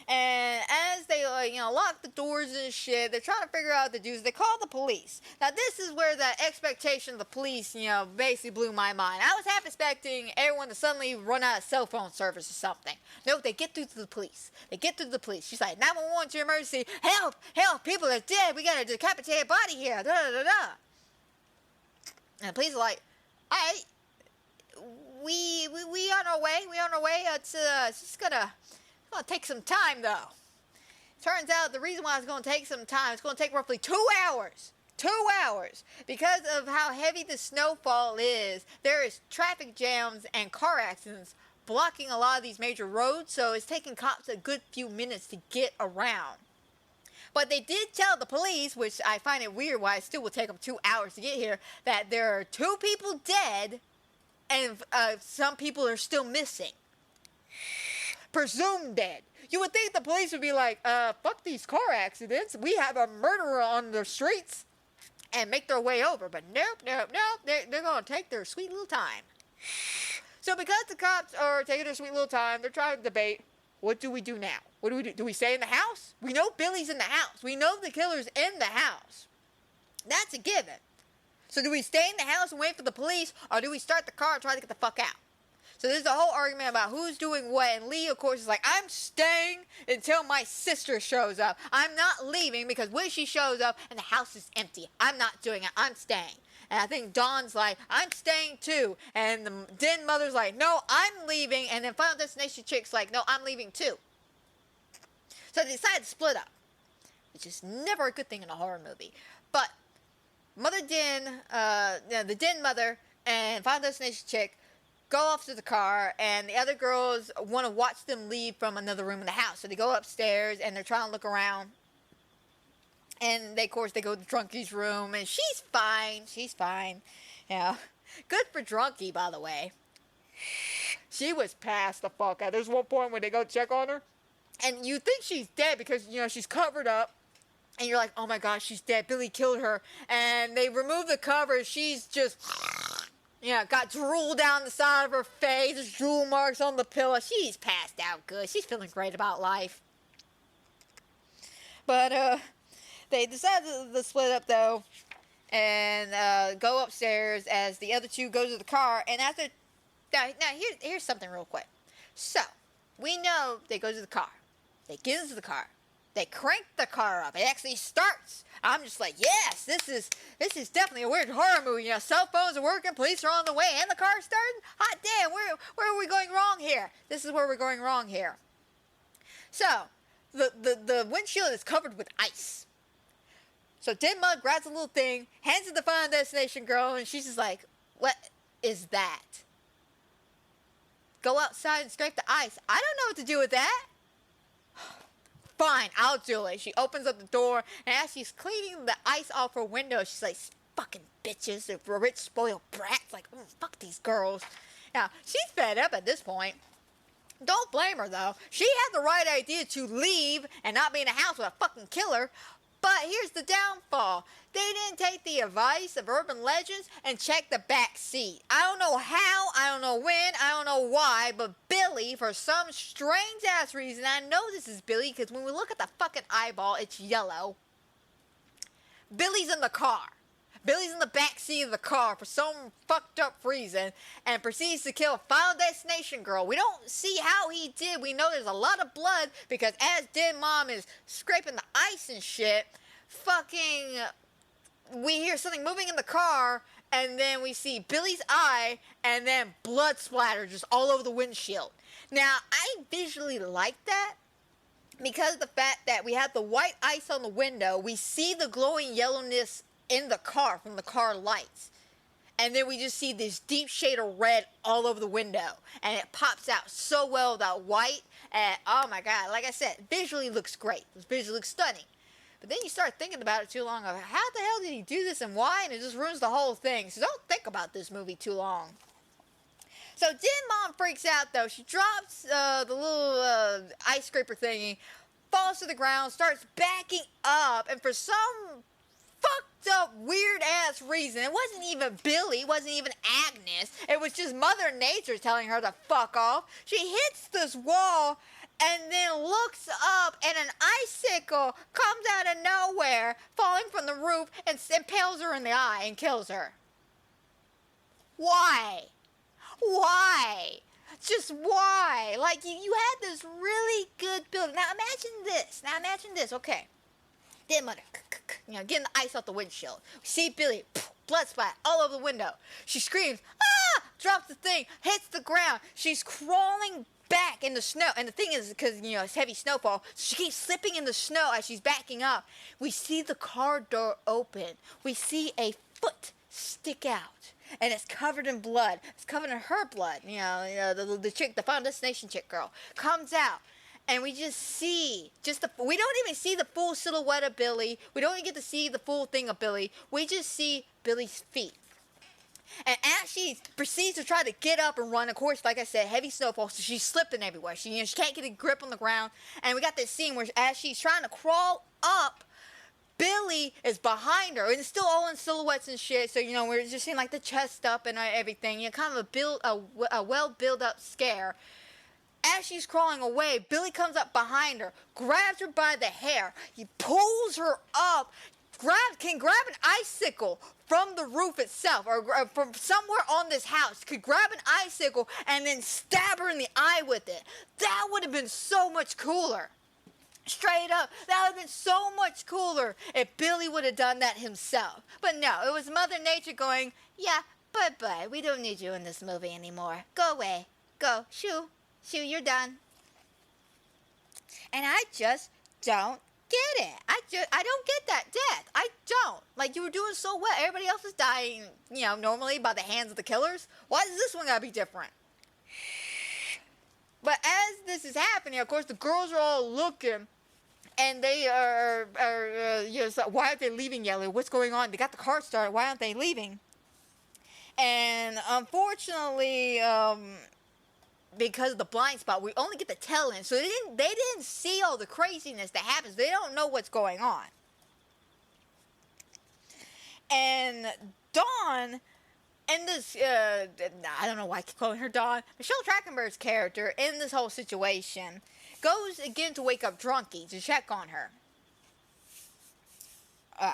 And as they, lock the doors and shit, they're trying to figure out what to do. They call the police. Now, this is where the expectation of the police, basically blew my mind. I was half expecting everyone to suddenly run out of cell phone service or something. No, they get through to the police. She's like, 911 to emergency. Help! People are dead. We got a decapitated body here. Da-da-da-da. And the police are like, all right, we on our way. It's just gonna take some time, though. Turns out the reason why it's going to take some time, it's going to take roughly 2 hours. 2 hours. Because of how heavy the snowfall is, there is traffic jams and car accidents blocking a lot of these major roads, so it's taking cops a good few minutes to get around. But they did tell the police, which I find it weird why it still will take them 2 hours to get here, that there are 2 people dead and some people are still missing. Presumed dead. You would think the police would be like, fuck these car accidents. We have a murderer on the streets, and make their way over. But nope. They're going to take their sweet little time. So because the cops are taking their sweet little time, they're trying to debate, what do we do now? What do we do? Do we stay in the house? We know Billy's in the house. We know the killer's in the house. That's a given. So do we stay in the house and wait for the police, or do we start the car and try to get the fuck out? So there's a whole argument about who's doing what, and Lee, of course, is like, I'm staying until my sister shows up. I'm not leaving, because when she shows up and the house is empty, I'm not doing it. I'm staying. And I think Dawn's like, I'm staying too. And the Den mother's like, no, I'm leaving. And then Final Destination chick's like, no, I'm leaving too. So they decide to split up, which is never a good thing in a horror movie. But Mother Den, the Den mother and Final Destination chick go off to the car, and the other girls want to watch them leave from another room in the house. So they go upstairs, and they're trying to look around. And, of course, they go to Drunky's room, and she's fine. She's fine. Yeah. Good for Drunky, by the way. She was passed the fuck out. There's one point where they go check on her, and you think she's dead because, you know, she's covered up. And you're like, oh my gosh, she's dead. Billy killed her. And they remove the cover. She's just, yeah, got drool down the side of her face. There's drool marks on the pillow. She's passed out good. She's feeling great about life. But they decided to split up, though, and go upstairs as the other two go to the car. And after, now here's something real quick. So, we know they go to the car. They get into the car. They crank the car up. It actually starts. I'm just like, yes, this is definitely a weird horror movie. You know, cell phones are working, police are on the way, and the car's starting. Hot damn, where are we going wrong here? This is where we're going wrong here. So, the windshield is covered with ice. So Dead Mud grabs a little thing, hands it to the Final Destination girl, and she's just like, what is that? Go outside and scrape the ice. I don't know what to do with that. Fine, I'll do it. She opens up the door, and as she's cleaning the ice off her window, she's like, fucking bitches, they're rich, spoiled brats. Like, fuck these girls. Now, she's fed up at this point. Don't blame her, though. She had the right idea to leave and not be in a house with a fucking killer. But here's the downfall. They didn't take the advice of urban legends and check the back seat. I don't know how, I don't know when, I don't know why, but Billy, for some strange ass reason, I know this is Billy because when we look at the fucking eyeball, it's yellow. Billy's in the car. Billy's in the back seat of the car for some fucked up reason and proceeds to kill Final Destination girl. We don't see how he did. We know there's a lot of blood because as Dead Mom is scraping the ice and shit, fucking, we hear something moving in the car and then we see Billy's eye and then blood splatter just all over the windshield. Now, I visually like that. Because of the fact that we have the white ice on the window, we see the glowing yellowness in the car from the car lights. And then we just see this deep shade of red all over the window. And it pops out so well, that white. And oh my god, like I said, visually looks great. It visually looks stunning. But then you start thinking about it too long of how the hell did he do this and why? And it just ruins the whole thing. So don't think about this movie too long. So Dead Mom freaks out though. She drops the little ice scraper thingy, falls to the ground, starts backing up, and for some fucked up weird ass reason, it wasn't even Billy, it wasn't even Agnes, it was just Mother Nature telling her to fuck off. She hits this wall and then looks up and an icicle comes out of nowhere, falling from the roof and impales her in the eye and kills her. Why? Why? Just why? Like, you had this really good build. Now imagine this. Okay. Dead Mother, getting the ice off the windshield. We see Billy, blood splat all over the window. She screams, ah! Drops the thing, hits the ground. She's crawling back in the snow. And the thing is, because, it's heavy snowfall, so she keeps slipping in the snow as she's backing up. We see the car door open. We see a foot stick out. And it's covered in blood. It's covered in her blood. The chick, the Final Destination chick girl, comes out. And we just see, we don't even see the full silhouette of Billy. We don't even get to see the full thing of Billy. We just see Billy's feet. And as she proceeds to try to get up and run, of course, like I said, heavy snowfall, so she's slipping everywhere. She can't get a grip on the ground. And we got this scene where as she's trying to crawl up, Billy is behind her, and it's still all in silhouettes and shit. So we're just seeing like the chest up and everything. Kind of a well built up scare. As she's crawling away, Billy comes up behind her, grabs her by the hair. He pulls her up, can grab an icicle from the roof itself, or from somewhere on this house. Could grab an icicle and then stab her in the eye with it. That would have been so much cooler. Straight up, that would have been so much cooler if Billy would have done that himself. But no, it was Mother Nature going, yeah, bye-bye, we don't need you in this movie anymore. Go away. Go. Shoo, you're done. And I just don't get it. I don't get that death. I don't. Like, you were doing so well. Everybody else is dying, normally by the hands of the killers. Why does this one gotta be different? But as this is happening, of course, the girls are all looking, and they are so why aren't they leaving yet? Like, what's going on? They got the car started. Why aren't they leaving? And unfortunately, because of the blind spot, we only get the tail end. So they didn't see all the craziness that happens. They don't know what's going on. And Dawn, and this, I don't know why I keep calling her Dawn, Michelle Trachtenberg's character in this whole situation goes again to wake up Drunky to check on her.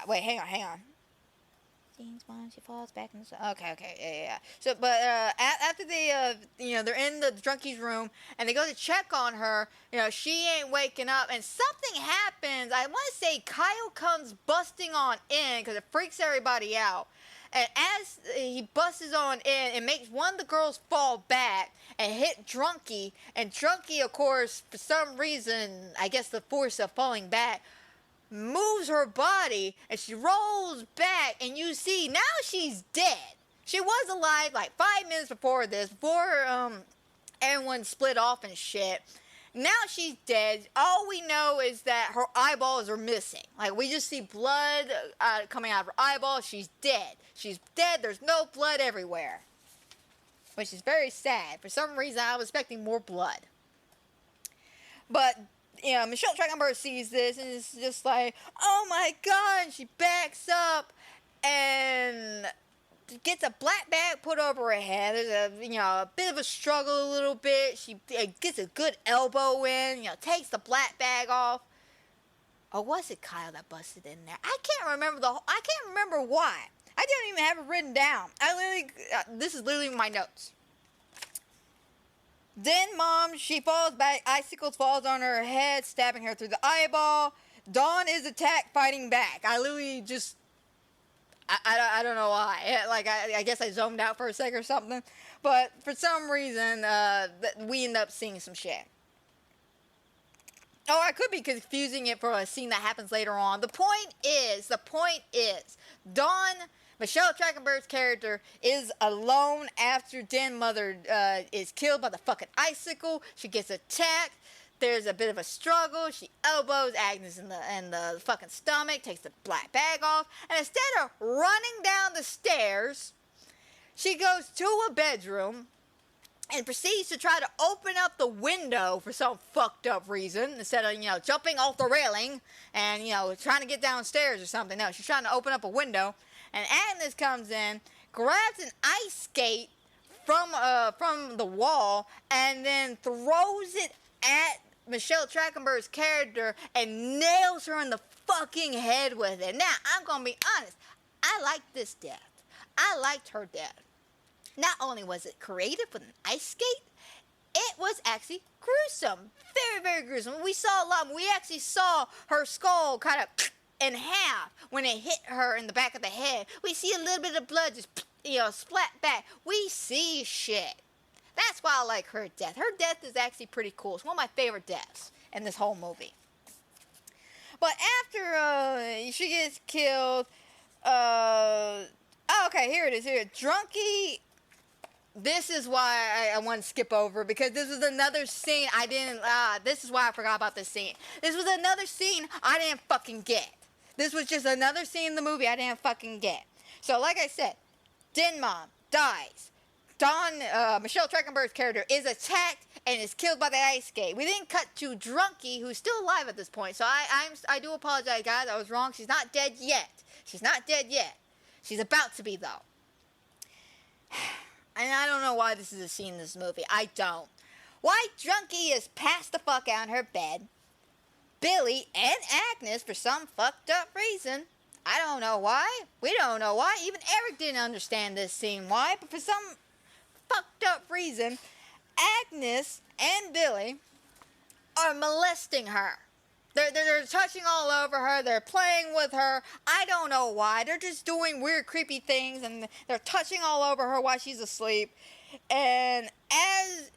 Wait, hang on. She falls back in the... Okay, yeah. So, but after they, they're in the Drunky's room, and they go to check on her, she ain't waking up, and something happens. I want to say Kyle comes busting on in, because it freaks everybody out. And as he busts on in, it makes one of the girls fall back and hit Drunky, and Drunky, of course, for some reason, I guess the force of falling back, moves her body, and she rolls back, and you see now she's dead. She was alive like 5 minutes before this, before everyone split off and shit. Now she's dead. All we know is that her eyeballs are missing. Like, we just see blood coming out of her eyeball. She's dead. She's dead. There's no blood everywhere, which is very sad. For some reason, I was expecting more blood. But Michelle Trachtenberg sees this and is just like, oh my god, and she backs up and gets a black bag put over her head. There's a bit of a struggle a little bit. She gets a good elbow in, takes the black bag off. Or was it Kyle that busted in there? I can't remember why. I didn't even have it written down. This is literally my notes. Then Mom, she falls back, icicles falls on her head, stabbing her through the eyeball. Dawn is attacked, fighting back. I literally just, I don't know why. I guess I zoned out for a sec or something. But for some reason, we end up seeing some shit. Oh, I could be confusing it for a scene that happens later on. The point is, Dawn, Michelle Trachtenberg's character, is alone after Den Mother is killed by the fucking icicle. She gets attacked. There's a bit of a struggle. She elbows Agnes in the fucking stomach, takes the black bag off, and instead of running down the stairs, she goes to a bedroom and proceeds to try to open up the window for some fucked up reason, instead of, jumping off the railing and, trying to get downstairs or something. No, she's trying to open up a window. And Agnes comes in, grabs an ice skate from the wall, and then throws it at Michelle Trachtenberg's character and nails her in the fucking head with it. Now, I'm gonna be honest. I liked this death. I liked her death. Not only was it creative with an ice skate, it was actually gruesome. Very, very gruesome. We saw a lot. We actually saw her skull kind of in half when it hit her in the back of the head. We see a little bit of blood just, splat back. We see shit. That's why I like her death. Her death is actually pretty cool. It's one of my favorite deaths in this whole movie. But after she gets killed, okay, here it is. Here, Drunky. This is why I want to skip over, because this was another scene I didn't. This is why I forgot about this scene. This was another scene I didn't fucking get. This was just another scene in the movie I didn't fucking get. So, like I said, Den Mom dies. Dawn, Michelle Trachtenberg's character, is attacked and is killed by the ice skate. We then cut to Drunky, who's still alive at this point. So I do apologize, guys. I was wrong. She's not dead yet. She's about to be, though. And I don't know why this is a scene in this movie. I don't. Why Drunky is passed the fuck out in her bed. Billy and Agnes, for some fucked up reason. I don't know why. We don't know why. Even Eric didn't understand this scene. Why? But for some fucked up reason, Agnes and Billy are molesting her. They're touching all over her. They're playing with her. I don't know why. They're just doing weird, creepy things, and they're touching all over her while she's asleep. And as,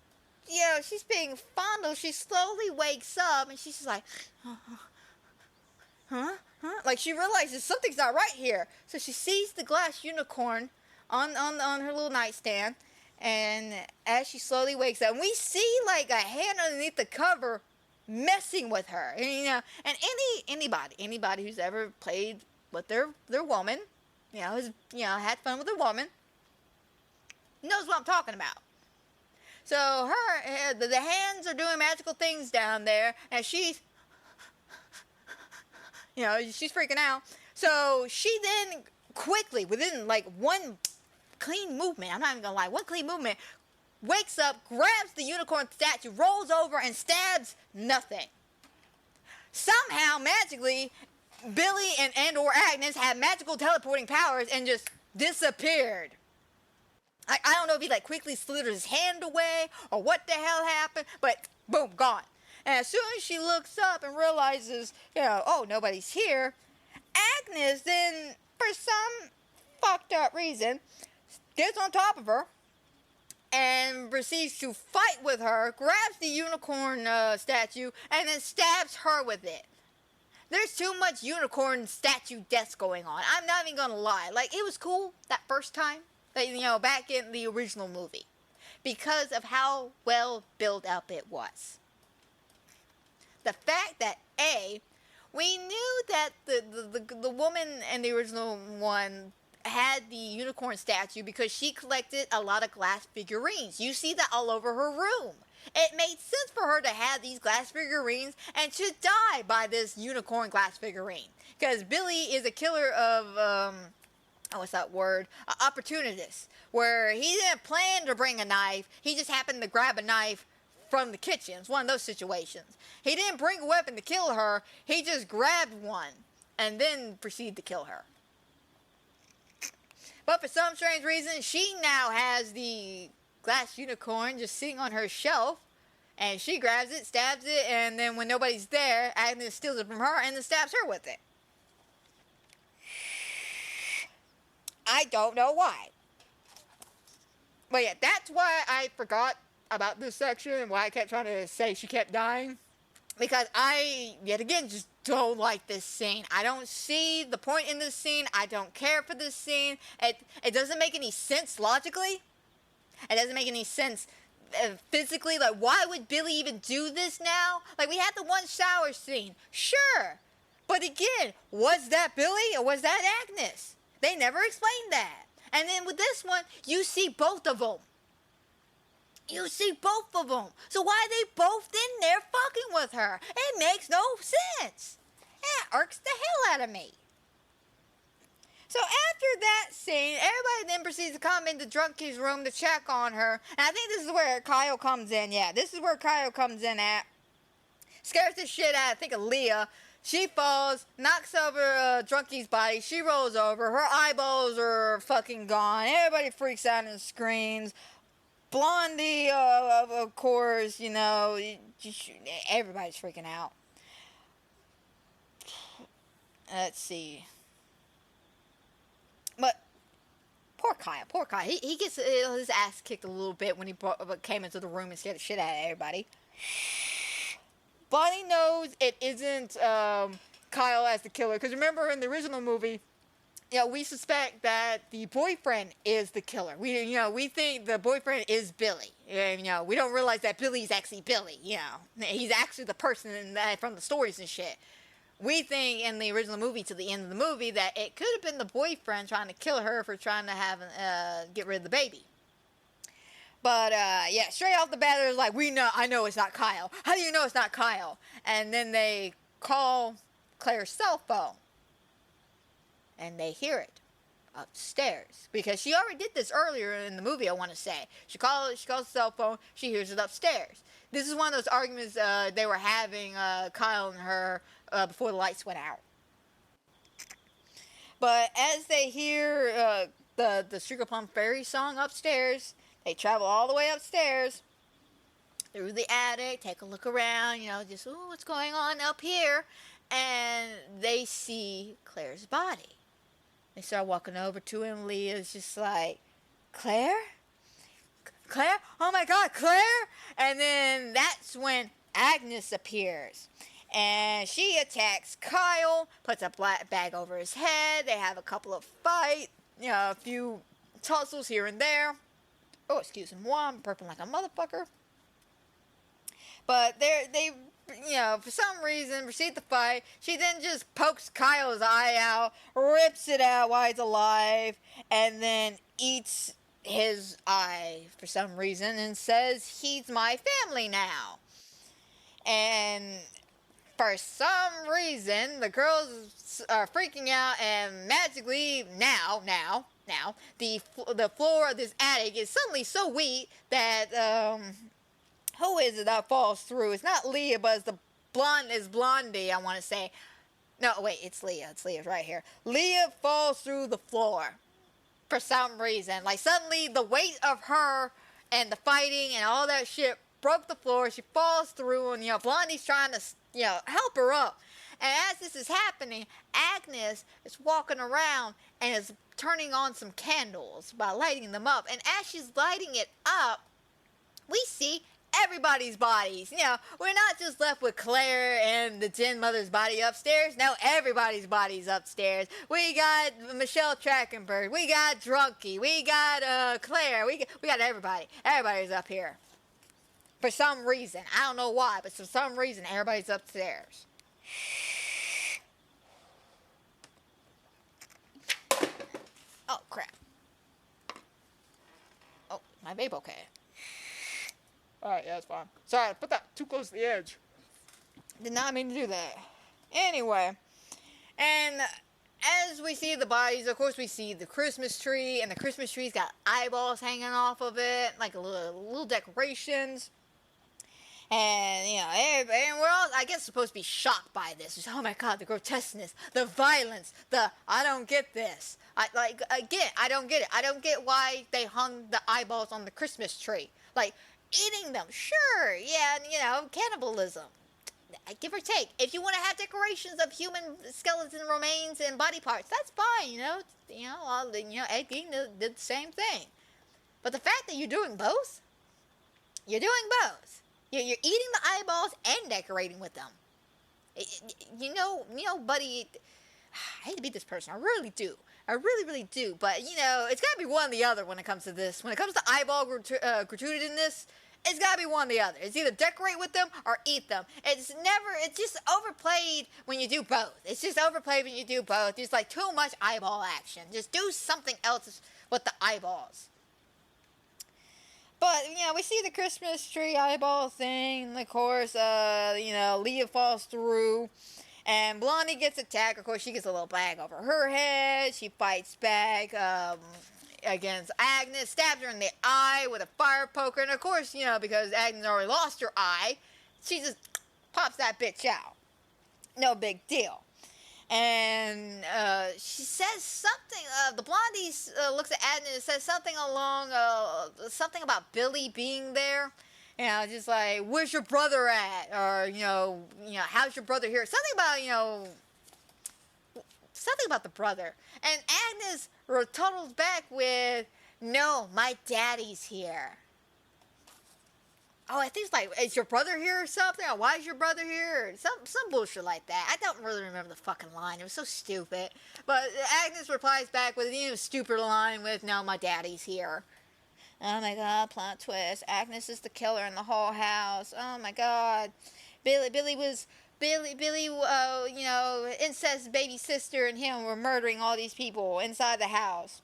she's being fondled, she slowly wakes up, and she's just like, huh? Like, she realizes something's not right here. So she sees the glass unicorn on her little nightstand, And as she slowly wakes up, we see like a hand underneath the cover messing with her. And, you know, and anybody who's ever played with their woman, you know, has, you know, had fun with a woman, knows what I'm talking about. So the hands are doing magical things down there, and she's, you know, she's freaking out. So she then quickly, within like one clean movement, I'm not even gonna lie, one clean movement, wakes up, grabs the unicorn statue, rolls over, and stabs nothing. Somehow, magically, Billy and or Agnes had magical teleporting powers and just disappeared. I don't know if he like quickly slithered his hand away or what the hell happened, but boom, gone. And as soon as she looks up and realizes, you know, oh, nobody's here, Agnes then, for some fucked up reason, gets on top of her and proceeds to fight with her, grabs the unicorn statue, and then stabs her with it. There's too much unicorn statue deaths going on. I'm not even gonna lie. Like, it was cool that first time, you know, back in the original movie, because of how well built up it was. The fact that we knew that the woman in the original one had the unicorn statue because she collected a lot of glass figurines. You see that all over her room. It made sense for her to have these glass figurines and to die by this unicorn glass figurine. Because Billy is a killer of, what's that word? Opportunist. Where he didn't plan to bring a knife, he just happened to grab a knife from the kitchen. It's one of those situations. He didn't bring a weapon to kill her, he just grabbed one and then proceeded to kill her. But for some strange reason, she now has the glass unicorn just sitting on her shelf, and she grabs it, stabs it, and then when nobody's there, Agnes steals it from her and then stabs her with it. I don't know why. But yeah, that's why I forgot about this section and why I kept trying to say she kept dying. Because I, yet again, just don't like this scene. I don't see the point in this scene. I don't care for this scene. It doesn't make any sense logically. It doesn't make any sense physically. Like, why would Billy even do this now? Like, we had the one shower scene. Sure. But again, was that Billy or was that Agnes? They never explained that. And then with this one, you see both of them. You see both of them. So why are they both in there fucking with her? It makes no sense. It irks the hell out of me. So after that scene, everybody then proceeds to come into Drunky's room to check on her. And I think this is where Kyle comes in. Yeah, this is where Kyle comes in at. Scares the shit out, I think, of Leah. She falls, knocks over Drunky's body. She rolls over. Her eyeballs are fucking gone. Everybody freaks out and screams. Blondie, of course, you know, everybody's freaking out. Let's see. But poor Kyle. He gets his ass kicked a little bit when he came into the room and scared the shit out of everybody. Bonnie knows it isn't Kyle as the killer. Because remember in the original movie, you know, we suspect that the boyfriend is the killer. We think the boyfriend is Billy. And, you know, we don't realize that Billy's actually Billy. You know, he's actually the person from the stories and shit. We think in the original movie to the end of the movie that it could have been the boyfriend trying to kill her for trying to have get rid of the baby. But yeah, straight off the bat, they're like, I know it's not Kyle. How do you know it's not Kyle? And then they call Claire's cell phone. And they hear it upstairs. Because she already did this earlier in the movie, I want to say. She calls the cell phone, she hears it upstairs. This is one of those arguments they were having, Kyle and her, before the lights went out. But as they hear the Sugar Plum Fairy song upstairs, they travel all the way upstairs, through the attic, take a look around, you know, just, ooh, what's going on up here? And they see Claire's body. They start walking over to him. Leah's just like, Claire? Claire? Oh my God, Claire? And then that's when Agnes appears. And she attacks Kyle, puts a black bag over his head. They have a couple of fights, you know, a few tussles here and there. Oh, excuse me, I'm burping like a motherfucker. But they, for some reason, proceed to fight. She then just pokes Kyle's eye out, rips it out while he's alive, and then eats his eye for some reason and says, he's my family now. And for some reason, the girls are freaking out, and magically, now, the floor of this attic is suddenly so weak that, who is it that falls through? It's not Leah, but it's Blondie, I want to say. No, wait, it's Leah. It's Leah right here. Leah falls through the floor for some reason. Like, suddenly, the weight of her and the fighting and all that shit broke the floor. She falls through, and, Blondie's trying to, help her up. And as this is happening, Agnes is walking around and is turning on some candles by lighting them up. And as she's lighting it up, we see everybody's bodies. We're not just left with Claire and the Jen mother's body upstairs. No, everybody's body's upstairs. We got Michelle Trachtenberg. We got Drunky. We got Claire. We got everybody. Everybody's up here. For some reason. I don't know why, but for some reason, everybody's upstairs. Oh, crap. Oh, my vape okay? Alright, yeah, it's fine. Sorry, I put that too close to the edge. Did not mean to do that. Anyway, and as we see the bodies, of course we see the Christmas tree, and the Christmas tree's got eyeballs hanging off of it, like little decorations. And, and we're all, I guess, supposed to be shocked by this. Just, oh my God, the grotesqueness, the violence, I don't get this. I don't get it. I don't get why they hung the eyeballs on the Christmas tree. Like, eating them, sure, yeah, and, cannibalism. Give or take. If you want to have decorations of human skeleton remains and body parts, that's fine, Ed Gein did the same thing. But the fact that you're doing both, You're eating the eyeballs and decorating with them. Buddy, I hate to be this person. I really do. I really, really do. But, it's got to be one or the other when it comes to this. When it comes to eyeball gratuitousness, it's got to be one or the other. It's either decorate with them or eat them. It's just overplayed when you do both. It's just overplayed when you do both. It's like too much eyeball action. Just do something else with the eyeballs. But, we see the Christmas tree eyeball thing, and of course, Leah falls through, and Blondie gets attacked. Of course, she gets a little bag over her head. She fights back against Agnes, stabs her in the eye with a fire poker, and of course, because Agnes already lost her eye, she just pops that bitch out. No big deal. And she says something, the Blondie looks at Agnes and says something along, something about Billy being there. Just like, where's your brother at? Or, how's your brother here? Something about the brother. And Agnes totals back with, no, my daddy's here. Oh, I think it's like, is your brother here or something? Or why is your brother here? Or some bullshit like that. I don't really remember the fucking line. It was so stupid. But Agnes replies back with an even stupider line with, no, my daddy's here. Oh my God, plot twist. Agnes is the killer in the whole house. Oh my God. Billy, incest baby sister and him were murdering all these people inside the house.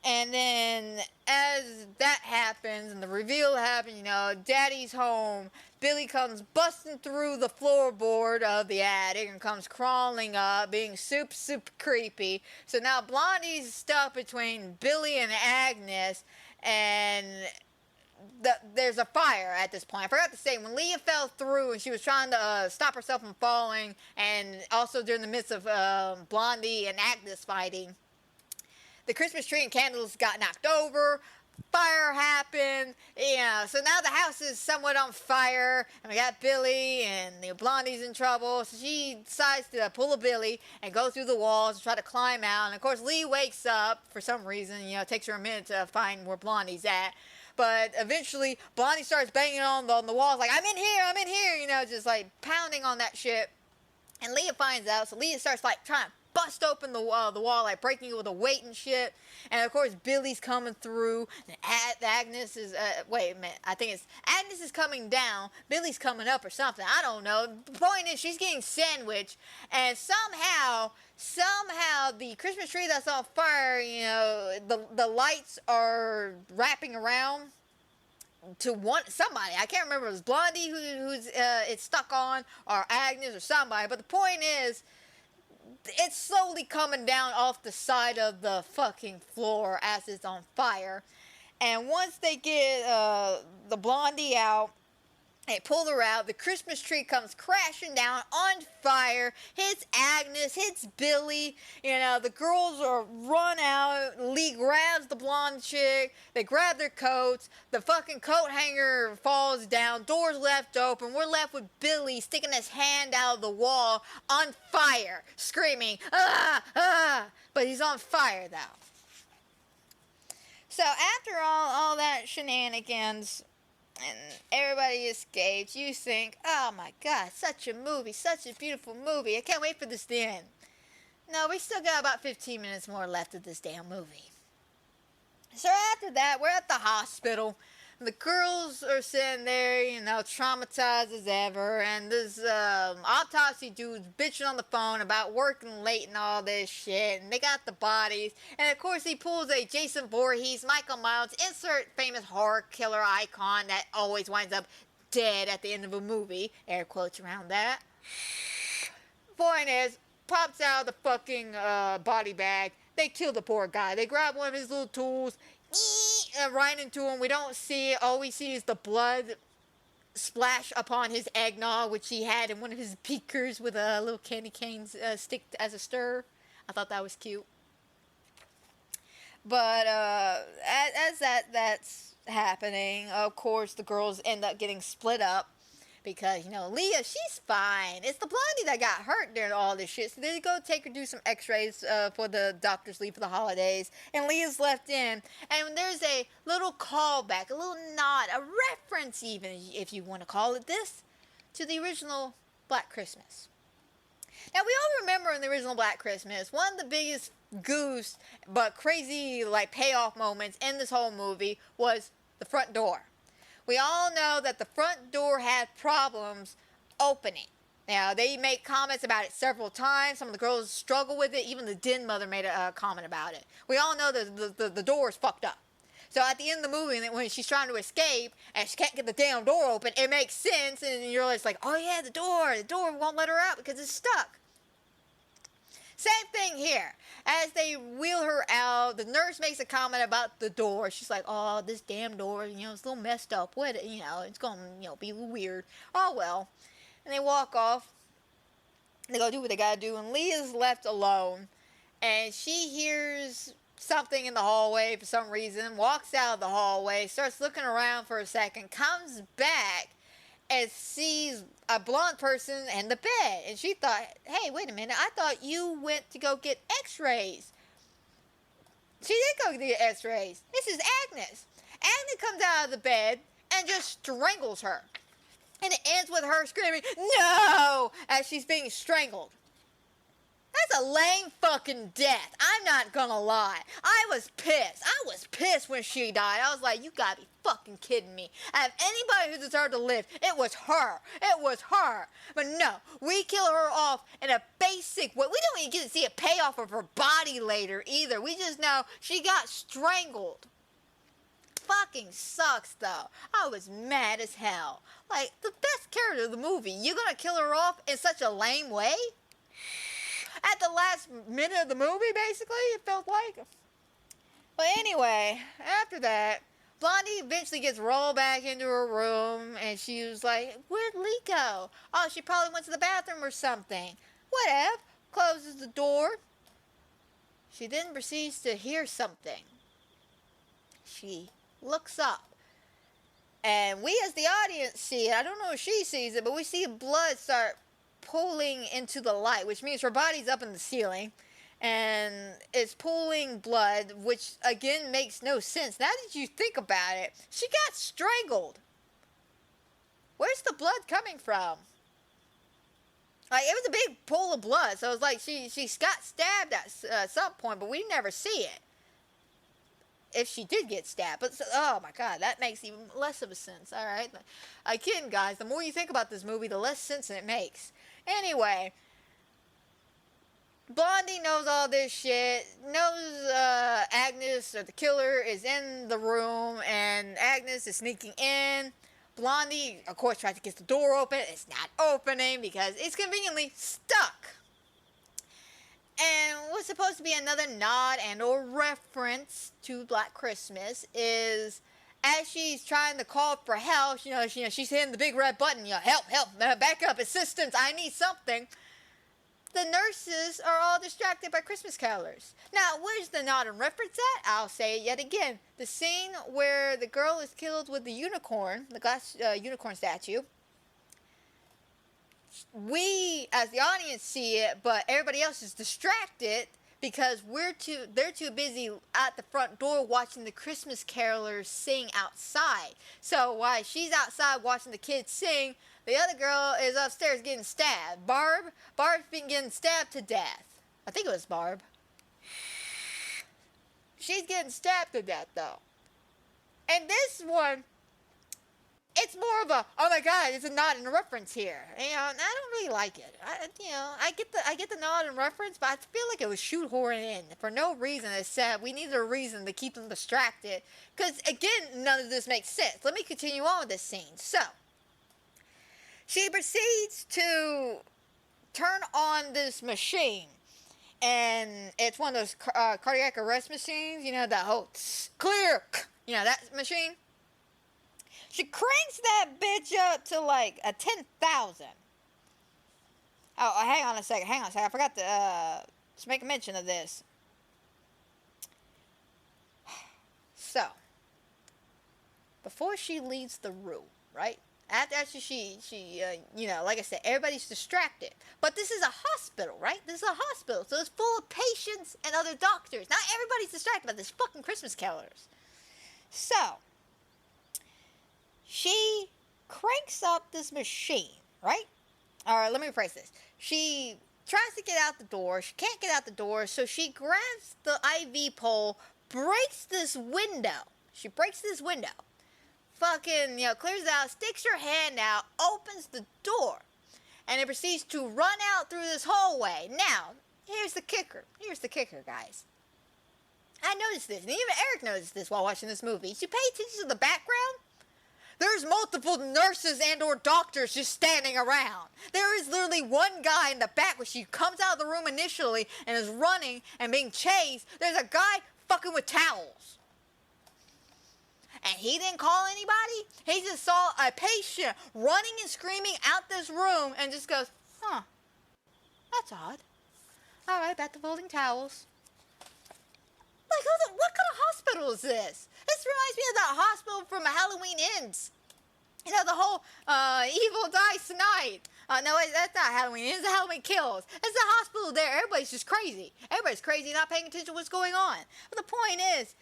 And then, as that happens, and the reveal happens, Daddy's home, Billy comes busting through the floorboard of the attic and comes crawling up, being super creepy. So now Blondie's stuck between Billy and Agnes, and there's a fire at this point. I forgot to say, when Leah fell through and she was trying to stop herself from falling, and also during the midst of Blondie and Agnes fighting, the Christmas tree and candles got knocked over, fire happened, so now the house is somewhat on fire, and we got Billy, and Blondie's in trouble, so she decides to pull a Billy and go through the walls and try to climb out, and of course Lee wakes up for some reason, it takes her a minute to find where Blondie's at, but eventually Blondie starts banging on the walls like, I'm in here, just like pounding on that shit. And Leah finds out, so Leah starts like trying to bust open the wall, like breaking it with a weight and shit. And of course, Billy's coming through. And Agnes is, wait a minute, I think it's, Agnes is coming down, Billy's coming up or something. I don't know. The point is, she's getting sandwiched. And somehow the Christmas tree that's on fire, you know, the lights are wrapping around to somebody. I can't remember if it was Blondie who's it's stuck on, or Agnes or somebody. But the point is, it's slowly coming down off the side of the fucking floor as it's on fire. And once they get the Blondie out, they pull her out, the Christmas tree comes crashing down on fire, hits Agnes, hits Billy, you know, the girls are run out, Lee grabs the blonde chick, they grab their coats, the fucking coat hanger falls down, doors left open, we're left with Billy sticking his hand out of the wall on fire, screaming, ah, ah, but he's on fire though. So after all that shenanigans, and everybody escapes, you think, oh my god, such a movie, such a beautiful movie, I can't wait for this to end. No, we still got about 15 minutes more left of this damn movie. So after that, we're at the hospital. The girls are sitting there, you know, traumatized as ever, and this autopsy dude's bitching on the phone about working late and all this shit, and they got the bodies, and of course he pulls a Jason Voorhees, Michael Myers, insert famous horror killer icon that always winds up dead at the end of a movie, air quotes around that. Point is, pops out of the fucking body bag, they kill the poor guy, they grab one of his little tools, right into him. We don't see it. All we see is the blood splash upon his eggnog, which he had in one of his beakers with a little candy cane stick as a stir. I thought that was cute. But as that's happening, of course, the girls end up getting split up. Because, you know, Leah, she's fine. It's the Blondie that got hurt during all this shit. So they go take her do some x-rays for the doctor's leave for the holidays. And Leah's left in. And there's a little callback, a little nod, a reference even, if you want to call it this, to the original Black Christmas. Now, we all remember in the original Black Christmas, one of the biggest goose but crazy, like, payoff moments in this whole movie was the front door. We all know that the front door had problems opening. Now, they make comments about it several times. Some of the girls struggle with it. Even the Den mother made a comment about it. We all know that the door is fucked up. So at the end of the movie, when she's trying to escape and she can't get the damn door open, it makes sense. And you're just like, oh yeah, the door won't let her out because it's stuck. Same thing here. As they wheel her out, the nurse makes a comment about the door. She's like, oh, this damn door, you know, it's a little messed up. What, you know, it's going to, you know, be a little weird. Oh, well. And they walk off. They go do what they got to do. And Leah's left alone. And she hears something in the hallway for some reason. Walks out of the hallway. Starts looking around for a second. Comes back. And sees a blonde person in the bed. And she thought, hey, wait a minute. I thought you went to go get x-rays. She did go get x-rays. This is Agnes. Agnes comes out of the bed and just strangles her. And it ends with her screaming, no, as she's being strangled. That's a lame fucking death. I'm not gonna lie. I was pissed. I was pissed when she died. I was like, you gotta be fucking kidding me. Out of anybody who deserved to live, it was her. It was her. But no, we kill her off in a basic way. We don't even get to see a payoff of her body later either. We just know she got strangled. Fucking sucks though. I was mad as hell. Like, the best character of the movie. You're gonna kill her off in such a lame way? At the last minute of the movie, basically, it felt like. But anyway, after that, Blondie eventually gets rolled back into her room, and she was like, where'd Lee go? Oh, she probably went to the bathroom or something. Whatever. Closes the door. She then proceeds to hear something. She looks up. And we as the audience see it. I don't know if she sees it, but we see blood start pulling into the light, which means her body's up in the ceiling and it's pulling blood, which again makes no sense. Now that you think about it, she got strangled. Where's the blood coming from? Like, it was a big pool of blood, so it was like she got stabbed at some point, but we never see it. If she did get stabbed. But, oh my god, that makes even less of a sense, alright? Again, guys, the more you think about this movie, the less sense it makes. Anyway, Blondie knows all this shit, knows Agnes, or the killer, is in the room, and Agnes is sneaking in. Blondie, of course, tries to get the door open. It's not opening because it's conveniently stuck. And what's supposed to be another nod and or reference to Black Christmas is, as she's trying to call for help, she's hitting the big red button, help, back up, assistance, I need something. The nurses are all distracted by Christmas carolers. Now, where's the nod and reference at? I'll say it yet again. The scene where the girl is killed with the unicorn, the glass unicorn statue. We, as the audience, see it, but everybody else is distracted because they're too busy at the front door watching the Christmas carolers sing outside. So while she's outside watching the kids sing, the other girl is upstairs getting stabbed. Barb's been getting stabbed to death. I think it was Barb. She's getting stabbed to death, though. And this one, it's more of a, oh my god, it's a nod and a reference here. And I don't really like it. I get the nod and reference, but I feel like it was shoehorned in for no reason except we needed a reason to keep them distracted. Because, again, none of this makes sense. Let me continue on with this scene. So, she proceeds to turn on this machine. And it's one of those cardiac arrest machines, the whole clear, that machine. She cranks that bitch up to like a 10,000. Oh, hang on a second. I forgot to make a mention of this. So, before she leaves the room, right? After she like I said, everybody's distracted. But this is a hospital, right? This is a hospital, so it's full of patients and other doctors. Not everybody's distracted by this fucking Christmas carolers. So, she cranks up this machine, right? Or let me rephrase this. She tries to get out the door. She can't get out the door, so she grabs the IV pole, breaks this window. She breaks this window. Fucking, clears it out, sticks her hand out, opens the door, and it proceeds to run out through this hallway. Now, here's the kicker. Guys. I noticed this, and even Eric noticed this while watching this movie. You pay attention to the background? There's multiple nurses and or doctors just standing around. There is literally one guy in the back when she comes out of the room initially and is running and being chased. There's a guy fucking with towels. And he didn't call anybody. He just saw a patient running and screaming out this room and just goes, huh, that's odd. All right, back to folding towels. Like, what kind of hospital is this? This reminds me of that hospital from Halloween Ends. The whole Evil Dies Tonight. No, that's not Halloween Ends. It's Halloween Kills. It's a hospital there. Everybody's just crazy. Everybody's crazy, not paying attention to what's going on. But the point is,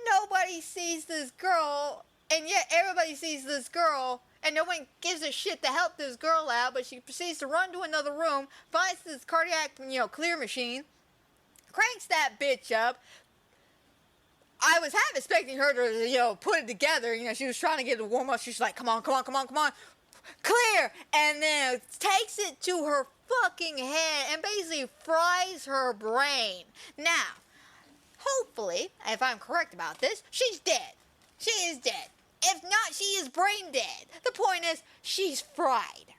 nobody sees this girl, and yet everybody sees this girl, and no one gives a shit to help this girl out, but she proceeds to run to another room, finds this cardiac, clear machine, cranks that bitch up. I was half expecting her to, put it together. She was trying to get it to warm up. She's like, come on. Clear. And then takes it to her fucking head and basically fries her brain. Now, hopefully, if I'm correct about this, she's dead. She is dead. If not, she is brain dead. The point is, she's fried.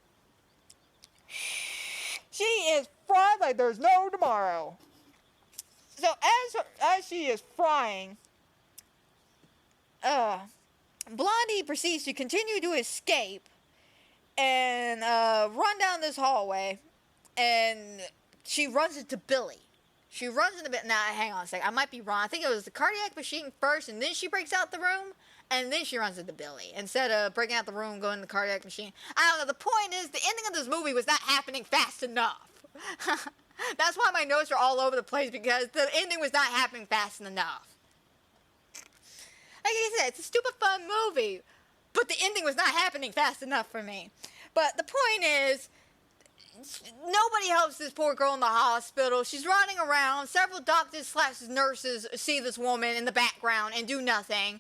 She is fried like there's no tomorrow. So as she is frying, Blondie proceeds to continue to escape and run down this hallway, and she runs into Billy. Now, hang on a second. I might be wrong. I think it was the cardiac machine first, and then she breaks out the room, and then she runs into Billy. Instead of breaking out the room, going to the cardiac machine. I don't know. The point is, the ending of this movie was not happening fast enough. That's why my notes are all over the place, because the ending was not happening fast enough. Like I said, it's a stupid fun movie, but the ending was not happening fast enough for me. But the point is, Nobody helps this poor girl in the hospital. She's running around. Several doctors / nurses see this woman in the background and do nothing.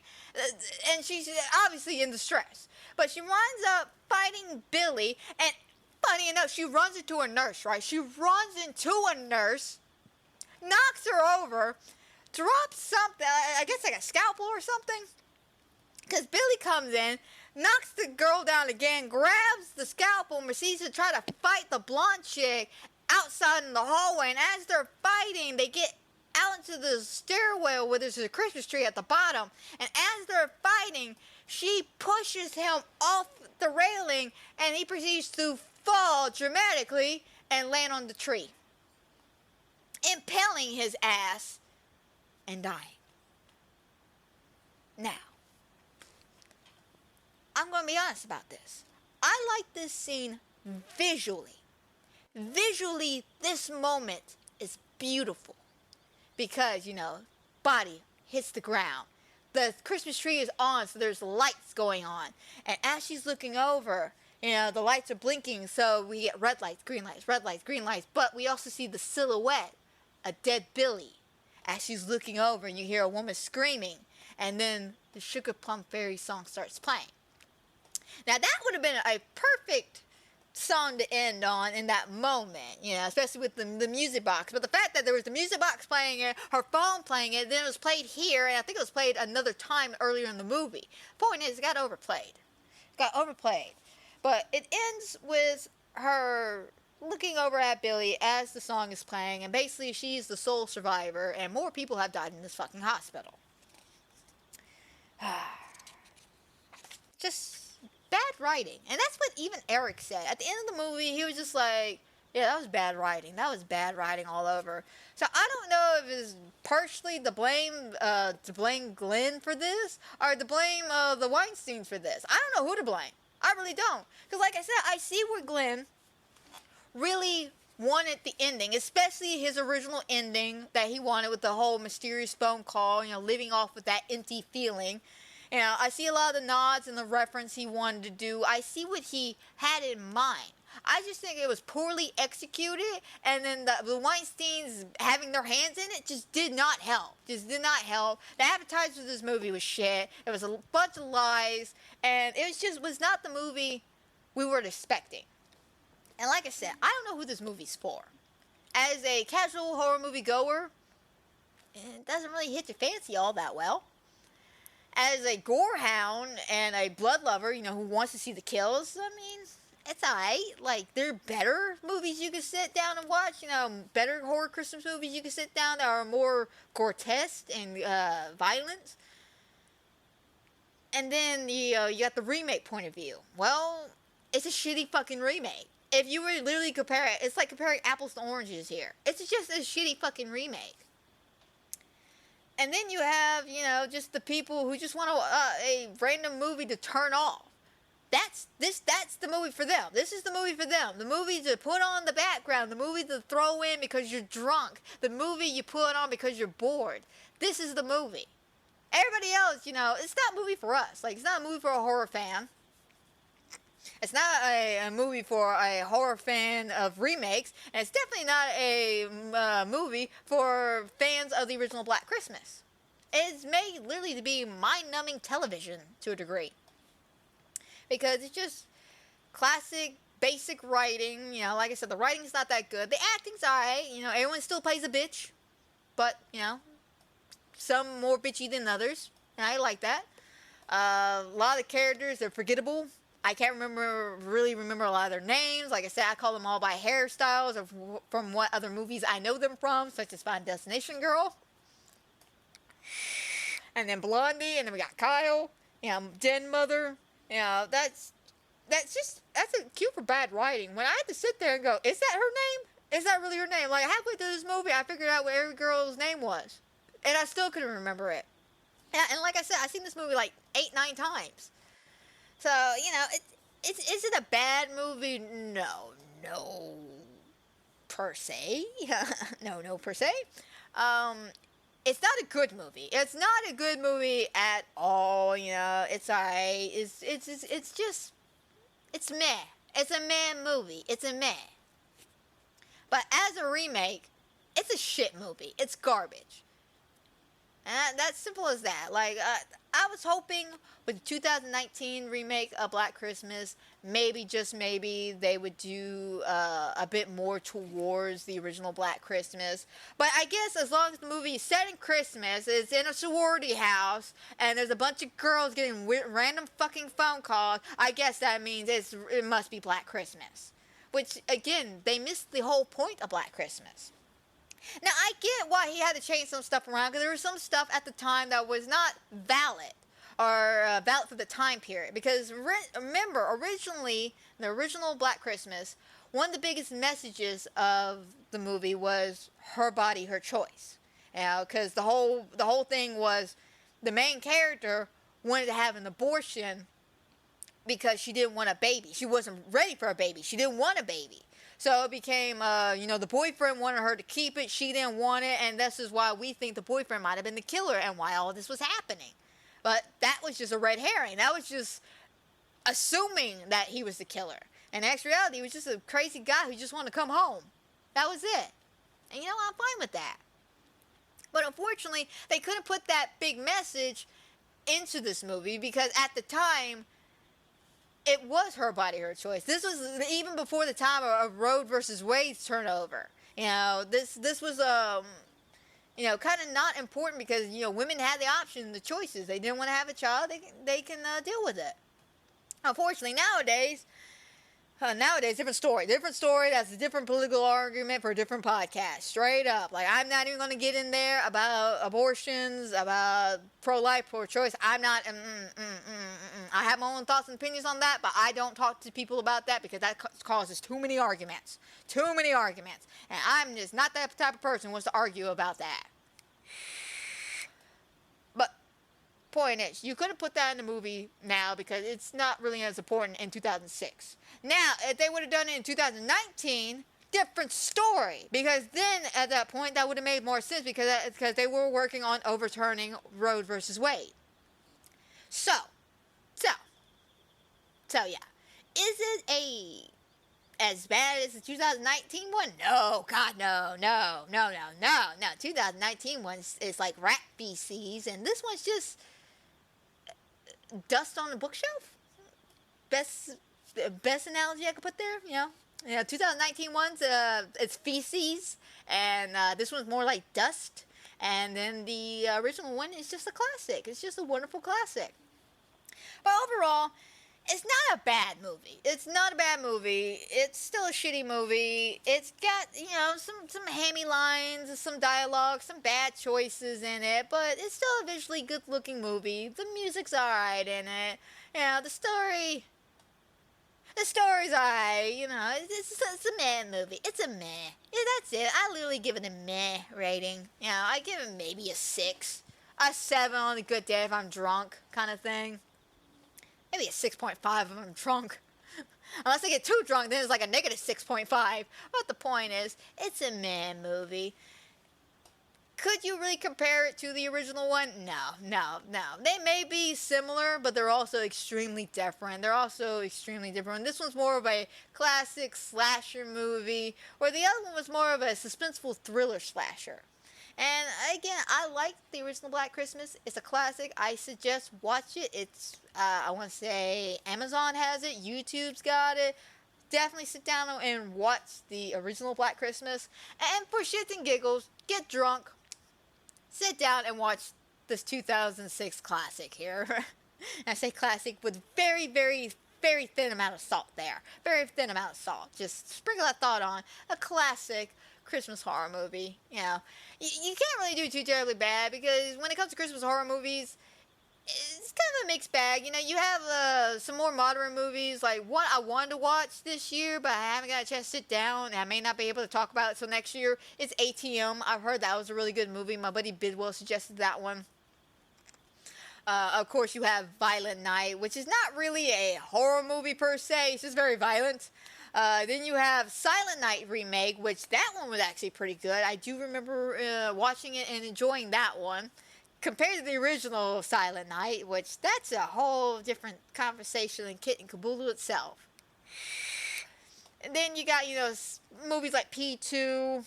And she's obviously in distress. But she winds up fighting Billy. And funny enough, she runs into a nurse, right? She runs into a nurse, knocks her over, drops something, I guess like a scalpel or something. Because Billy comes in, knocks the girl down again, grabs the scalpel, and proceeds to try to fight the blonde chick outside in the hallway. And as they're fighting, they get out into the stairwell where there's a Christmas tree at the bottom. And as they're fighting, she pushes him off the railing, and he proceeds to fall dramatically and land on the tree, impaling his ass and dying. Now, I'm going to be honest about this. I like this scene visually. Visually, this moment is beautiful because, you know, body hits the ground. The Christmas tree is on, so there's lights going on. And as she's looking over, you know, the lights are blinking, so we get red lights, green lights, red lights, green lights. But we also see the silhouette of dead Billy as she's looking over, and you hear a woman screaming. And then the Sugar Plum Fairy song starts playing. Now, that would have been a perfect song to end on in that moment, you know, especially with the music box. But the fact that there was the music box playing it, her phone playing it, then it was played here, and I think it was played another time earlier in the movie. Point is, it got overplayed. But it ends with her looking over at Billy as the song is playing, and basically she's the sole survivor, and more people have died in this fucking hospital. Just bad writing. And that's what even Eric said. At the end of the movie, he was just like, yeah, that was bad writing. That was bad writing all over. So I don't know if it's partially to blame Glenn for this, or to blame the Weinsteins for this. I don't know who to blame. I really don't. Because like I said, I see where Glenn really wanted the ending, especially his original ending that he wanted with the whole mysterious phone call, you know, living off with that empty feeling. You know, I see a lot of the nods and the reference he wanted to do. I see what he had in mind. I just think it was poorly executed, and then the Weinsteins having their hands in it just did not help. The advertisement for this movie was shit. It was a bunch of lies, and it was not the movie we were expecting. And like I said, I don't know who this movie's for. As a casual horror movie goer, it doesn't really hit your fancy all that well. As a gore hound and a blood lover, you know, who wants to see the kills, I mean, it's alright. Like, there are better movies you can sit down and watch, you know, better horror Christmas movies you can sit down that are more grotesque and violent. And then, you got the remake point of view. Well, it's a shitty fucking remake. If you were to literally compare it, it's like comparing apples to oranges here. It's just a shitty fucking remake. And then you have, you know, just the people who just want a random movie to turn off. That's the movie for them. This is the movie for them. The movie to put on the background. The movie to throw in because you're drunk. The movie you put on because you're bored. This is the movie. Everybody else, you know, it's not a movie for us. Like, it's not a movie for a horror fan. It's not a movie for a horror fan of remakes, and it's definitely not a movie for fans of the original Black Christmas. It's made literally to be mind-numbing television to a degree. Because it's just classic, basic writing. You know, like I said, the writing's not that good. The acting's alright. You know, everyone still plays a bitch. But, you know, some more bitchy than others. And I like that. A lot of characters are forgettable. I can't really remember a lot of their names. Like I said, I call them all by hairstyles or from what other movies I know them from, such as Final Destination Girl. And then Blondie, and then we got Kyle, you know, Den Mother. You know, that's a cue for bad writing. When I had to sit there and go, is that her name? Is that really her name? Like, halfway through this movie, I figured out what every girl's name was. And I still couldn't remember it. And like I said, I've seen this movie like 8-9 times. So, you know, is it a bad movie? No, per se. no, per se. It's not a good movie. It's not a good movie at all, you know. It's alright. It's just, it's meh. It's a meh movie. It's a meh. But as a remake, it's a shit movie. It's garbage. And that's simple as that. Like, I was hoping with the 2019 remake of Black Christmas, maybe, just maybe, they would do a bit more towards the original Black Christmas. But I guess as long as the movie is set in Christmas, it's in a sorority house, and there's a bunch of girls getting random fucking phone calls, I guess that means it must be Black Christmas. Which, again, they missed the whole point of Black Christmas. Now, I get why he had to change some stuff around, because there was some stuff at the time that was not valid, or valid for the time period. Because, remember, originally, the original Black Christmas, one of the biggest messages of the movie was her body, her choice. You know, because the whole thing was the main character wanted to have an abortion because she didn't want a baby. She wasn't ready for a baby. She didn't want a baby. So it became, the boyfriend wanted her to keep it. She didn't want it. And this is why we think the boyfriend might have been the killer and why all this was happening. But that was just a red herring. That was just assuming that he was the killer. And in actuality, he was just a crazy guy who just wanted to come home. That was it. And I'm fine with that. But unfortunately, they couldn't put that big message into this movie because at the time, it was her body, her choice. This was even before the time of Roe versus Wade's turnover. This was kind of not important because women had the option, the choices. They didn't want to have a child. They can deal with it. Unfortunately, nowadays, different story. That's a different political argument for a different podcast. Straight up. Like, I'm not even going to get in there about abortions, about pro-life, pro-choice. I'm not, I have my own thoughts and opinions on that, but I don't talk to people about that because that causes too many arguments. And I'm just not that type of person who wants to argue about that. But point is, you couldn't put that in the movie now because it's not really as important in 2006. Now, if they would have done it in 2019, different story. Because then, at that point, that would have made more sense because they were working on overturning Roe versus Wade. So yeah. Is it as bad as the 2019 one? No, God, no. 2019 one is like rat feces, and this one's just dust on the bookshelf. Best analogy I could put there, 2019 one's it's feces, and this one's more like dust, and then the original one is just a classic. It's just a wonderful classic. But overall, it's not a bad movie. It's still a shitty movie. It's got, some hammy lines, some dialogue, some bad choices in it, but it's still a visually good-looking movie. The music's alright in it. The story's alright, it's a meh movie. It's a meh. Yeah, that's it. I literally give it a meh rating. I give it maybe a 6. A 7 on a good day if I'm drunk, kind of thing. Maybe a 6.5 if I'm drunk. Unless I get too drunk, then it's like a negative 6.5. But the point is, it's a meh movie. Could you really compare it to the original one? No. They may be similar, but they're also extremely different. This one's more of a classic slasher movie, where the other one was more of a suspenseful thriller slasher. And again, I like the original Black Christmas. It's a classic. I suggest watch it. It's, I want to say Amazon has it. YouTube's got it. Definitely sit down and watch the original Black Christmas. And for shits and giggles, get drunk. Sit down and watch this 2006 classic here. I say classic with very, very, very thin amount of salt there. Very thin amount of salt. Just sprinkle that thought on. A classic Christmas horror movie. You can't really do too terribly bad because when it comes to Christmas horror movies, it's kind of a mixed bag. You have some more modern movies, like one I wanted to watch this year, but I haven't got a chance to sit down, and I may not be able to talk about it till next year. It's ATM. I've heard that was a really good movie. My buddy Bidwell suggested that one. Of course, you have Violent Night, which is not really a horror movie per se. It's just very violent. Then you have Silent Night remake, which that one was actually pretty good. I do remember watching it and enjoying that one. Compared to the original Silent Night, which that's a whole different conversation and kit and caboodle itself. And then you got, movies like P2,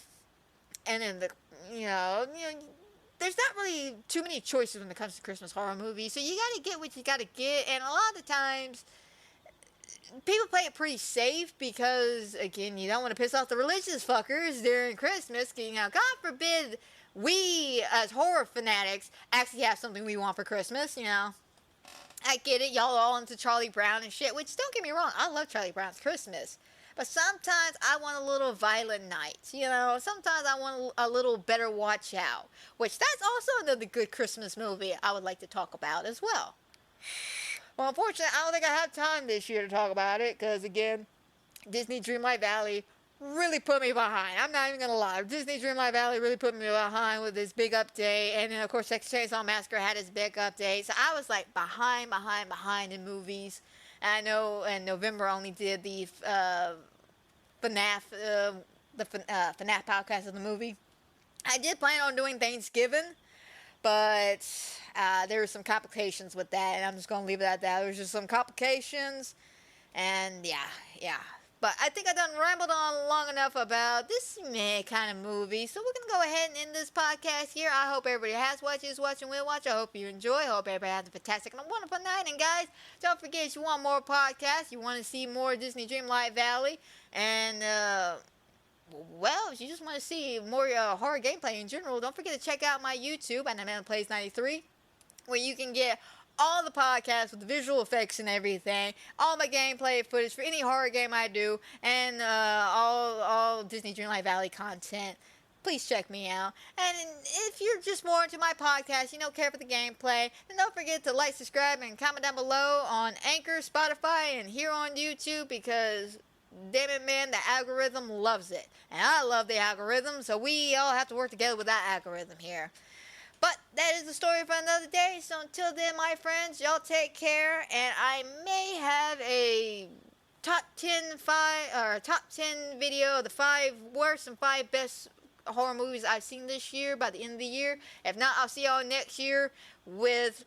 and then there's not really too many choices when it comes to Christmas horror movies, so you gotta get what you gotta get, and a lot of the times, people play it pretty safe because, again, you don't want to piss off the religious fuckers during Christmas. God forbid we, as horror fanatics, actually have something we want for Christmas, I get it, y'all all into Charlie Brown and shit, which, don't get me wrong, I love Charlie Brown's Christmas. But sometimes I want a little Violent Night, Sometimes I want a little Better Watch Out, which that's also another good Christmas movie I would like to talk about as well. Well, unfortunately, I don't think I have time this year to talk about it, because, again, Disney Dreamlight Valley really put me behind. I'm not even going to lie. Disney Dreamlight Valley really put me behind with this big update, and then, of course, Texas Chainsaw Massacre had its big update, so I was, behind in movies. And I know in November I only did the FNAF, FNAF podcast of the movie. I did plan on doing Thanksgiving, but there were some complications with that, and I'm just going to leave it at that. There was just some complications, and yeah. But I think I done rambled on long enough about this kind of movie, so we're going to go ahead and end this podcast here. I hope everybody has watched, is watching, will watch. I hope you enjoy. I hope everybody has a fantastic and a wonderful night. And guys, don't forget, if you want more podcasts, you want to see more Disney Dreamlight Valley, and if you just want to see more horror gameplay in general, don't forget to check out my YouTube at AmandPlays93, where you can get all the podcasts with the visual effects and everything, all my gameplay footage for any horror game I do, and all Disney Dreamlight Valley content. Please check me out. And if you're just more into my podcast, you don't care for the gameplay, then don't forget to like, subscribe, and comment down below on Anchor, Spotify, and here on YouTube, because damn it, man, the algorithm loves it. And I love the algorithm, so we all have to work together with that algorithm here. But that is the story for another day. So until then, my friends, y'all take care. And I may have a top 10 video of the 5 worst and 5 best horror movies I've seen this year by the end of the year. If not, I'll see y'all next year with,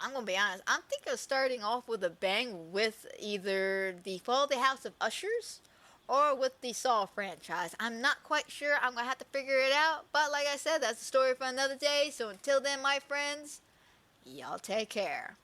I'm going to be honest, I'm thinking of starting off with a bang with either the Fall of the House of Ushers or with the Saw franchise. I'm not quite sure. I'm going to have to figure it out. But like I said, that's the story for another day. So until then, my friends, y'all take care.